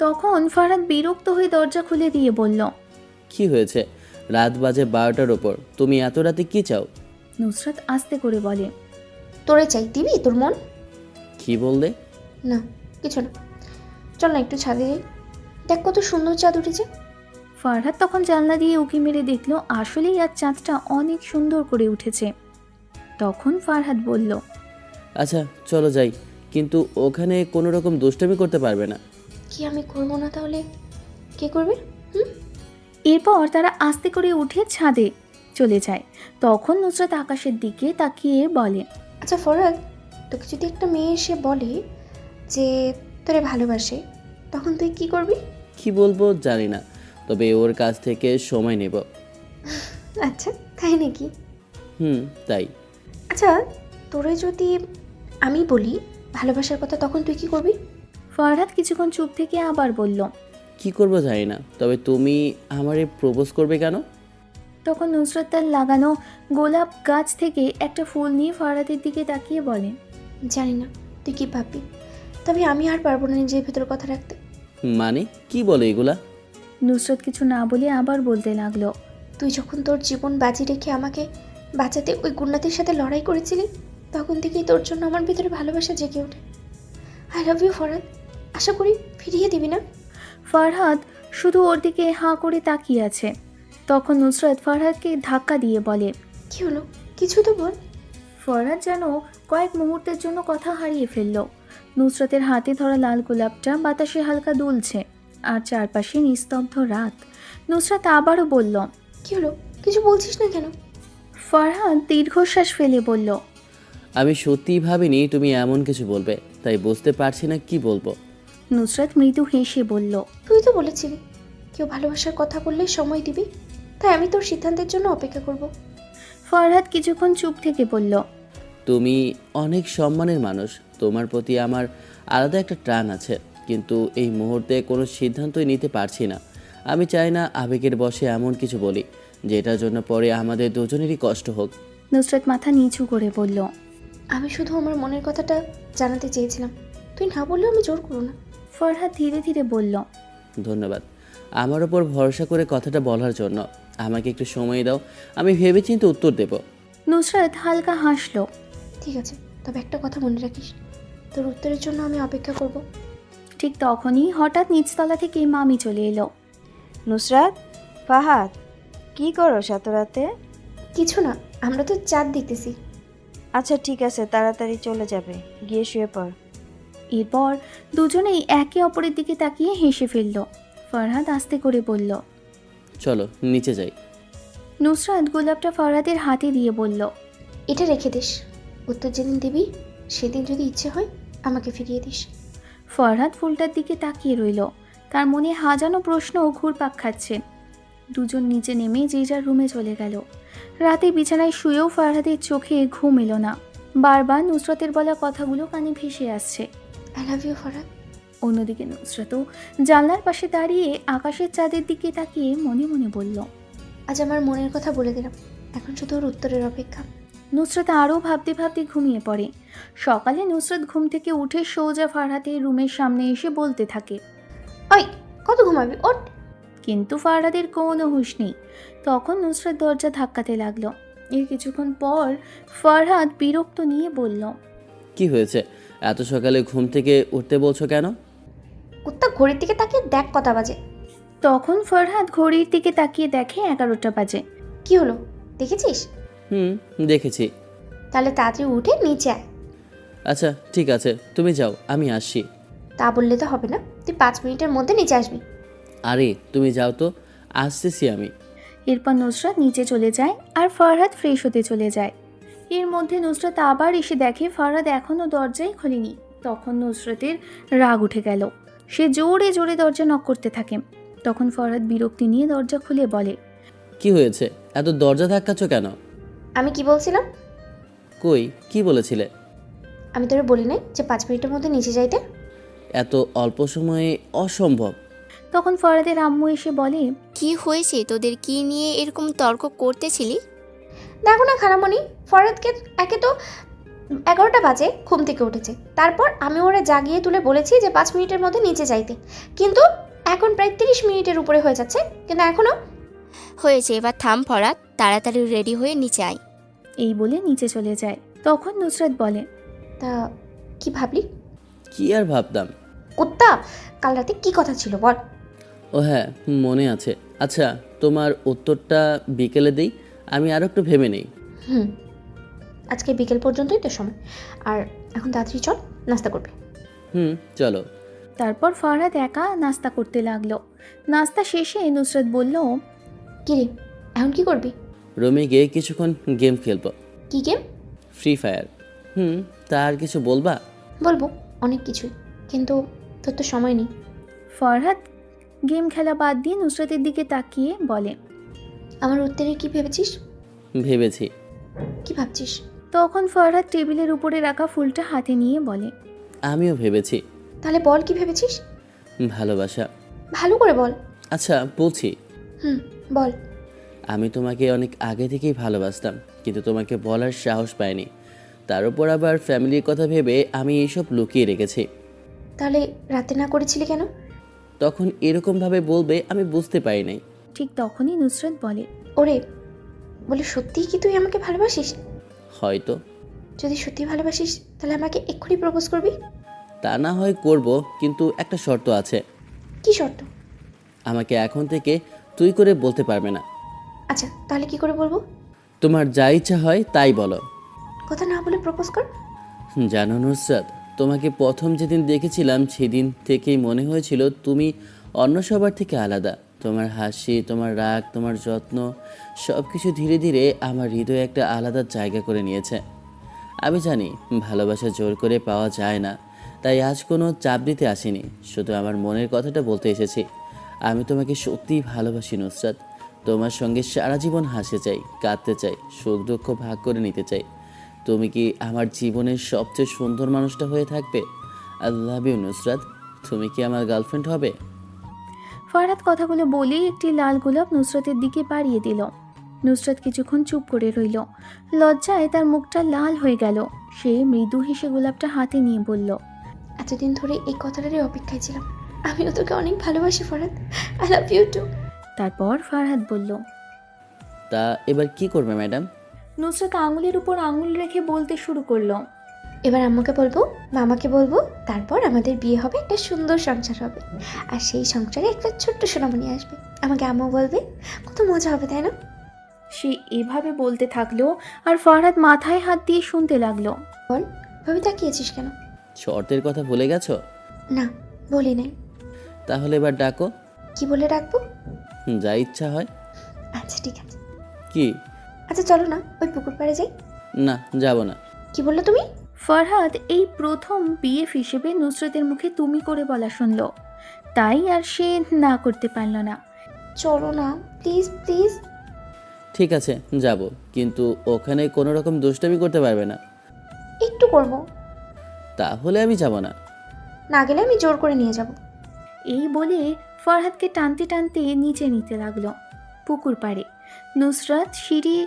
তখন ফরহাদ বিরক্ত হয়ে দরজা খুলে দিয়ে বলল, কি হয়েছে? রাত বাজে 12টার ওপর, তুমি এত রাতে কি চাও? নুসরাত আস্তে করে বলে, তোরে চাই, দিবি তোর মন? কি বললে? না কিছু না, চল না একটু ছাদে যাই, দেখ কত সুন্দর চাঁদ উঠেছে। ফরহাদ তখন জানলা দিয়ে উঁকি মেরে দেখলো আসলেই আজ চাঁদটা অনেক সুন্দর করে উঠেছে। তখন ফরহাদ বলল, আচ্ছা চলো যাই, কিন্তু ওখানে কোনো রকম দুষ্টামি করতে পারবে না। কি আমি করবো না? তাহলে কে করবে? এরপর তারা আস্তে করে উঠে ছাদে চলে যায়। তখন নুসরাত আকাশের দিকে তাকিয়ে বলে, আচ্ছা ফরাদ, তোকে যদি একটা মেয়ে এসে বলে যে তোরে ভালোবাসে, তখন তুই কি করবি? কি বলবো জানি না, তবে ওর কাছ থেকে সময় নেব। আচ্ছা, তাই নাকি? তাই। আচ্ছা, তোরে যদি আমি বলি ভালোবাসার কথা, তখন তুই কি করবি? ফরহাদ কিছুক্ষণ চুপ থেকে আবার বলল, কি করবো জানি না, তবে তুমি আমারে প্রপোজ করবে কেন? তখন নুসরাত তার লাগানো গোলাপ গাছ থেকে একটা ফুল নিয়ে ফরহাদের দিকে তাকিয়ে বলে, জানি না তুই কি ভাববি, তবে আমি আর পারবো না নিজের ভেতরে কথা রাখতে। মানে কি বলে এগুলা? নুসরাত কিছু না বলে আবার বলতে লাগলো, তুই যখন তোর জীবন বাজি রেখে আমাকে বাঁচাতে ওই গুন্ডাদের সাথে লড়াই করেছিলি, তখন থেকেই তোর জন্য আমার ভিতরে ভালোবাসা জেগে ওঠে। আই লাভ ইউ ফরহাদ, আশা করি ফিরিয়ে দিবি না। ফরহাদ শুধু ওর দিকে হাঁ করে তাকিয়ে আছে। তখন নুসরাত ফরহাদকে ধাক্কা দিয়ে বলে, কি হলো, কিছু তো বল। ফরহাদ যেন কয়েক মুহূর্তের জন্য কথা হারিয়ে ফেলল। নুসরাতের হাতে ধরা লাল গোলাপটা বাতাসে হালকা দুলছে, আর চারপাশে নিস্তব্ধ রাত। নুসরাত আবারও বলল, কি হলো, কিছু বলছিস না কেন? ফরহাদ দীর্ঘশ্বাস ফেলে বলল, আমি সত্যিই ভাবিনি তুমি এমন কিছু বলবে, তাই বুঝতে পারছি না কি বলবো। নুসরাত মৃদু হেসে বলল, তুই তো বলেছিলি কেউ ভালোবাসার কথা বললে সময় দিবি, তাই আমি তোর সিদ্ধান্তের জন্য অপেক্ষা করব। ফরহাদ কিছুক্ষণ চুপ থেকে বলল, তুমি অনেক সম্মানের মানুষ, তোমার প্রতি আমার আলাদা একটা টান আছে, কিন্তু এই মুহূর্তে কোনো সিদ্ধান্তই নিতে পারছি না। আমি চাই না আবেগের বশে এমন কিছু বলি যেটার জন্য পরে আমাদের দুজনেরই কষ্ট হোক। নুসরাত মাথা নিচু করে বলল, আমি শুধু আমার মনের কথাটা জানাতে চেয়েছিলাম, তুই না বললেও আমি জোর করব না। ফরহাদ ধীরে ধীরে বলল, ধন্যবাদ আমার ওপর ভরসা করে কথাটা বলার জন্য। আমাকে একটু সময় দাও, আমি ভেবেচিন্তে উত্তর দেব। নুসরাত হালকা হাসল। ঠিক আছে, তবে একটা কথা মনে রাখিস, তোর উত্তরের জন্য আমি অপেক্ষা করব। ঠিক তখনই হঠাৎ নিচতলা থেকে মামি চলে এলো। নুসরাত, ফাহাদ, কি করো এত রাতে? কিছু না, আমরা তো চাঁদ দেখতেছি। আচ্ছা ঠিক আছে, তাড়াতাড়ি চলে যাবে, গিয়ে শুয়ে পড়। এরপর দুজনেই একে অপরের দিকে তাকিয়ে হেসে ফেলল। ফরহাদ আস্তে করে বলল, চলো নিচে যাই। নুসরাত গোলাপটা ফরহাদের হাতে দিয়ে বলল, এটা রেখে দিস, উত্তর যেদিন দিবি সেদিন যদি ইচ্ছে হয় আমাকে ফিরিয়ে দিস। ফরহাদ ফুলটার দিকে তাকিয়ে রইল। তার মনে হাজানো প্রশ্ন ঘুরপাক খাচ্ছে। দুজন নিচে নেমে যে যার রুমে চলে গেল। রাতে বিছানায় শুয়েও ফরহাদের চোখে ঘুম এলো না। বারবার নুসরাতের বলা কথাগুলো কানে ভেসে আসছে। I love you Farhad. অন্যদিকে নুসরাতও জানলার পাশে দাঁড়িয়ে আকাশের চাঁদের দিকে তাকিয়ে মনে মনে বলল, আজ আমার মনের কথা বলে দিলাম, এখন শুধু ওর উত্তরের অপেক্ষা। নুসরাত আরও ভাবতে ভাবতে ঘুমিয়ে পড়ে। সকালে নুসরাত ঘুম থেকে উঠে সোজা ফরহাদের রুমের সামনে এসে বলতে থাকে, ওই কত ঘুমাবি, ওঠ। কিন্তু ফরহাদের কোনো হুঁশ নেই। তখন নুসরাত দরজা ধাক্কাতে লাগলো। এর কিছুক্ষণ পর ফরহাদ বিরক্ত নিয়ে বলল, কি হয়েছে, এত সকালে ঘুম থেকে উঠতে বলছো কেন? কুত্তা ঘড়ির দিকে তাকিয়ে দেখ কটা বাজে। তখন ফরহাদ ঘড়ির দিকে তাকিয়ে দেখে 11টা বাজে। কি হলো, দেখেছিস? দেখেছি। তাহলে তাড়াতাড়ি উঠে নিচে আয়। আচ্ছা ঠিক আছে, তুমি যাও, আমি আসছি। তা বললে তো হবে না, তুই 5 মিনিটের মধ্যে নিচে আসবি। আরে তুমি যাও তো, আসতেছি আমি। এরপর নুসরাত নিচে চলে যায় আর ফরহাদ ফ্রেশ হতে চলে যায়। এর মধ্যে নুসরাত আবার এসে দেখে ফরহাদ এখনও দরজাই খোলেনি। তখন নুসরাতের রাগ উঠে গেল। সে জোরে জোরে দরজা নক করতে থাকে। তখন ফরহাদ বিরক্তি নিয়ে দরজা খুলে বলে, কি হয়েছে, এত দরজা ধাক্কাচ্ছ কেন? আমি কি বলছিলাম? কই কি বলেছিলে? আমি তোরে বলি নাই যে 5 মিনিটের মধ্যে নিচে যাইতে? এত অল্প সময়ে অসম্ভব। তখন ফরহাদের আম্মু এসে বলে, কি হয়েছে তোদের, কি নিয়ে এরকম তর্ক করতেছিলি? দেখো না খালামণি, ফরহাদকে একে তো 11টা বাজে ঘুম থেকে উঠেছে, তারপর আমি ওরা জাগিয়ে তুলে বলেছি যে 5 মিনিটের মধ্যে নিচে যাইতে, কিন্তু এখন প্রায় 30 মিনিটের উপরে হয়ে যাচ্ছে, কিন্তু এখনো। হয়েছে, এবার থাম ফরহাদ, তাড়াতাড়ি রেডি হয়ে নিচে আয়। এই বলে নিচে চলে যায়। তখন নুসরাত বলে, তা কি ভাবলি? কি আর ভাবতাম। কুত্তা, কাল রাতে কি কথা ছিল বল। ও হ্যাঁ, মনে আছে। আচ্ছা তোমার উত্তরটা বিকেলে দেই, আমি আরও একটু ভেবে নেই। আজকে বিকেল পর্যন্তই তো সময়, আর এখন তাড়াতাড়ি চল, নাস্তা করবে। চলো। তারপর ফরহাদ একা নাস্তা করতে লাগলো। নাস্তা শেষে নুসরাত বলল, কি রে, এখন কি করবি? রুমে গিয়ে কিছুক্ষণ গেম খেলবো। কি গেম? Free fire. তা আর কিছু বলবা? বলবো অনেক কিছুই, কিন্তু তোর তো সময় নেই। ফরহাদ গেম খেলা বাদ দিয়ে নুসরাতের দিকে তাকিয়ে বলে, আমার উত্তরে কি ভেবেছিস? ভেবেছি। কি ভাবছিস? তখন ফরহাদ টেবিলের উপরে রাখা ফুলটা হাতে নিয়ে বলে, আমিও ভেবেছি। তাহলে বল কি ভেবেছিস? ভালোবাসা। ভালো করে বল। আচ্ছা বলছি, বল। আমি তোমাকে অনেক আগে থেকেই ভালোবাসতাম, কিন্তু তোমাকে বলার সাহস পাইনি। তার উপর আবার ফ্যামিলির কথা ভেবে আমি এইসব লুকিয়ে রেখেছি। তাহলে রাতে না করেছিলি কেন? তখন এরকমভাবে বলবে আমি বুঝতে পারি নাই। ঠিক তখনই নুসরাত বলে, ওরে, বলে সত্যিই কি তুই আমাকে ভালোবাসিস? হয়তো। যদি সত্যি ভালোবাসিস তাহলে আমাকে এক্ষুনি প্রপোজ করবি। তা না হয় করব, কিন্তু একটা শর্ত আছে। কি শর্ত? আমাকে এখন থেকে তুই করে বলতে পারবে না। আচ্ছা, তাহলে কি করে বলবো? তোমার যা ইচ্ছা হয় তাই বলো। কথা না বলে প্রপোজ কর। জানো নুসরাত, তোমাকে প্রথম যেদিন দেখেছিলাম সেদিন থেকেই মনে হয়েছিল তুমি অন্য সবার থেকে আলাদা। তোমার হাসি, তোমার রাগ, তোমার যত্ন, সব কিছু ধীরে ধীরে আমার হৃদয়ে একটা আলাদা জায়গা করে নিয়েছে। আমি জানি ভালোবাসা জোর করে পাওয়া যায় না, তাই আজ কোনো চাপ দিতে আসিনি, শুধু আমার মনের কথাটা বলতে এসেছি। আমি তোমাকে সত্যিই ভালোবাসি নুসরাত। তোমার সঙ্গে সারা জীবন হাসতে চাই, কাঁদতে চাই, সুখ দুঃখ ভাগ করে নিতে চাই। তুমি কি আমার জীবনের সবচেয়ে সুন্দর মানুষটা হয়ে থাকবে? I love you Nusrat. তুমি কি আমার গার্লফ্রেন্ড হবে? ফরহাদ কথাগুলো বলেই একটি লাল গোলাপ নুসরাতের দিকে বাড়িয়ে দিল। নুসরাত কিছুক্ষণ চুপ করে রইল। লজ্জায় তার মুখটা লাল হয়ে গেল। সে মৃদু হেসে গোলাপটা হাতে নিয়ে বলল, এতদিন ধরে এই কথাটারই অপেক্ষায় ছিলাম। আমিও তোকে অনেক ভালোবাসি Farhad. I love you too. তারপর ফরহাদ বলল, তা এবার কি করবে ম্যাডাম? নুসরাত আঙুলের উপর আঙুল রেখে বলতে শুরু করলো, এবার আম্মুকে বলবো, মামাকে বলবো, তারপর আমাদের বিয়ে হবে, একটা সুন্দর সংসার হবে, আর সেই সংসারে একটা ছোট্ট সোনামণি আসবে। আমাকে আম্মু বলবে, কত মজা হবে, তাই না? সে এভাবে বলতে থাকলো আর ফরহাদ মাথায় হাত দিয়ে শুনতে লাগলো। বল, ভাবি তাকিয়েছিস কেন? শর্তের কথা ভুলে গেছো? না, বলি নাই। তাহলে এবার ডাকো। কি বলে ডাকবো? যা ইচ্ছা হয়। আচ্ছা ঠিক আছে। কি? আচ্ছা চলো না, ওই পুকুর পাড়ে যাই। না, যাব না। কি বললো তুমি? ফরহাদ এই প্রথম বিএফ হিসেবে নুসরাতের মুখে তুমি করে বলা শুনল, তাই আর সে না করতে পারল না। চলো না প্লিজ প্লিজ। ঠিক আছে যাব, কিন্তু ওখানে কোনো রকম দুষ্টামি করতে পারবে না। একটু করব। তাহলে আমি যাব না। না গেলে আমি জোর করে নিয়ে যাব। এই বলে ফরহাদকে টানতে টানতে নিচে নিতে লাগলো। পুকুর পাড়ে নুসরাত সিঁড়ি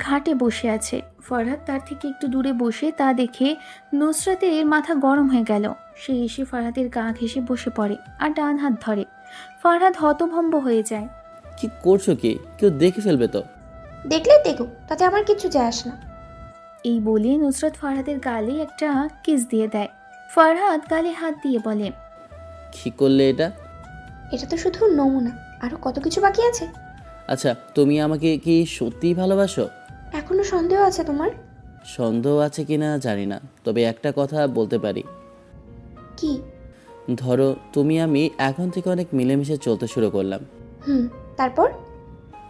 ঘাটে বসে আছে। ফরহাদ তার থেকে একটু দূরে বসে তা দেখে নুসরাতের মাথা গরম হয়ে গেল। সে এসে ফরহাদের গা ঘেঁষে বসে পড়ে আর ডান হাত ধরে। ফরহাদ হতভম্ব হয়ে যায়। কি করছো কি? কেউ দেখে ফেলবে তো। দেখলে দেখো, তাতে আমার কিছু যায় আসে না। এই বলে নুসরাত ফরহাদের গালে একটা কিস দিয়ে দেয়। ফরহাদ গালে হাত দিয়ে বলে, কি করলে এটা? এটা তো শুধু নমুনা, আরো কত কিছু বাকি আছে। আচ্ছা, তুমি আমাকে কি সত্যিই ভালোবাসো? এখনো সন্দেহ আছে তোমার? সন্দেহ আছে কিনা জানি না, তবে একটা কথা বলতে পারি। কি? ধরো তুমি আমি এখন থেকে অনেক মিলেমিশে চলতে শুরু করলাম। তারপর?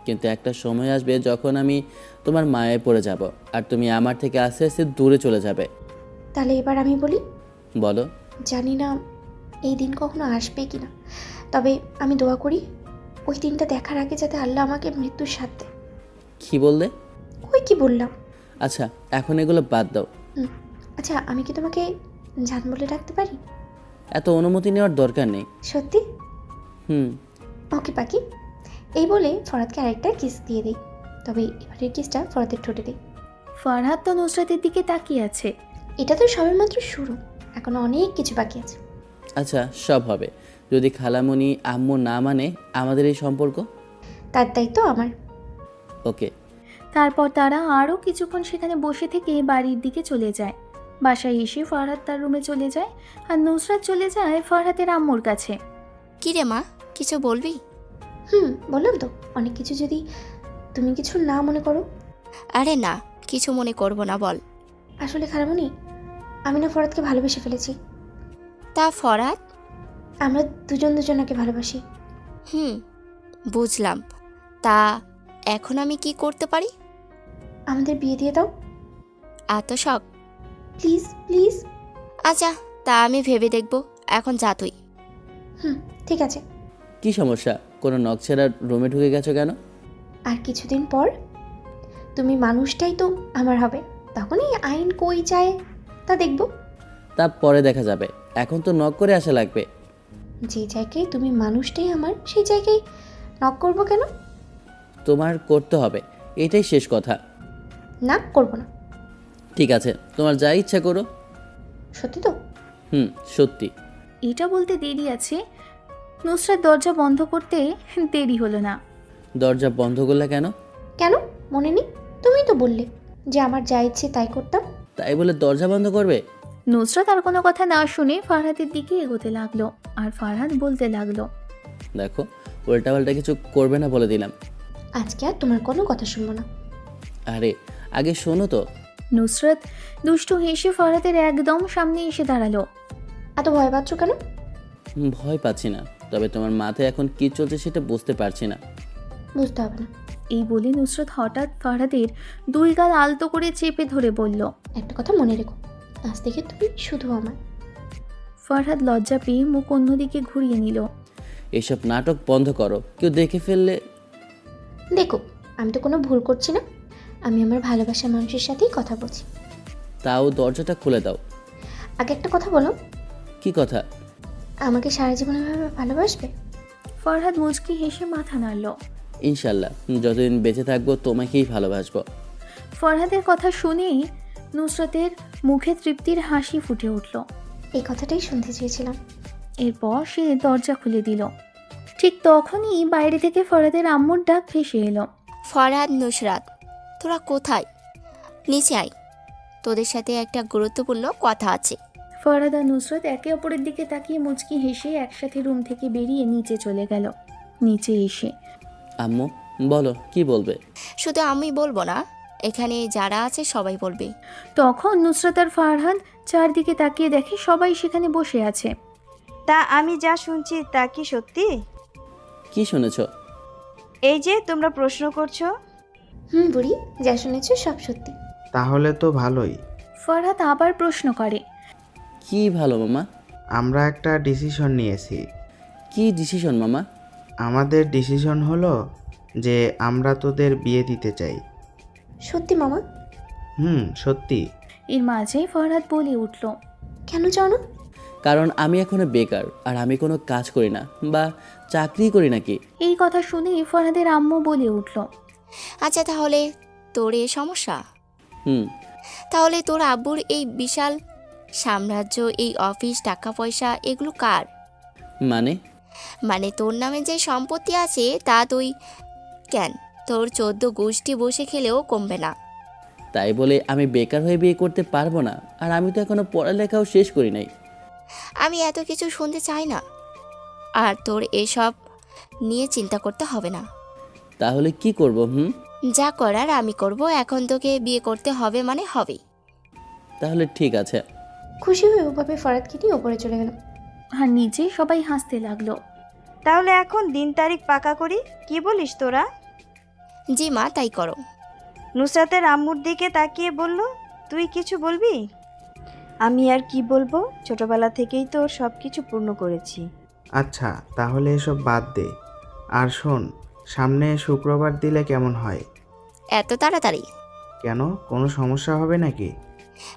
কিন্তু একটা সময় আসবে যখন আমি তোমার মায়ে পড়ে যাব, আর তুমি আমার থেকে আস্তে আস্তে দূরে চলে যাবে। তাহলে এবার আমি বলি। বলো। জানি না এই দিন কখনো আসবে কিনা, তবে আমি দোয়া করি ওই দিনটা দেখার আগে যাতে আল্লাহ আমাকে মৃত্যুর স্বাদ দেয়। কি বললে? ওই কি বললাম। আচ্ছা, এখন এগুলো বাদ দাও। আচ্ছা, আমি কি তোমাকে জান বলে ডাকতে পারি? এত অনুমতি নেওয়ার দরকার নেই। সত্যি? ওকে পাখি। এই বলে ফরহাদকে আরেকটা কিস দিয়ে দেই, তবে এবারের কিসটা ফরহাদের ঠোঁটে দেই। ফরহাদ তো নুসরাতের দিকে তাকিয়ে আছে। এটা তো সবেমাত্র শুরু, এখনো অনেক কিছু বাকি আছে। আচ্ছা, সব হবে যদি খালামণি আম্মু না মানে আমাদের এই সম্পর্ক। তার দায়িত্ব আমার। ওকে। তারপর তারা আরও কিছুক্ষণ সেখানে বসে থেকে বাড়ির দিকে চলে যায়। বাসায় এসে ফরহাদ তার রুমে চলে যায় আর নুসরাত চলে যায় ফরহাদের আম্মুর কাছে। কি রে মা, কিছু বলবি? বললাম তো, অনেক কিছু, যদি তুমি কিছু না মনে করো। আরে না, কিছু মনে করব না, বল। আসলে খালামণি, আমি না ফরহাদকে ভালোবেসে ফেলেছি। তা ফরহাদ? আমরা দুজন দুজনাকে ভালোবাসি। বুঝলাম। তা এখন আমি কি করতে পারি? আমাদের বিয়ে দিয়ে দাও এত শখ? Please please. আচ্ছা, তা আমি ভেবে দেখব। এখন যা তুই। ঠিক আছে। কি সমস্যা? কোনো নকশারা রুমে ঢুকে গেছো কেন? আর কিছুদিন পর তুমি মানুষটাই তো আমার হবে, তখনই আইন কই যায় তা দেখব। তা পরে দেখা যাবে, এখন তো নক করে আসা লাগবে। যে জায়গায় তুমি মানুষটাই আমার, সেই জায়গায় নক করবো কেন? তোমার করতে হবে, এটাই শেষ কথা। না, করবো না। ঠিক আছে, তোমার যা ইচ্ছা করো। সত্যি তো? সত্যি। এটা বলতে দেরি আছে। নুসরাত দরজা বন্ধ করতে দেরি হলো না। দরজা বন্ধ করলে কেন? কেন মনে নেই? তুমিই তো বললে যে আমার যা ইচ্ছে তাই করতাম। তাই বলে দরজা বন্ধ করবে? নুসরাত আর কোনো কথা না শুনে ফারহাদের দিকে এগোতে লাগলো, আর ফারহাদ বলতে লাগলো, দেখো, উল্টাপাল্টা কিছু করবে না বলে দিলাম। আজকে আর তোমার কোনো কথা শুনবো না। আরে আগে শোনো তো। নুসরাত দুষ্টু হেসে ফারহাদের একদম সামনে এসে দাঁড়ালো। এত ভয় পাচ্ছ কেন? ভয় পাচ্ছি না, তবে তোমার মাথায় এখন কি চলছে সেটা বুঝতে পারছি না। বুঝতে হবে না। এই বলে নুসরাত হঠাৎ ফারহাদের দুই গাল আলতো করে চেপে ধরে বলল, একটা কথা মনে রেখো, আজ থেকে তুমি শুধু আমার। ফারহাদ লজ্জা পেয়ে মুখ অন্যদিকে ঘুরিয়ে নিল। এসব নাটক বন্ধ করো, কেউ দেখে ফেললে। দেখো, আমি তো কোনো ভুল করছি না। আমি আমার ভালোবাসার মানুষের সাথেই কথা বলছি। তাও দরজাটা খুলে দাও। আগে একটা কথা বলো। কি কথা? আমাকে সারা জীবন এভাবে ভালোবাসবে? ফারহাদ মুচকি হেসে মাথা নাড়ল। ইনশাল্লাহ, যতদিন বেঁচে থাকবো তোমাকেই ভালোবাসবো। ফারহাদের কথা শুনেই নুসরাতের মুখে তৃপ্তির হাসি ফুটে উঠল। এই কথাটাই শুনতে চেয়েছিলাম। এরপর সে দরজা খুলে দিল। ঠিক তখনই বাইরে থেকে ফারহাদের আম্মুর ডাক ভেসে এলো। ফরহাদ, নুসরাত, তোরা কোথায়? নিচে আয়, তোদের সাথে একটা গুরুত্বপূর্ণ কথা আছে। ফারহাদ আর নুসরাত একে অপরের দিকে তাকিয়ে মুচকি হেসে একসাথে রুম থেকে বেরিয়ে নিচে চলে গেল। নিচে এসে, আম্মু বলো, কি বলবে? শুধু আমি বলবো না, এখানে যারা আছে সবাই বলবে। তখন নুসরাত আর ফারহাদ চারদিকে তাকিয়ে দেখে সবাই সেখানে বসে আছে। তা আমি যা শুনছি তা কি সত্যি? কি শুনেছো? এই যে তোমরা প্রশ্ন করছো। বুড়ি, যা শুনেছো সব সত্যি। তাহলে তো ভালোই। ফারহাদ আবার প্রশ্ন করে, কি ভালো মামা? আমরা একটা ডিসিশন নিয়েছি। কি ডিসিশন মামা? আমাদের ডিসিশন হলো যে আমরা তোদের বিয়ে দিতে চাই। সত্যি মামা? সত্যি। এর মাঝে ফারহাদ বলে উঠল, কেন চাও না? কারণ আমি এখনো বেকার, আর আমি কোনো কাজ করি না বা চাকরি করি নাকি। এই কথা শুনে ফারহাদের আম্মু বলে উঠল, আচ্ছা, তাহলে তোর এ সমস্যা? তাহলে তোর আব্বুর এই বিশাল সাম্রাজ্য, এই অফিস, টাকা পয়সা, এগুলো কার? মানে তোর নামে যে সম্পত্তি আছে তা তুই কেন, তোর 14 গোষ্ঠী বসে খেলেও কমবে না। তাই বলে আমি বেকার হয়ে বিয়ে করতে পারবো না, আর আমি তো এখনো পড়ালেখাও শেষ করি নাই। আমি এত কিছু শুনতে চাই না, আর তোর এসব নিয়ে চিন্তা করতে হবে না। তাহলে কি করব? যা করার আমি করব। এখন তোকে বিয়ে করতে হবে মানে হবে। তাহলে ঠিক আছে। খুশি হয়ে ওভাবে ফরাদকে নিয়ে ওপরে চলে গেলাম। আর নিচে সবাই হাসতে লাগলো। তাহলে এখন দিন তারিখ পাকা করি, কি বলিস তোরা? জি মা, তাই করো। নুসরাতের আম্মুর দিকে তাকিয়ে বলল, তুই কিছু বলবি? আমি আর কি বলবো, ছোটবেলা থেকেই তো সব কিছু পূর্ণ করেছি। আচ্ছা, তাহলে এসব বাদ দে। আর শোন, সামনে শুক্রবার দিলে কেমন হয়? এত তাড়াতাড়ি? কেন, কোনো সমস্যা হবে নাকি?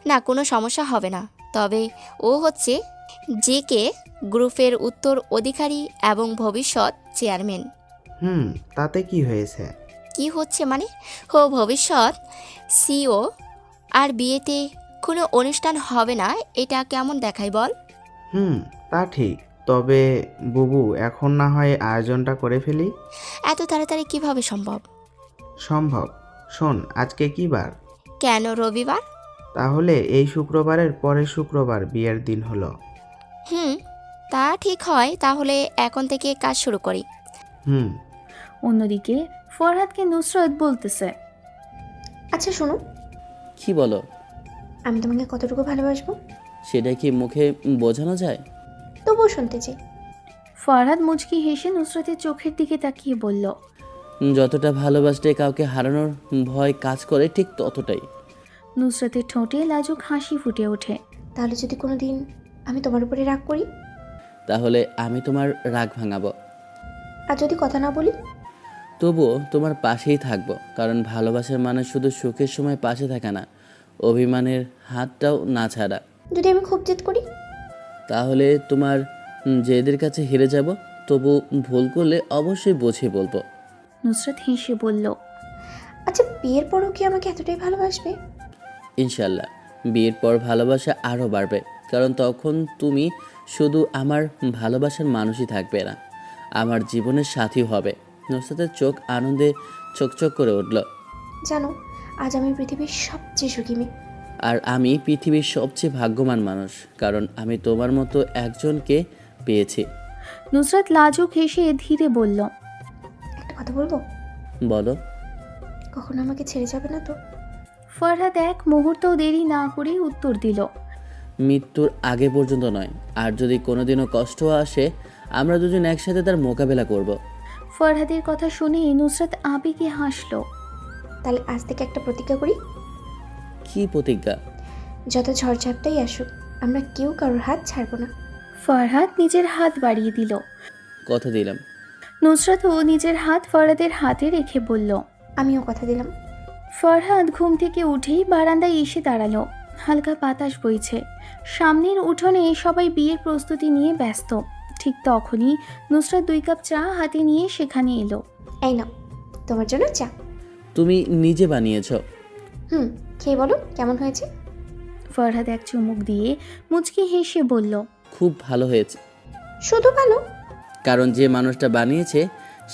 না, কোনো সমস্যা হবে না। তবে ও হচ্ছে জেকে গ্রুপের উত্তর অধিকারী এবং ভবিষ্যৎ চেয়ারম্যান। তাতে কি হয়েছে? কি হচ্ছে মানে, ও ভবিষ্যৎ সিও। আর বিয়েতে কোনো অনুষ্ঠান হবে না, এটা কেমন দেখায় বল? তা ঠিক। তবে বুবু, এখন না হয় আয়োজনটা করে ফেলি। এত তাড়াতাড়ি কিভাবে সম্ভব? সম্ভব। শোন, আজকে কি বার? কেন, রবিবার? তাহলে এই শুক্রবারের পরের শুক্রবার বিয়ের দিন হলো। তা ঠিক হয়। তাহলে এখন থেকে কাজ শুরু করি। অন্যদিকে ফরহাদকে নুসরাত বলতেছে, আচ্ছা শোনো। কি বলো? আমি তোমাকে কতটুকু ভালোবাসবো সেটা কি মুখে বোঝানো যায়? তবুও শুনতে চাই। ফরহাদ মুচকি হেসে নুসরাতের চোখের দিকে তাকিয়ে বলল, যতটা ভালোবাসলে কাউকে হারানোর ভয় কাজ করে ঠিক ততটাই। নুসরাতের ঠোঁটে লাজুক হাসি ফুটে ওঠে। তাহলে যদি কোনো দিন আমি তোমার উপরে রাগ করি, তাহলে আমি তোমার রাগ ভাঙাবো, আর যদি কথা না বলি? তবুও তোমার পাশেই থাকবো, কারণ ভালোবাসার মানে শুধু সুখের সময় পাশে থাকা না, অভিমানের হাতটাও না ছাড়া। যদি আমি খুব জেদ করি? তাহলে তোমার জেদের কাছে হেরে যাব, তবু ভুল করলে অবশ্যই বুঝিয়ে বলবো। নুসরাত হেসে বলল, আচ্ছা, বিয়ের পরও কি আমাকে এতটাই ভালোবাসবে? ইনশাল্লাহ বিয়ের পর ভালোবাসা আরও বাড়বে, কারণ তখন তুমি শুধু আমার ভালোবাসার মানুষই থাকবে না, আমার জীবনের সাথী হবে। নুসরাতের চোখ আনন্দে চকচক করে উঠল। জানো, আজ আমি পৃথিবীর সবচেয়ে সুখী মেয়ে। আর আমি পৃথিবীর সবচেয়ে ভাগ্যবান মানুষ, কারণ আমি তোমার মতো একজনকে পেয়েছি। নুসরাত লাজুক হেসে ধীরে বলল, একটা কথা বলবো? বলো। কখনো আমাকে ছেড়ে যাবে না তো? ফরহাদ এক মুহূর্তও দেরি না করে উত্তর দিল, মৃত্যুর আগে পর্যন্ত নয়, আর যদি কোনোদিনও কষ্ট আসে আমরা দুজন একসাথে তার মোকাবেলা করব। ফরহাদের কথা শুনে নুসরাত আবেগে হাসল। তাহলে আজ থেকে একটা প্রতিজ্ঞা করি। কি প্রতিজ্ঞা? যত ঝড়ঝাপটাই আসুক, আমরা কেউ কারোর হাত ছাড়বো না। ফরহাদ নিজের হাত বাড়িয়ে দিল। কথা দিলাম। নুসরাতও নিজের হাত ফরহাদের হাতে রেখে বলল, আমিও কথা দিলাম। ফরহাদ ঘুম থেকে উঠেই বারান্দায় এসে দাঁড়ালো। হালকা বাতাস বইছে, সামনের উঠোনে সবাই বিয়ের প্রস্তুতি নিয়ে ব্যস্ত। ঠিক তখনই নুসরাত 2 কাপ চা হাতে নিয়ে সেখানে এলো। এই নাও, তোমার জন্য চা। তুমি নিজে বানিয়েছো? খেয়ে বলো কেমন হয়েছে। ফরহাদ এক চুমুক দিয়ে মুচকি হেসে বলল, খুব ভালো হয়েছে। শুধু ভালো? কারণ যে মানুষটা বানিয়েছে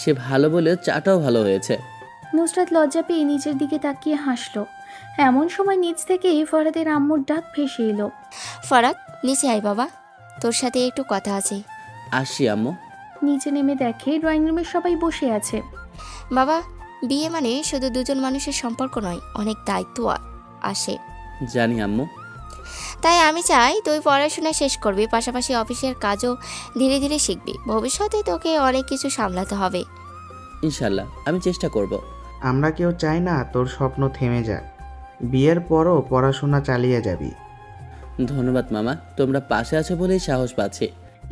সে ভালো বলে চাটাও ভালো হয়েছে। নুসরাত লজ্জা পেয়ে নিচের দিকে তাকিয়ে হাসলো। এমন সময় নিচ থেকে ফরহাদের আম্মুর ডাক ভেসে এলো, ফরাদ, নিচে আয় বাবা, তোর সাথে একটু কথা আছে। আসি আম্মু। নিচে নেমে দেখে ড্রয়িং রুমে সবাই বসে আছে। বাবা, বিয়ে মানে শুধু দুজন মানুষের সম্পর্ক নয়, অনেক দায়িত্ব আসে। জানি আম্মু। তাই আমি চাই তুই পড়াশোনা শেষ করবি, পাশাপাশি অফিসের কাজও ধীরে ধীরে শিখবি। ভবিষ্যতে তোকে অনেক কিছু সামলাতে হবে। ইনশাল্লাহ আমি চেষ্টা করব। আমরা কেউ চাই না তোর স্বপ্ন থেমে যাক, বিয়ের পরও পড়াশোনা চালিয়ে যাবি। ধন্যবাদ মামা, তোমরা পাশে আছো বলেই সাহস পাচ্ছি।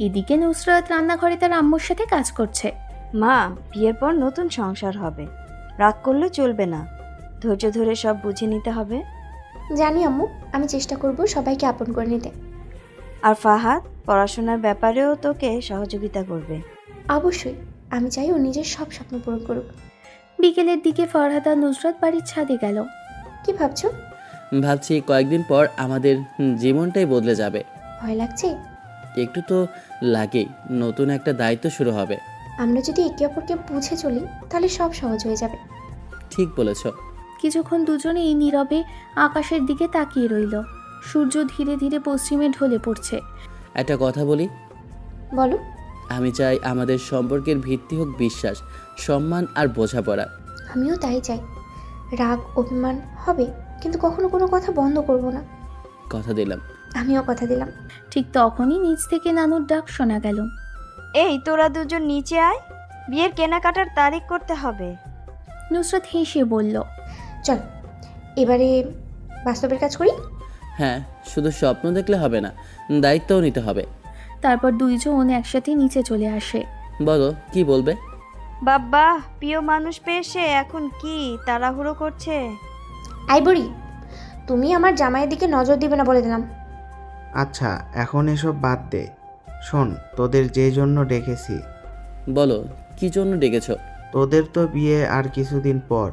এদিকে নুসরাত রান্নাঘরে তার আম্মুর সাথে কাজ করছে। মা, বিয়ের পর নতুন সংসার হবে, রাগ করলে চলবে না, ধৈর্য ধরে সব বুঝে নিতে হবে। জানি আম্মু, আমি চেষ্টা করব সবাইকে আপন করে নিতে। আর ফাহাদ পড়াশোনার ব্যাপারেও তোকে সহযোগিতা করবে। অবশ্যই, আমি চাই ও নিজের সব স্বপ্ন পূরণ করুক। বিকেলের দিকে ফরহাদ আর নুসরাত বাড়ির ছাদে গেল। কি ভাবছো? ভাবছি কয়েকদিন পর আমাদের জীবনটাই বদলে যাবে। ভয় লাগছে? একটু তো লাগেই, নতুন একটা দায়িত্ব শুরু হবে। আমরা যদি একে অপরকে বুঝে চলি তাহলে সব সহজ হয়ে যাবে। ঠিক বলেছ। কিছুক্ষণ দুজনেই নীরবে আকাশের দিকে তাকিয়ে রইল। সূর্য ধীরে ধীরে পশ্চিমে ঢলে পড়ছে। একটা কথা বলি? বলো। আমি চাই আমাদের সম্পর্কের ভিত্তি হোক বিশ্বাস, সম্মান আর বোঝাপড়া। আমিও তাই চাই। রাগ অভিমান হবে, কিন্তু কখনো কোনো কথা বন্ধ করব না। কথা দিলাম। আমিও কথা দিলাম। ঠিক তখনই নিচ থেকে নানুর ডাক শোনা গেল, এই তোরা দুজন নিচে আয়, বিয়ের কেনাকাটার তারিখ করতে হবে। নুসরাত হেসে বলল, চল এবারে বাস্তবের কাজ করি। হ্যাঁ, শুধু স্বপ্ন দেখলে হবে না, দায়িত্বও নিতে হবে। তারপর দুইজন একসাথে নিচে চলে আসে। বলো কি বলবে? বাবা, প্রিয় মানুষ পেয়েছে, এখন কি তাড়াহুড়ো করছে? আইবরি, তুমি আমার জামাইয়ের দিকে নজর দিবে না বলে দিলাম। আচ্ছা, এখন এসব বাদ দে। শোন, তোদের যে জন্য ডেকেছি। বলো কি জন্য ডেকেছো? তোদের তো বিয়ে আর কিছুদিন পর।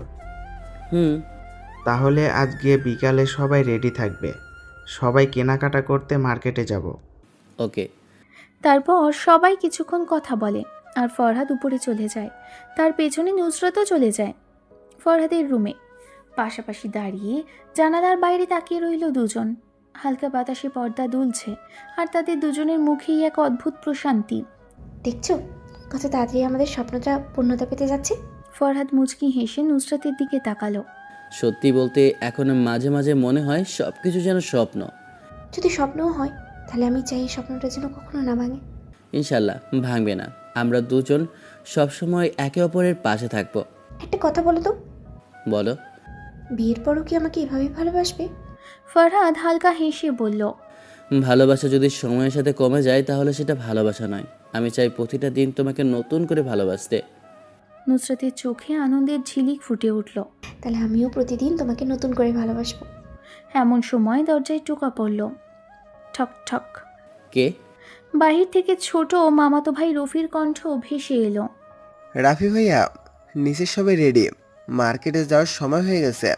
তাহলে আজকে বিকালে সবাই রেডি থাকবে, সবাই কেনাকাটা করতে মার্কেটে যাব। ওকে। তারপর সবাই কিছুক্ষণ কথা বলে আর ফরহাদ উপরে চলে যায়। তার পেছনে নুসরাতও চলে যায় ফরহাদের রুমে। পাশাপাশি দাঁড়িয়ে জানালার বাইরে তাকিয়ে রইল দুজন। হালকা বাতাসে পর্দা দুলছে আর তাদের দুজনের মুখেই এক অদ্ভুত প্রশান্তি। দেখছো কত তাড়াতাড়ি আমাদের স্বপ্নটা পূর্ণতা পেতে যাচ্ছে? ফরহাদ মুচকি হেসে নুসরাতের দিকে তাকালো। সত্যি বলতে এখন মাঝে মাঝে মনে হয় সবকিছু যেন স্বপ্ন। যদি স্বপ্নও হয় তাহলে আমি চাই এই স্বপ্নটা যেন কখনো না ভাঙে। ইনশাল্লাহ ভাঙবে না। আমরা দুজন সবসময় একে অপরের পাশে থাকবো। একটা কথা বলো তো, বলো। বিয়ের পরও কি আমাকে এভাবেই ভালোবাসবে? ফারহাদ হালকা হেসে বলল, ভালোবাসা যদি সময়ের সাথে কমে যায় তাহলে সেটা ভালোবাসা নয়। আমি চাই প্রতিটা দিন তোমাকে নতুন করে ভালোবাসতে। নুসরাতের চোখে আনন্দের ঝিলিক ফুটে উঠল। তাহলে আমিও প্রতিদিন তোমাকে নতুন করে ভালোবাসবো। এমন সময় দরজায় টোকা পড়ল। ঠক ঠক। কে? বাহির থেকে ছোট মামাতো ভাই রফির কণ্ঠ ভেসে এলো। রাফি ভাইয়া, নিচে সবাই রেডি, মার্কেটে যাওয়ার সময় হয়ে গেছে।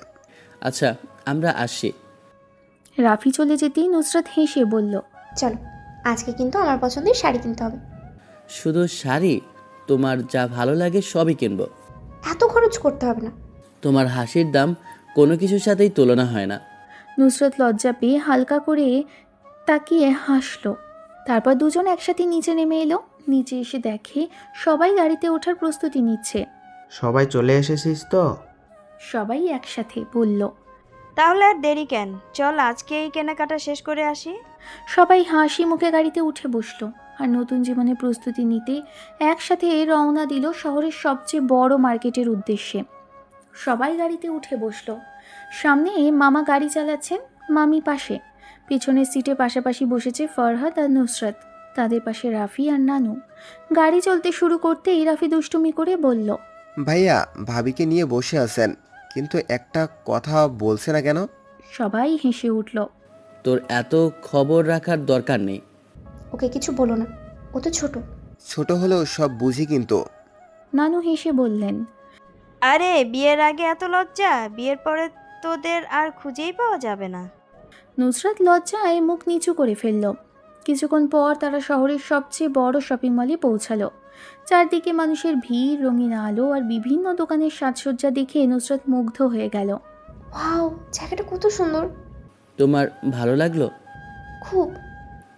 আচ্ছা, আমরা আসি। রাফি চলে যেতেই নুসরাত হেসে বলল, চলো, আজকে কিন্তু আমার পছন্দের শাড়ি কিনতে হবে। শুধু শাড়ি? তোমার যা ভালো লাগে সবই কিনবো। এত খরচ করতে হবে না। তোমার হাসির দাম কোনো কিছুর সাথেই তুলনা হয় না। নুসরাত লজ্জা পেয়ে হালকা করে তাকিয়ে হাসলো। তারপর দুজন একসাথে নিচে নেমে এলো। নিচে এসে দেখে সবাই গাড়িতে ওঠার প্রস্তুতি নিচ্ছে। সবাই চলে এসেছিস তো? সবাই একসাথে বলল। তাহলে আর দেরি কেন, চল আজকে এই কেনাকাটা শেষ করে আসি। সবাই হাসি মুখে গাড়িতে উঠে বসলো আর নতুন জীবনের প্রস্তুতি নিতে একসাথে রওনা দিল শহরের সবচেয়ে বড় মার্কেটের উদ্দেশ্যে। সবাই গাড়িতে উঠে বসলো। সামনে মামা গাড়ি চালাচ্ছেন, মামি পাশে। পিছনের সিটে পাশাপাশি বসেছে ফরহাদ আর নুসরাত, তাদের পাশে রাফি আর নানু। গাড়ি চলতে শুরু করতেই রাফি দুষ্টুমি করে বলল, ভাইয়া ভাবিকে নিয়ে বসে আছেন, কিন্তু একটা কথা বলছে না কেন? সবাই হেসে উঠল। তোর এত খবর রাখার দরকার নেই। ওকে কিছু বলো না, ও তো ছোট। ছোট হলেও সব বুঝি কিন্তু। নানু হেসে বললেন, আরে বিয়ের আগে এত লজ্জা, বিয়ের পরে তোদের আর খুঁজেই পাওয়া যাবে না। নুসরাত লজ্জায় মুখ নিচু করে ফেলল। কিছুক্ষণ পর তারা শহরের সবচেয়ে বড় শপিং মলে পৌঁছালো। চারদিকে মানুষের ভিড়, রঙিন আলো আর বিভিন্ন দোকানের সাজসজ্জা দেখে নুসরাত মুগ্ধ হয়ে গেল। ওয়াও, জায়গাটা কত সুন্দর। তোমার ভালো লাগলো? খুব।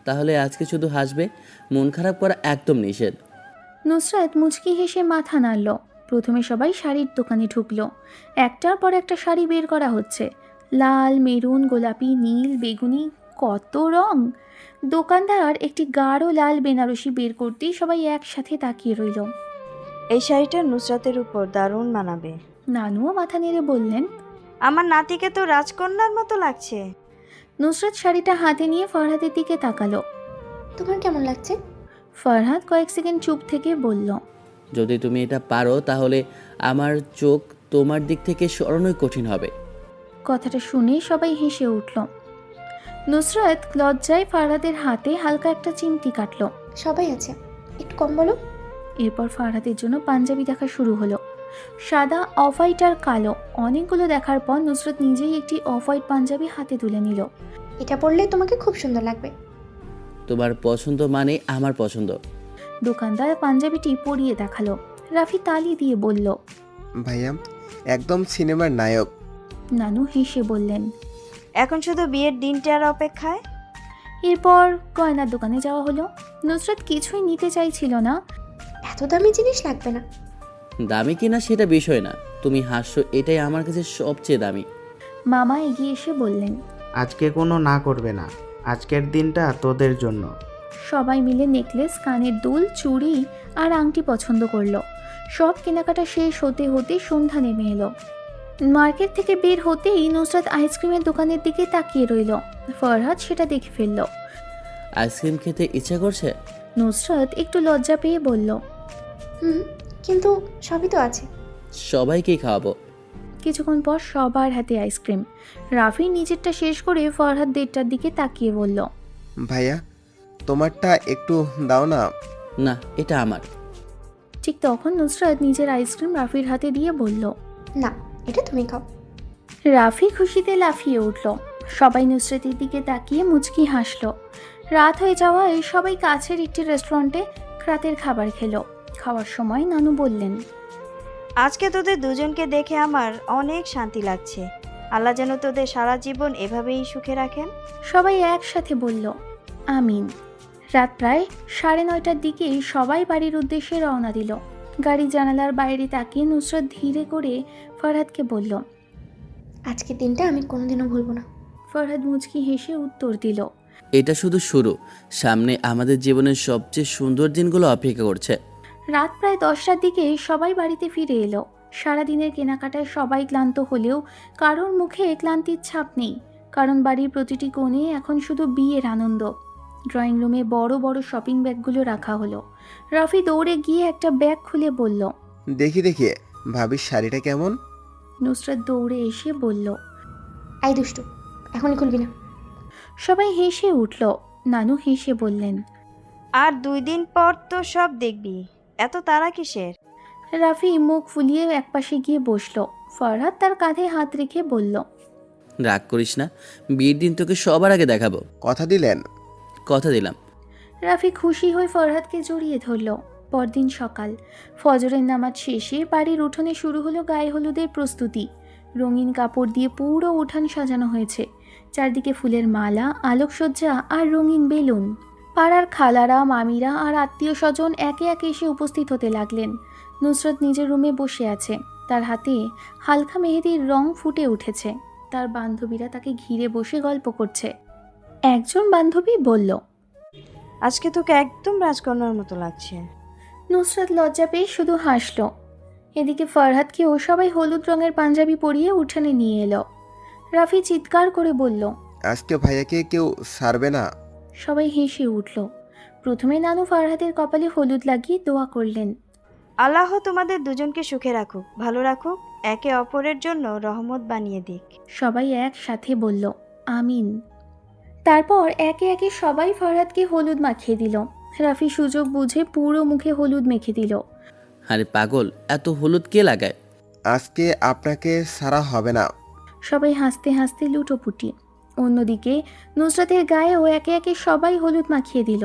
তাহলে আজকে শুধু হাসবে, মন খারাপ করা একদম নিষেধ। নুসরাত মুচকি হেসে মাথা নাড়ল। প্রথমে সবাই শাড়ির দোকানে ঢুকলো। একটার পর একটা শাড়ি বের করা হচ্ছে। লাল, মেরুন, গোলাপি, নীল, বেগুনি, কত রং। দোকানদার একটি গাঢ় লাল বেনারসি বের করতেই সবাই একসাথে তাকিয়ে রইল। এই শাড়িটা নুসরাতের উপর দারুণ মানাবে। নানুও মাথা নেড়ে বললেন, আমার নাতিকে তো রাজকন্যার মতো লাগছে। নুসরাত শাড়িটা হাতে নিয়ে ফরহাদের দিকে তাকালো। তোমার কেমন লাগছে? ফরহাদ কয়েক সেকেন্ড চুপ থেকে বলল, যদি তুমি এটা পারো তাহলে আমার চোখ তোমার দিক থেকে সরানোই কঠিন হবে। কথাটা শুনে সবাই হেসে উঠল। নুসরাত লজ্জায় ফরহাদের হাতে হালকা একটা চিমটি কাটল। সবাই আছে, একটু কম বলো। এরপর ফরহাদের জন্য পাঞ্জাবি দেখা শুরু হলো। সাদা, অফ হোয়াইট আর কালো অনেকগুলো দেখার পর নুসরাত নিজেই একটি অফ হোয়াইট পাঞ্জাবি হাতে তুলে নিল। এটা পরলে তোমাকে খুব সুন্দর লাগবে। তোমার পছন্দ মানে আমার পছন্দ। দোকানদার পাঞ্জাবিটি পরিয়ে দেখালো। রাফি তালি দিয়ে বলল, ভাইয়া একদম সিনেমার নায়ক। নানু হেসে বললেন, এখন শুধু বিয়ের দিনটার অপেক্ষায়। এরপর গয়নার দোকানে যাওয়া হলো। নুসরাত কিছুই নিতে চাইছিল না। এত দামি জিনিস লাগবে না। দামি কিনা সেটা বিষয় না, তুমি হাসছো এটাই আমার কাছে সবচেয়ে দামি। মামা এগিয়ে এসে বললেন, আজকে কোনো না করবে না, আজকের দিনটা তোদের জন্য। সবাই মিলে নেকলেস, কানের দুল, চুড়ি আর আংটি পছন্দ করলো। সব কেনাকাটা শেষ হতে হতে সন্ধ্যা নেমে এলো। মার্কেট থেকে বের হতেই নুসরাত আইসক্রিমের দোকানের দিকে তাকিয়ে রইল। ফরহাদ সেটা দেখে ফেলল। আইসক্রিম খেতে ইচ্ছা করছে? নুসরাত একটু লজ্জা পেয়ে বলল, কিন্তু সবই তো আছে। সবাইকেই খাওয়াবো। কিছুক্ষণ পর সবার হাতে আইসক্রিম। রাফি নিজেরটা শেষ করে ফরহাদ দেড়টার দিকে তাকিয়ে বলল, ভাইয়া তোমারটা একটু দাও না। না, এটা আমার। ঠিক তখন নুসরাত নিজের আইসক্রিম রাফির হাতে দিয়ে বলল, না, এটা তুমি খাও। রাফি খুশিতে লাফিয়ে উঠল। সবাই নুসরাতের দিকে তাকিয়ে মুচকি হাসলো। রাত হয়ে যাওয়ায় সবাই কাছের একটি রেস্টুরেন্টে রাতের খাবার খেলো। খাওয়ার সময় নানু বললেন, আজকে তোদের দুজনকে দেখে আমার অনেক শান্তি লাগছে। আল্লাহ যেন তোদের সারা জীবন এভাবেই সুখে রাখেন। সবাই একসাথে বলল, আমিন। রাত প্রায় 9:30টার দিকেই সবাই বাড়ির উদ্দেশ্যে রওনা দিল। গাড়ির জানালার বাইরে তাকিয়ে নুসরাত ধীরে করে ফরহাদকে বলল, আজকের দিনটা আমি কোনোদিনও ভুলবো না। ফরহাদ মুচকি হেসে উত্তর দিল, এটা শুধু শুরু, সামনে আমাদের জীবনের সবচেয়ে সুন্দর দিনগুলো অপেক্ষা করছে। রাত প্রায় 10টার দিকে সবাই বাড়িতে ফিরে এলো। সারাদিনের কেনাকাটায় সবাই ক্লান্ত হলেও কারোর মুখে ক্লান্তির ছাপ নেই, কারণ বাড়ির প্রতিটি কোণে এখন শুধু বিয়ের আনন্দ। ড্রয়িং রুমে বড় বড় শপিং ব্যাগগুলো রাখা হলো। রাফি দৌড়ে গিয়ে একটা ব্যাগ খুলে বলল, দেখি দেখি ভাবির শাড়িটা কেমন। নুসরাত দৌড়ে এসে বলল, আই দুষ্টু, এখনই খুলবি না। সবাই হেসে উঠল। নানু হেসে বললেন, আর 2 দিন পর তো সব দেখবি, এত তাড়া কিসের? রাফি মুখ ফুলিয়ে একপাশে গিয়ে বসলো। ফরহাদ তার কাঁধে হাত রেখে বলল, রাগ করিস না, বিয়ের দিন তোকে সবার আগে দেখাবো। কথা দিলেন? কথা দিলাম। রাফি খুশি হয়ে ফরহাদকে জড়িয়ে ধরল। পরদিন সকাল, ফজরের নামাজ শেষে বাড়ির উঠোনে শুরু হলো গায়ে হলুদের প্রস্তুতি। রঙিন কাপড় দিয়ে পুরো উঠান সাজানো হয়েছে। চারদিকে ফুলের মালা, আলোকসজ্জা আর রঙিন বেলুন। পাড়ার খালারা, মামিরা আর আত্মীয় স্বজন একে একে এসে উপস্থিত হতে লাগলেন। নুসরত নিজের রুমে বসে আছে। তার হাতে হালকা মেহেদির রং ফুটে উঠেছে। তার বান্ধবীরা তাকে ঘিরে বসে গল্প করছে। একজন বান্ধবী বলল, আজকে তোকে একদম রাজকন্যার মতো লাগছে। নুসরাত লজ্জা পেয়ে শুধু হাসল। এদিকে ফরহাদকেও সবাই হলুদ রঙের পাঞ্জাবি পরিয়ে উঠানে নিয়ে এলো। রাফি চিৎকার করে বলল, আজকে ভাইয়াকে কেউ ছাড়বে না। সবাই হেসে উঠল। প্রথমে নানু ফরহাদের কপালে হলুদ লাগিয়ে দোয়া করলেন, আল্লাহ তোমাদের দুজনকে সুখে রাখুক, ভালো রাখুক, একে অপরের জন্য রহমত বানিয়ে দিক। সবাই একসাথে বলল, আমিন। তারপর একে একে সবাই ফরহাদকে হলুদ মাখিয়ে দিল। রাফি সুযোগ বুঝে পুরো মুখে হলুদ মেখে দিল। আরে পাগল, এত হলুদ কে লাগায়? আজকে আপনাকে ছাড়া হবে না। সবাই হাসতে হাসতে লুটোপুটি। অন্যদিকে নুসরাতের গায়েও একে একে সবাই হলুদ মাখিয়ে দিল।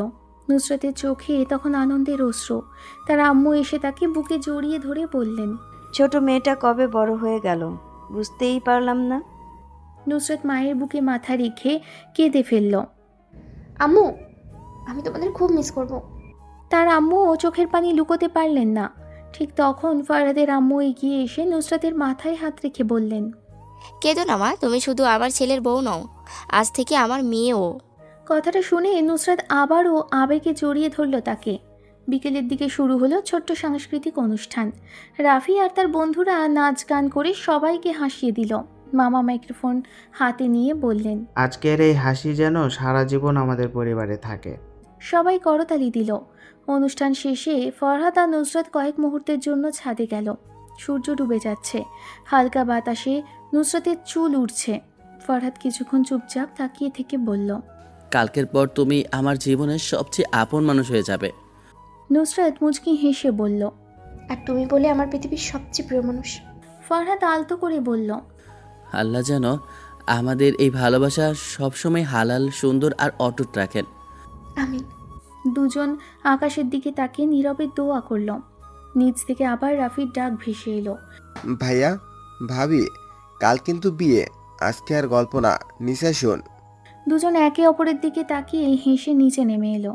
নুসরাতের চোখে তখন আনন্দের অশ্রু। তার আম্মু এসে তাকে বুকে জড়িয়ে ধরে বললেন, ছোট মেয়েটা কবে বড় হয়ে গেল বুঝতেই পারলাম না। নুসরাত মায়ের বুকে মাথা রেখে কেঁদে ফেলল। আম্মু, আমি তোমাদের খুব মিস করব। তার আম্মুও চোখের পানি লুকোতে পারলেন না। ঠিক তখন ফরহাদের আম্মু এগিয়ে এসে নুসরাতের মাথায় হাত রেখে বললেন, কেঁদো না মা, তুমি শুধু আমার ছেলের বউ নও, আজ থেকে আমার মেয়েও। কথাটা শুনে নুসরাত আবারও আবেগে জড়িয়ে ধরল তাকে। বিকেলের দিকে শুরু হলো ছোট্ট সাংস্কৃতিক অনুষ্ঠান। রাফি আর তার বন্ধুরা নাচ গান করে সবাইকে হাসিয়ে দিল। মামা মাইক্রোফোন হাতে নিয়ে বললেন, আজকের এই হাসি যেন সারা জীবন আমাদের পরিবারে থাকে। সবাই করতালি দিল। অনুষ্ঠান শেষে ফরহাদ আর নুসরাত কয়েক মুহূর্তের জন্য ছাদে গেল। সূর্য ডুবে যাচ্ছে। হালকা বাতাসে নুসরাতের চুল উঠছে। ফরহাদ কিছুক্ষণ চুপচাপ তাকিয়ে থেকে বলল, কালকের পর তুমি আমার জীবনের সবচেয়ে আপন মানুষ হয়ে যাবে। নুসরাত মুচকি হেসে বলল, আর তুমি বলে আমার পৃথিবীর সবচেয়ে প্রিয় মানুষ। ফরহাদ আলতো করে বলল, আল্লাহ যেন আমাদের এই ভালোবাসা সবসময় হালাল, সুন্দর আর অটুট রাখেন। আমিন। দুজন আকাশের দিকে তাকিয়ে নীরবে দোয়া করল। নিচ থেকে আবার রাফির ডাক ভেসে এলো, ভাইয়া, ভাবি, কাল কিন্তু বিয়ে, আজকে আর গল্প না, নিচে শোন। দুজন একে অপরের দিকে তাকিয়ে হেসে নিচে নেমে এলো।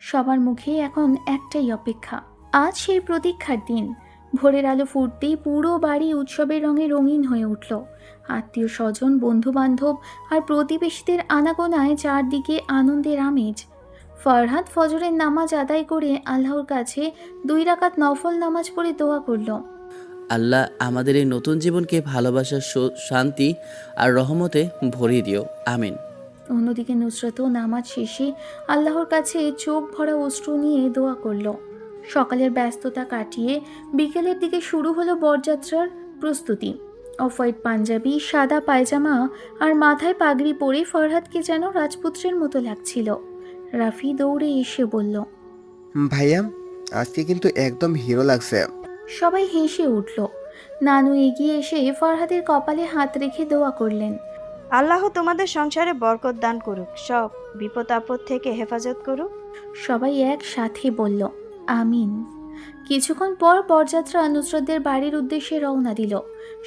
সবার মুখে এখন একটাই অপেক্ষা। আজ সেই প্রতীক্ষার দিন। ভোরের আলো ফুটতেই পুরো বাড়ি উৎসবের রঙে রঙিন হয়ে উঠল। আত্মীয় স্বজন, বন্ধু বান্ধব আর প্রতিবেশীদের আনাগোনায় চারদিকে আনন্দের আমেজ। ফরহাদ ফজরের নামাজ আদায় করে আল্লাহর কাছে 2 রাকাত নফল নামাজ পড়ে দোয়া করল, আল্লাহ আমাদের এই নতুন জীবনকে ভালোবাসার শান্তি আর রহমতে ভরিয়ে দিও, আমিন। অন্যদিকে নুসরাতও নামাজ শেষে আল্লাহর কাছে চোখ ভরা অশ্রু নিয়ে দোয়া করল। সকালের ব্যস্ততা কাটিয়ে বিকেলের দিকে শুরু হলো বরযাত্রার প্রস্তুতি। অফ হোয়াইট পাঞ্জাবি, সাদা পায়জামা আর মাথায় পাগড়ি পরে ফরহাদকে যেন রাজপুত্রের মতো লাগছিল। রাফি দৌড়ে এসে বলল, ভাইয়া, আজকে কিন্তু একদম হিরো লাগছে। সবাই হেসে উঠল। নানু এগিয়ে এসে ফরহাদের কপালে হাত রেখে দোয়া করলেন, আল্লাহ তোমাদের সংসারে বরকত দান করুক, সব বিপদ আপদ থেকে হেফাজত করুক। সবাই একসাথে বলল, আমিন। কিছুক্ষণ পর বরযাত্রা নুসরতদের বাড়ির উদ্দেশ্যে রওনা দিল।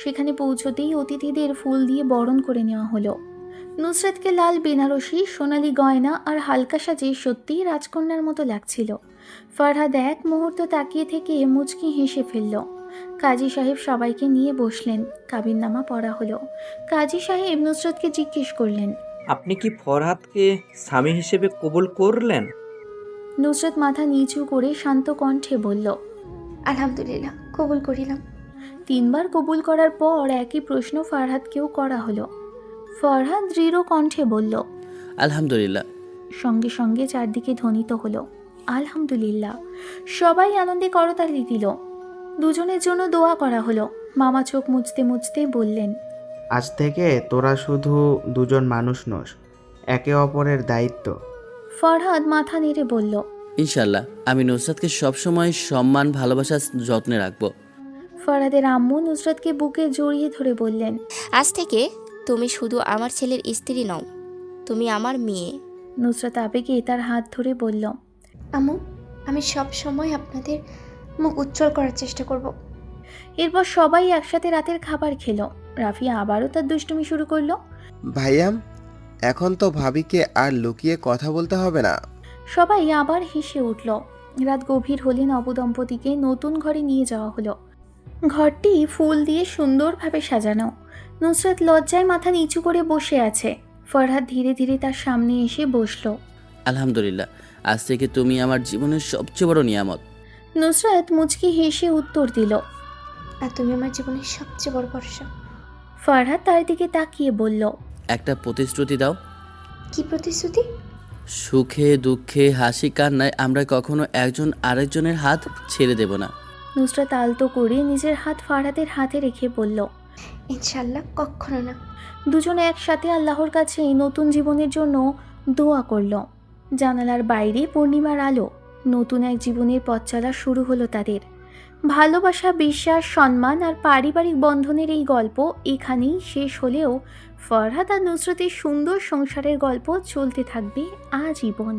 সেখানে পৌঁছতেই অতিথিদের ফুল দিয়ে বরণ করে নেওয়া হলো। নুসরতকে লাল বেনারসি, সোনালি গয়না আর হালকা সাজে সত্যিই রাজকন্যার মতো লাগছিল। ফরহাদ এক মুহূর্ত তাকিয়ে থেকে মুচকি হেসে ফেলল। কাজী সাহেব সবাইকে নিয়ে বসলেন। কাবিননামা পড়া হলো। কাজী সাহেব নুসরতকে জিজ্ঞেস করলেন, আপনি কি ফরহাদকে স্বামী হিসেবে কবুল করলেন? নুসরত মাথা নিচু করে শান্ত কণ্ঠে বলল, আলহামদুলিল্লাহ, কবুল করিলাম। 3বার কবুল করার পর একই প্রশ্ন ফারহাদকেও করা হলো। ফারহাদ দৃঢ় কণ্ঠে বলল, আলহামদুলিল্লাহ। সঙ্গে সঙ্গে চারদিকে ধ্বনিত হলো আলহামদুলিল্লাহ। সবাই আনন্দে করতালি দিল। দুজনের জন্য দোয়া করা হলো। মামা চোখ মুছতে মুছতে বললেন, আজ থেকে তোরা শুধু দুজন মানুষ নস, একে অপরের দায়িত্ব। ফারহাদ মাথা নেড়ে বলল, ইনশাল্লাহ আমি নুসরাতকে সবসময় সম্মান ভালোবাসার যত্নে রাখবো। ফারহাদের আম্মু নুসরাতকে বুকে জড়িয়ে ধরে বললেন, আজ থেকে তুমি শুধু আমার ছেলের স্ত্রী নও, তুমি আমার মেয়ে। নুসরাত আবেগে তার হাত ধরে বলল, আম্মু, আমি সব সময় আপনাদের মুখ উজ্জ্বল করার চেষ্টা করব। এরপর সবাই একসাথে রাতের খাবার খেলো। রাফিয়া আবারও তার দুষ্টুমি শুরু করলো। ভাইয়াম, এখন তো ভাবিকে আর লুকিয়ে কথা বলতে হবে না। সবাই আবার হেসে উঠল। রাত গভীর হলে নবদম্পতিকে নতুন ঘরে নিয়ে যাওয়া হলো। ঘরটি ফুল দিয়ে সুন্দরভাবে সাজানো। নুসরাত লজ্জায় মাথা নিচু করে বসে আছে। ফরহাদ ধীরে ধীরে তার সামনে এসে বসলো। আলহামদুলিল্লাহ, আজ থেকে তুমি আমার জীবনের সবচেয়ে বড় নিয়ামত। নুসরাত মুচকি হেসে উত্তর দিল, আর তুমি আমার জীবনের সবচেয়ে বড় ভরসা। ফরহাদ তার দিকে তাকিয়ে বলল, একটা প্রতিশ্রুতি দাও। কি প্রতিশ্রুতি? সুখে দুঃখে হাসি কান্নায় আমরা কখনো একজন আরেকজনের হাত ছেড়ে দেব না। নুসরাত আলতো করে নিজের হাত ফরহাদের হাতে রেখে বলল, ইনশাল্লাহ কখনো না। দুজনে একসাথে আল্লাহর কাছে এই নতুন জীবনের জন্য দোয়া করল। জানালার বাইরে পূর্ণিমার আলো। নতুন এক জীবনের পথ চলা শুরু হলো তাদের। ভালোবাসা, বিশ্বাস, সম্মান আর পারিবারিক বন্ধনের এই গল্প এখানেই শেষ হলেও ফরহাদ আর নুসরাতের সুন্দর সংসারের গল্প চলতে থাকবে আজীবন।